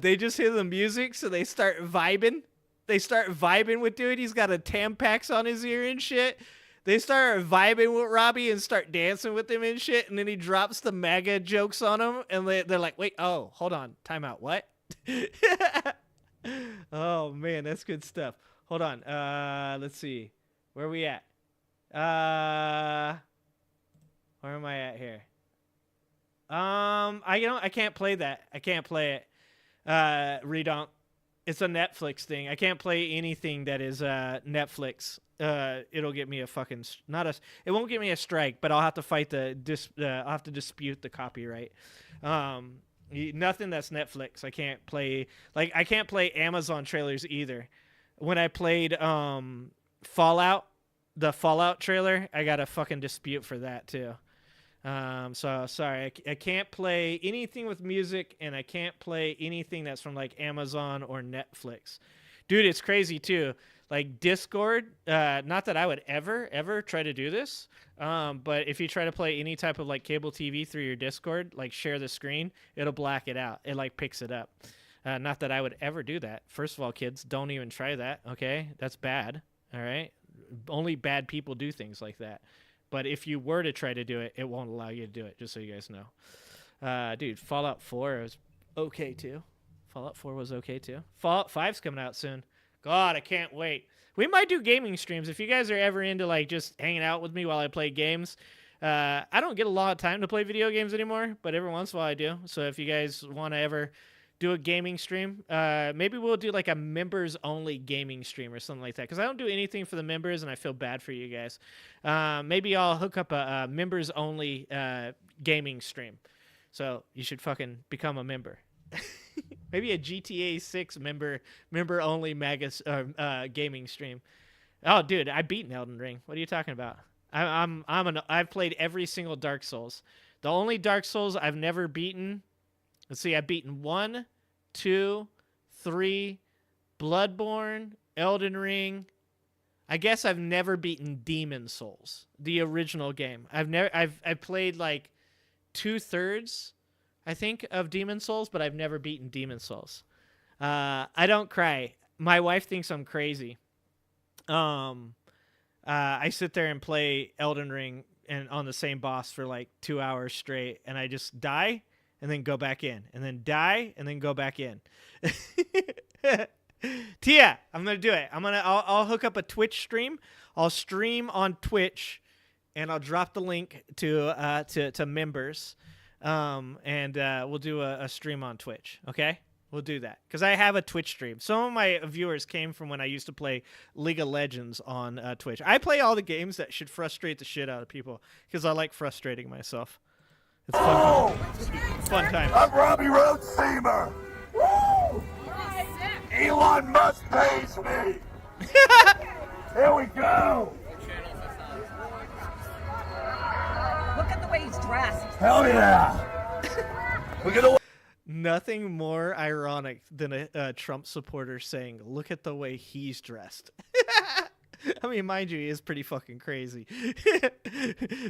[SPEAKER 1] they just hear the music, so they start vibing. They start vibing with dude. He's got a Tampax on his ear and shit. They start vibing with Robbie and start dancing with him and shit, and then he drops the MAGA jokes on him, and they're like, wait, oh, hold on, time out, what? Oh, man, that's good stuff. Hold on, let's see. Where are we at? Where am I at here? I can't play that. I can't play it. Redonk. It's a Netflix thing. I can't play anything that is Netflix. It'll get me a fucking it won't get me a strike, but I'll have to fight I'll have to dispute the copyright. Nothing that's Netflix. I can't play. Like I can't play Amazon trailers either. When I played Fallout, the Fallout trailer, I got a fucking dispute for that too. So sorry, I can't play anything with music, and I can't play anything that's from like Amazon or Netflix. Dude, it's crazy too. Like Discord, not that I would ever try to do this, but if you try to play any type of like cable TV through your Discord, like share the screen, it'll black it out. It like picks it up. Not that I would ever do that. First of all, kids, don't even try that, okay? That's bad, all right? Only bad people do things like that. But if you were to try to do it, it won't allow you to do it, just so you guys know. Dude, Fallout 4 was okay, too. Fallout 4 was okay, too. Fallout 5's coming out soon. God, I can't wait. We might do gaming streams. If you guys are ever into, like, just hanging out with me while I play games, I don't get a lot of time to play video games anymore, but every once in a while I do. So if you guys want to ever do a gaming stream, maybe we'll do like a members only gaming stream or something like that, because I don't do anything for the members and I feel bad for you guys. Maybe I'll hook up a members only gaming stream, so you should fucking become a member. Maybe a GTA 6 member only MAGA gaming stream. Oh dude, I beat Elden Ring. What are you talking about? I've played every single Dark Souls. The only Dark Souls I've never beaten, let's see, I've beaten 1, 2, 3, Bloodborne, Elden Ring. I guess I've never beaten Demon Souls, the original game. I've played like 2/3, I think, of Demon Souls, but I've never beaten Demon Souls. I don't cry. My wife thinks I'm crazy. I sit there and play Elden Ring and on the same boss for like 2 hours straight, and I just die and then go back in, and then die and then go back in. Tia, I'm gonna do it. I'll hook up a Twitch stream. I'll stream on Twitch, and I'll drop the link to members, and we'll do a stream on Twitch. Okay, we'll do that because I have a Twitch stream. Some of my viewers came from when I used to play League of Legends on Twitch. I play all the games that should frustrate the shit out of people because I like frustrating myself. It's fun. Fun time.
[SPEAKER 13] I'm Robbie Roadsteamer. Woo! Elon Musk pays me. Here we go.
[SPEAKER 14] Look at the way he's dressed.
[SPEAKER 13] Hell yeah. We're gonna.
[SPEAKER 1] Nothing more ironic than a Trump supporter saying, "Look at the way he's dressed." I mean, mind you, he is pretty fucking crazy.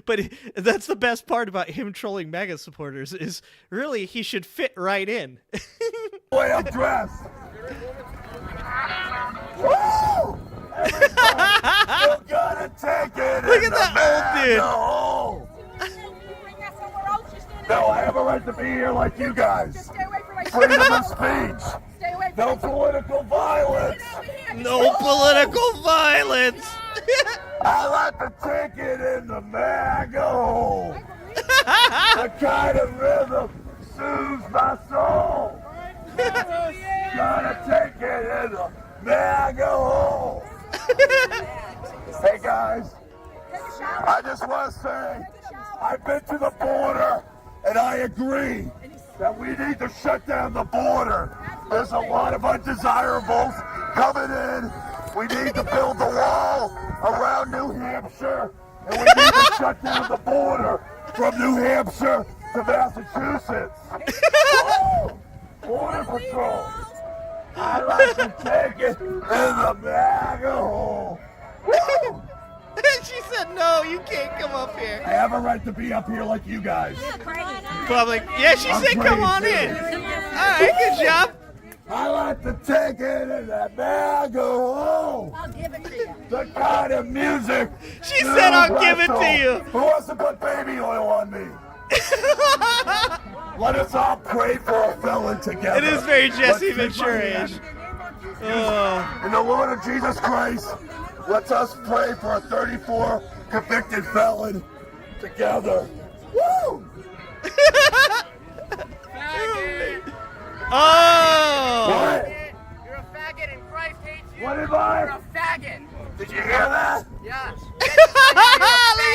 [SPEAKER 1] But that's the best part about him trolling MAGA supporters is really he should fit right in.
[SPEAKER 13] The way I'm dressed. Woo! You're gonna take it.
[SPEAKER 1] Look at that old
[SPEAKER 13] dude. No, I have a right to be here like you guys. Freedom of speech. No political violence.
[SPEAKER 1] No political violence.
[SPEAKER 13] I like the ticket in the MAGA hole. The kind of rhythm soothes my soul. Gotta take it in the MAGA hole. Hey guys, I just want to say I've been to the border and I agree that we need to shut down the border. There's a lot of undesirables coming in. We need to build the wall around New Hampshire, and we need to shut down the border from New Hampshire to Massachusetts. Woo! Border Patrol. I like to take it in the MAGA hole. Woo!
[SPEAKER 1] She said, "No, you can't come up here."
[SPEAKER 13] I have a right to be up here like you guys.
[SPEAKER 1] Public. Yeah, she said, "Come on in." All right, good job.
[SPEAKER 13] I like to take it in the MAGA hole.
[SPEAKER 14] I'll give it to you.
[SPEAKER 13] The kind of music.
[SPEAKER 1] She said, "I'll give it to you."
[SPEAKER 13] Who wants to put baby oil on me? Let us all pray for a felon together.
[SPEAKER 1] It is very Jesse Ventura-ish. Oh.
[SPEAKER 13] In the Lord of Jesus Christ, let's us pray for a 34 convicted felon together. Woo!
[SPEAKER 1] Oh!
[SPEAKER 13] What?
[SPEAKER 14] You're a faggot and Christ hates you.
[SPEAKER 13] What am I?
[SPEAKER 14] You're a faggot.
[SPEAKER 13] Did you hear that?
[SPEAKER 14] Yes.
[SPEAKER 1] Look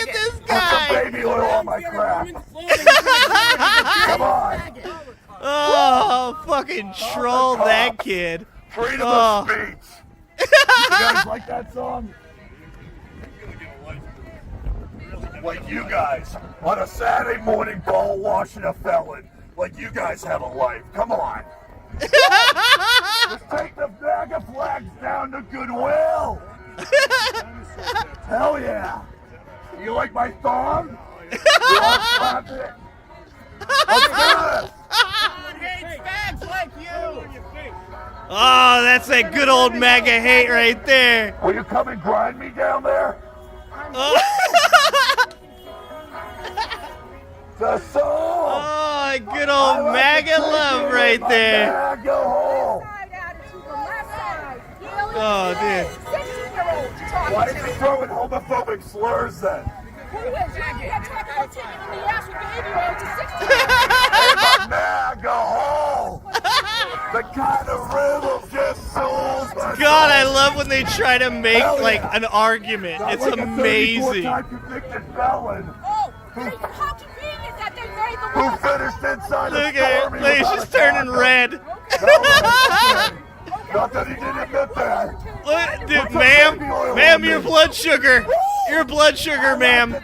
[SPEAKER 1] at this
[SPEAKER 13] Put
[SPEAKER 1] guy.
[SPEAKER 13] some baby oil on my crap. Come on.
[SPEAKER 1] Oh, fucking troll that kid.
[SPEAKER 13] Freedom of speech. You guys like that song? Like you guys on a Saturday morning ball washing a felon. Like you guys have a life. Come on. Just take the MAGA flags down to Goodwill. Hell yeah. You like my thong? You all slap it. Let's do this.
[SPEAKER 14] God hates fags like you.
[SPEAKER 1] Oh, that's that good old MAGA hate right there.
[SPEAKER 13] Will you come and grind me down there? The soul.
[SPEAKER 1] Oh, good old MAGA love right there.
[SPEAKER 13] MAGA hole.
[SPEAKER 1] Oh, dude.
[SPEAKER 13] Why is he throwing homophobic slurs then? MAGA hole. The kind of rhythm just souls.
[SPEAKER 1] God, I love when they try to make like an argument. It's amazing.
[SPEAKER 13] Convicted felon.
[SPEAKER 14] Oh, how convenient that they made the
[SPEAKER 13] Who finished inside
[SPEAKER 1] Look at it. Look, she's turning red.
[SPEAKER 13] Not that he didn't admit that.
[SPEAKER 1] Look, dude, ma'am, your blood sugar. Your blood sugar, ma'am.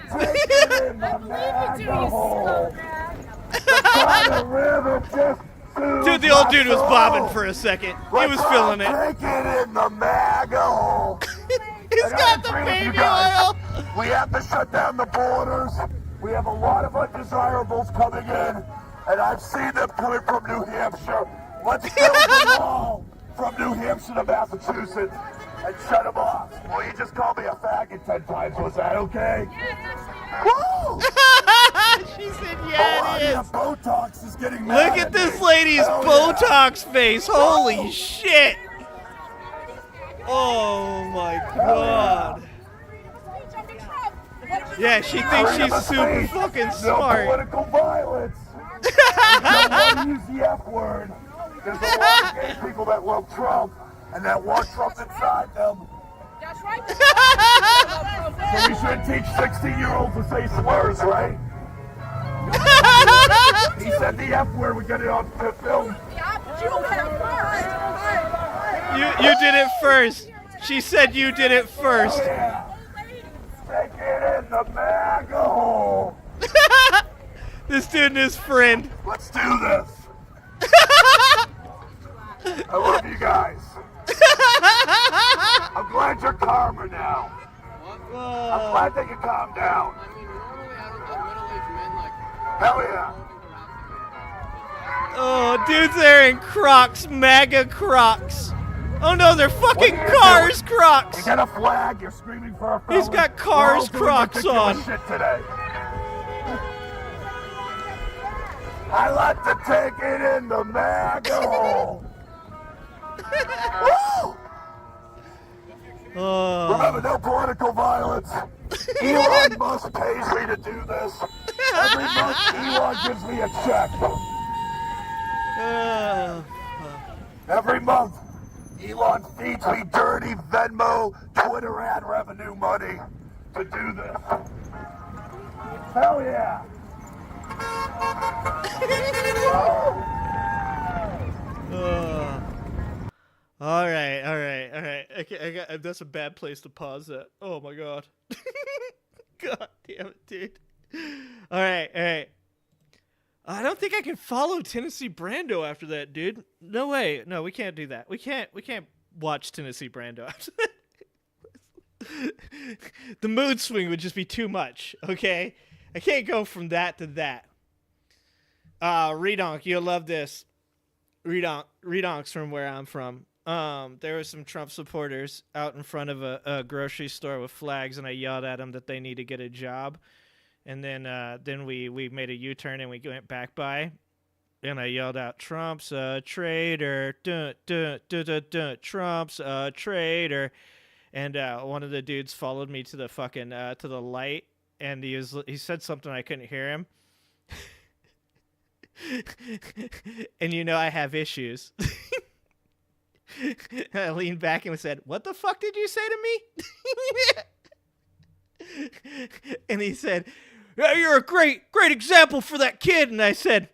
[SPEAKER 1] Dude, the old dude was bobbing for a second. He was feeling it.
[SPEAKER 13] Take it in the MAGA hole.
[SPEAKER 1] He's got the baby oil.
[SPEAKER 13] We have to shut down the borders. We have a lot of undesirables coming in, and I've seen them coming from New Hampshire. Let's build the wall from New Hampshire to Massachusetts and shut them off. Well, you just called me a faggot 10 times. Was that okay? Woo!
[SPEAKER 1] She said, yeah, it is.
[SPEAKER 13] Botox is getting
[SPEAKER 1] mad. Look at this lady's Botox face. Holy shit. Oh, my God. Yeah, she thinks she's super fucking smart.
[SPEAKER 13] No political violence. Don't want to use the F word. There's a lot of gay people that love Trump and that want Trump inside them.
[SPEAKER 14] That's right.
[SPEAKER 13] So we should teach 16-year-olds to say slurs, right? He said the F word. We got it on film.
[SPEAKER 1] You did it first. She said you did it first.
[SPEAKER 13] Oh, yeah. Take it in the MAGA hole.
[SPEAKER 1] This dude and his friend.
[SPEAKER 13] Let's do this. I love you guys. I'm glad you're calmer now. I'm glad that you calmed down. Hell yeah.
[SPEAKER 1] Oh, dudes there in Crocs, MAGA Crocs. Oh no, they're fucking Cars Crocs.
[SPEAKER 13] You got a flag, you're screaming for a felon.
[SPEAKER 1] He's got Cars Crocs on.
[SPEAKER 13] Shit today. I like to take it in the MAGA hole. Woo! Remember, no political violence. Elon Musk pays me to do this. Every month, Elon gives me a check. Every month, Elon feeds me dirty Venmo, Twitter ad revenue money to do this. Hell yeah.
[SPEAKER 1] All right. Okay, that's a bad place to pause that. Oh my God. God damn it, dude. All right. I don't think I can follow Tennessee Brando after that, dude. No way. No, we can't do that. We can't watch Tennessee Brando after that. The mood swing would just be too much, okay? I can't go from that to that. Redonk, you'll love this. Redonk's from where I'm from. There were some Trump supporters out in front of a grocery store with flags, and I yelled at them that they need to get a job. And then we made a U-turn and we went back by, and I yelled out, "Trump's a traitor! Dun, dun, dun, dun, dun. Trump's a traitor!" And one of the dudes followed me to the fucking to the light, and he said something, I couldn't hear him. And you know I have issues. I leaned back and said, "What the fuck did you say to me?" And he said, "You're a great example for that kid." And I said,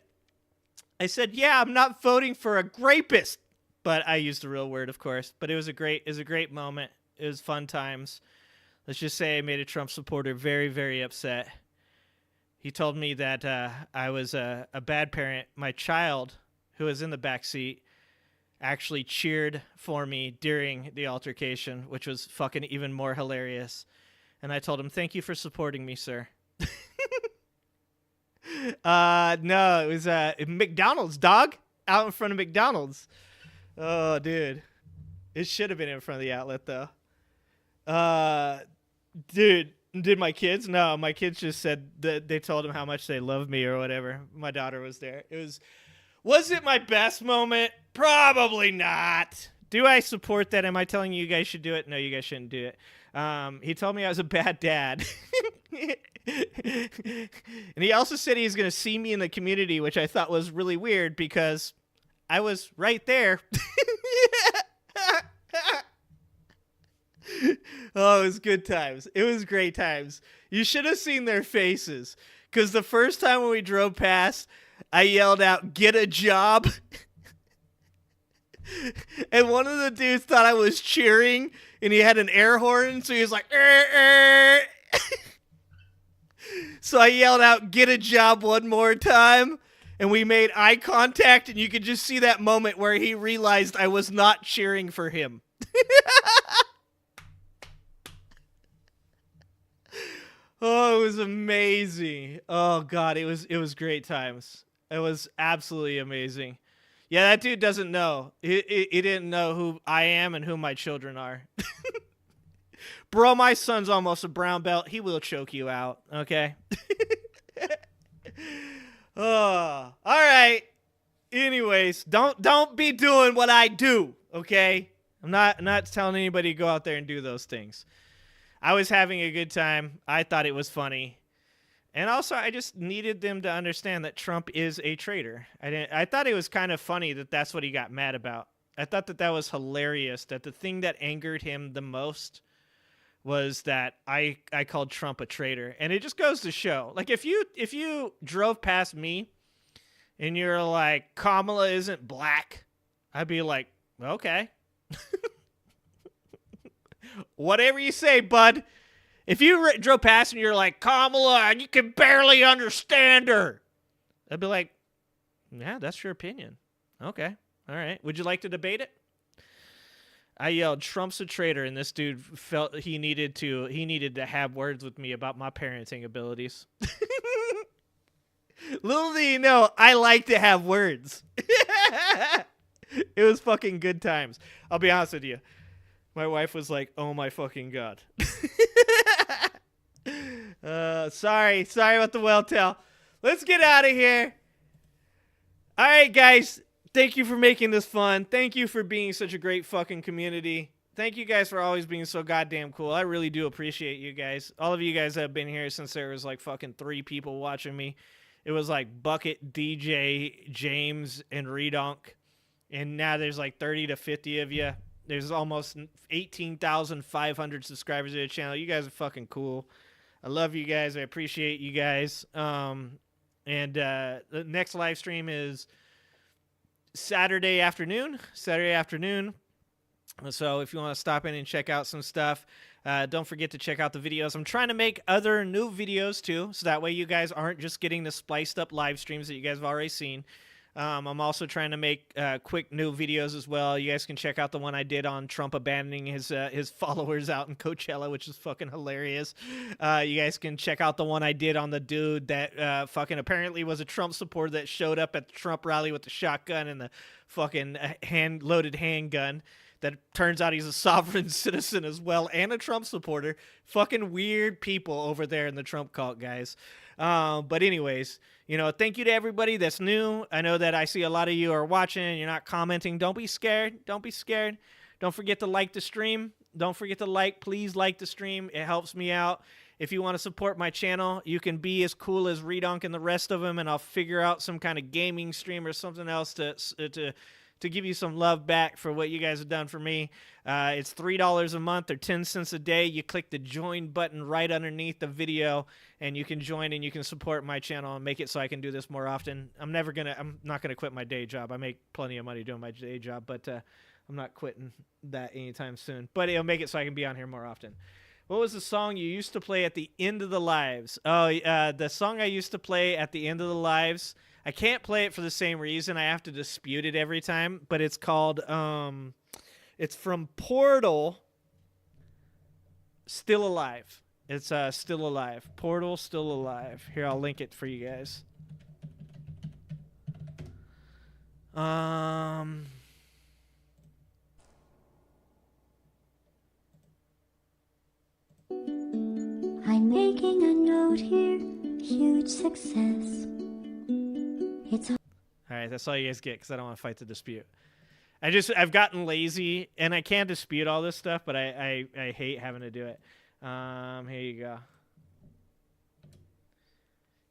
[SPEAKER 1] "Yeah, I'm not voting for a grapist." But I used the real word, of course. But it was a great moment. It was fun times. Let's just say I made a Trump supporter very, very upset. He told me that I was a bad parent. My child, who was in the back seat, actually cheered for me during the altercation, which was fucking even more hilarious. And I told him, "Thank you for supporting me, sir." No, it was McDonald's, dog, out in front of McDonald's. Oh, dude. It should have been in front of the outlet, though. Dude, did my kids? No, my kids just said that they told them how much they love me or whatever. My daughter was there. Was it my best moment? Probably not. Do I support that? Am I telling you guys should do it? No, you guys shouldn't do it. He told me I was a bad dad. And he also said he's going to see me in the community, which I thought was really weird because I was right there. Oh, it was good times. It was great times. You should have seen their faces. Because the first time when we drove past, I yelled out, "Get a job." And one of the dudes thought I was cheering, and he had an air horn, so he was like, So I yelled out, "Get a job," one more time, and we made eye contact, and you could just see that moment where he realized I was not cheering for him. Oh, it was amazing. Oh, God, it was great times. It was absolutely amazing. Yeah, that dude doesn't know. He didn't know who I am and who my children are. Bro, my son's almost a brown belt. He will choke you out, okay? Oh, all right. Anyways, don't be doing what I do, okay? I'm not telling anybody to go out there and do those things. I was having a good time. I thought it was funny. And also, I just needed them to understand that Trump is a traitor. I thought it was kind of funny that that's what he got mad about. I thought that was hilarious, that the thing that angered him the most was that I called Trump a traitor. And it just goes to show, like, if you drove past me and you're like, "Kamala isn't black," I'd be like, "Okay." Whatever you say, bud. If you drove past and you're like, "Kamala, and you can barely understand her," I'd be like, "Yeah, that's your opinion. Okay. All right. Would you like to debate it?" I yelled, "Trump's a traitor," and this dude felt he needed to have words with me about my parenting abilities. Little do you know, I like to have words. It was fucking good times. I'll be honest with you. My wife was like, "Oh my fucking God." Sorry about the well tell. Let's get out of here. All right, guys. Thank you for making this fun. Thank you for being such a great fucking community. Thank you guys for always being so goddamn cool. I really do appreciate you guys. All of you guys have been here since there was like fucking 3 people watching me. It was like Bucket, DJ, James, and Redonk. And now there's like 30 to 50 of you. There's almost 18,500 subscribers to the channel. You guys are fucking cool. I love you guys. I appreciate you guys. And the next live stream is Saturday afternoon. So if you want to stop in and check out some stuff, don't forget to check out the videos. I'm trying to make other new videos too, so that way you guys aren't just getting the spliced up live streams that you guys have already seen. I'm also trying to make quick new videos as well. You guys can check out the one I did on Trump abandoning his followers out in Coachella, which is fucking hilarious. You guys can check out the one I did on the dude that fucking apparently was a Trump supporter that showed up at the Trump rally with the shotgun and the fucking loaded handgun. That turns out he's a sovereign citizen as well and a Trump supporter. Fucking weird people over there in the Trump cult, guys. But anyways, thank you to everybody that's new. I know that I see a lot of you are watching and you're not commenting. Don't be scared. Don't be scared. Don't forget to like the stream. Don't forget to please like the stream. It helps me out. If you want to support my channel, you can be as cool as Redonk and the rest of them, and I'll figure out some kind of gaming stream or something else to give you some love back for what you guys have done for me. It's $3 a month or 10 cents a day. You click the join button right underneath the video and you can join and you can support my channel and make it so I can do this more often. I'm not going to quit my day job. I make plenty of money doing my day job, but I'm not quitting that anytime soon. But it'll make it so I can be on here more often. What was the song you used to play at the end of the lives? Oh, the song I used to play at the end of the lives, I can't play it for the same reason. I have to dispute it every time, but it's called, it's from Portal, Still Alive. It's Still Alive. Portal, Still Alive. Here, I'll link it for you guys.
[SPEAKER 15] I'm making a note here, huge success. It's
[SPEAKER 1] all right, that's all you guys get because I don't want to fight the dispute. I've gotten lazy and I can dispute all this stuff, but I hate having to do it. Here you go.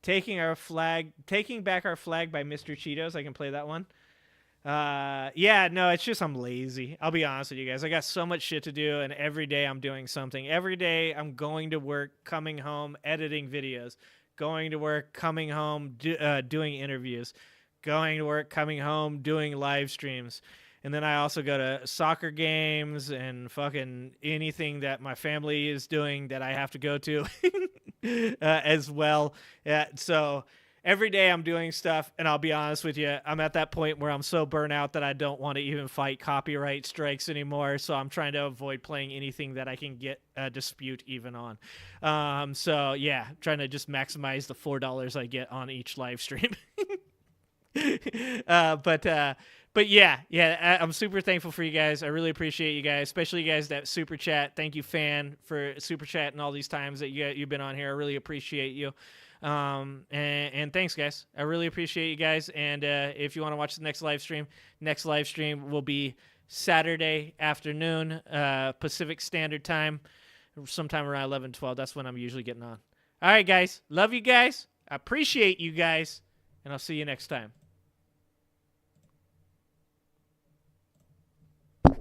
[SPEAKER 1] Taking back our flag by Mr. Cheetos. I can play that one. Yeah, no, it's just I'm lazy. I'll be honest with you guys. I got so much shit to do, and every day I'm doing something. Every day I'm going to work, coming home, editing videos, going to work, coming home, doing interviews, going to work, coming home, doing live streams. And then I also go to soccer games and fucking anything that my family is doing that I have to go to as well. So every day I'm doing stuff, and I'll be honest with you, I'm at that point where I'm so burnt out that I don't want to even fight copyright strikes anymore. So I'm trying to avoid playing anything that I can get a dispute even on. So yeah, trying to just maximize the $4 I get on each live stream. But yeah, I'm super thankful for you guys. I really appreciate you guys, especially you guys that super chat. Thank you, fan, for super chatting all these times that you've been on here. I really appreciate you. And thanks, guys. I really appreciate you guys. And if you want to watch the next live stream will be Saturday afternoon, Pacific Standard Time, sometime around 11, 12. That's when I'm usually getting on. All right, guys. Love you guys. I appreciate you guys. And I'll see you next time.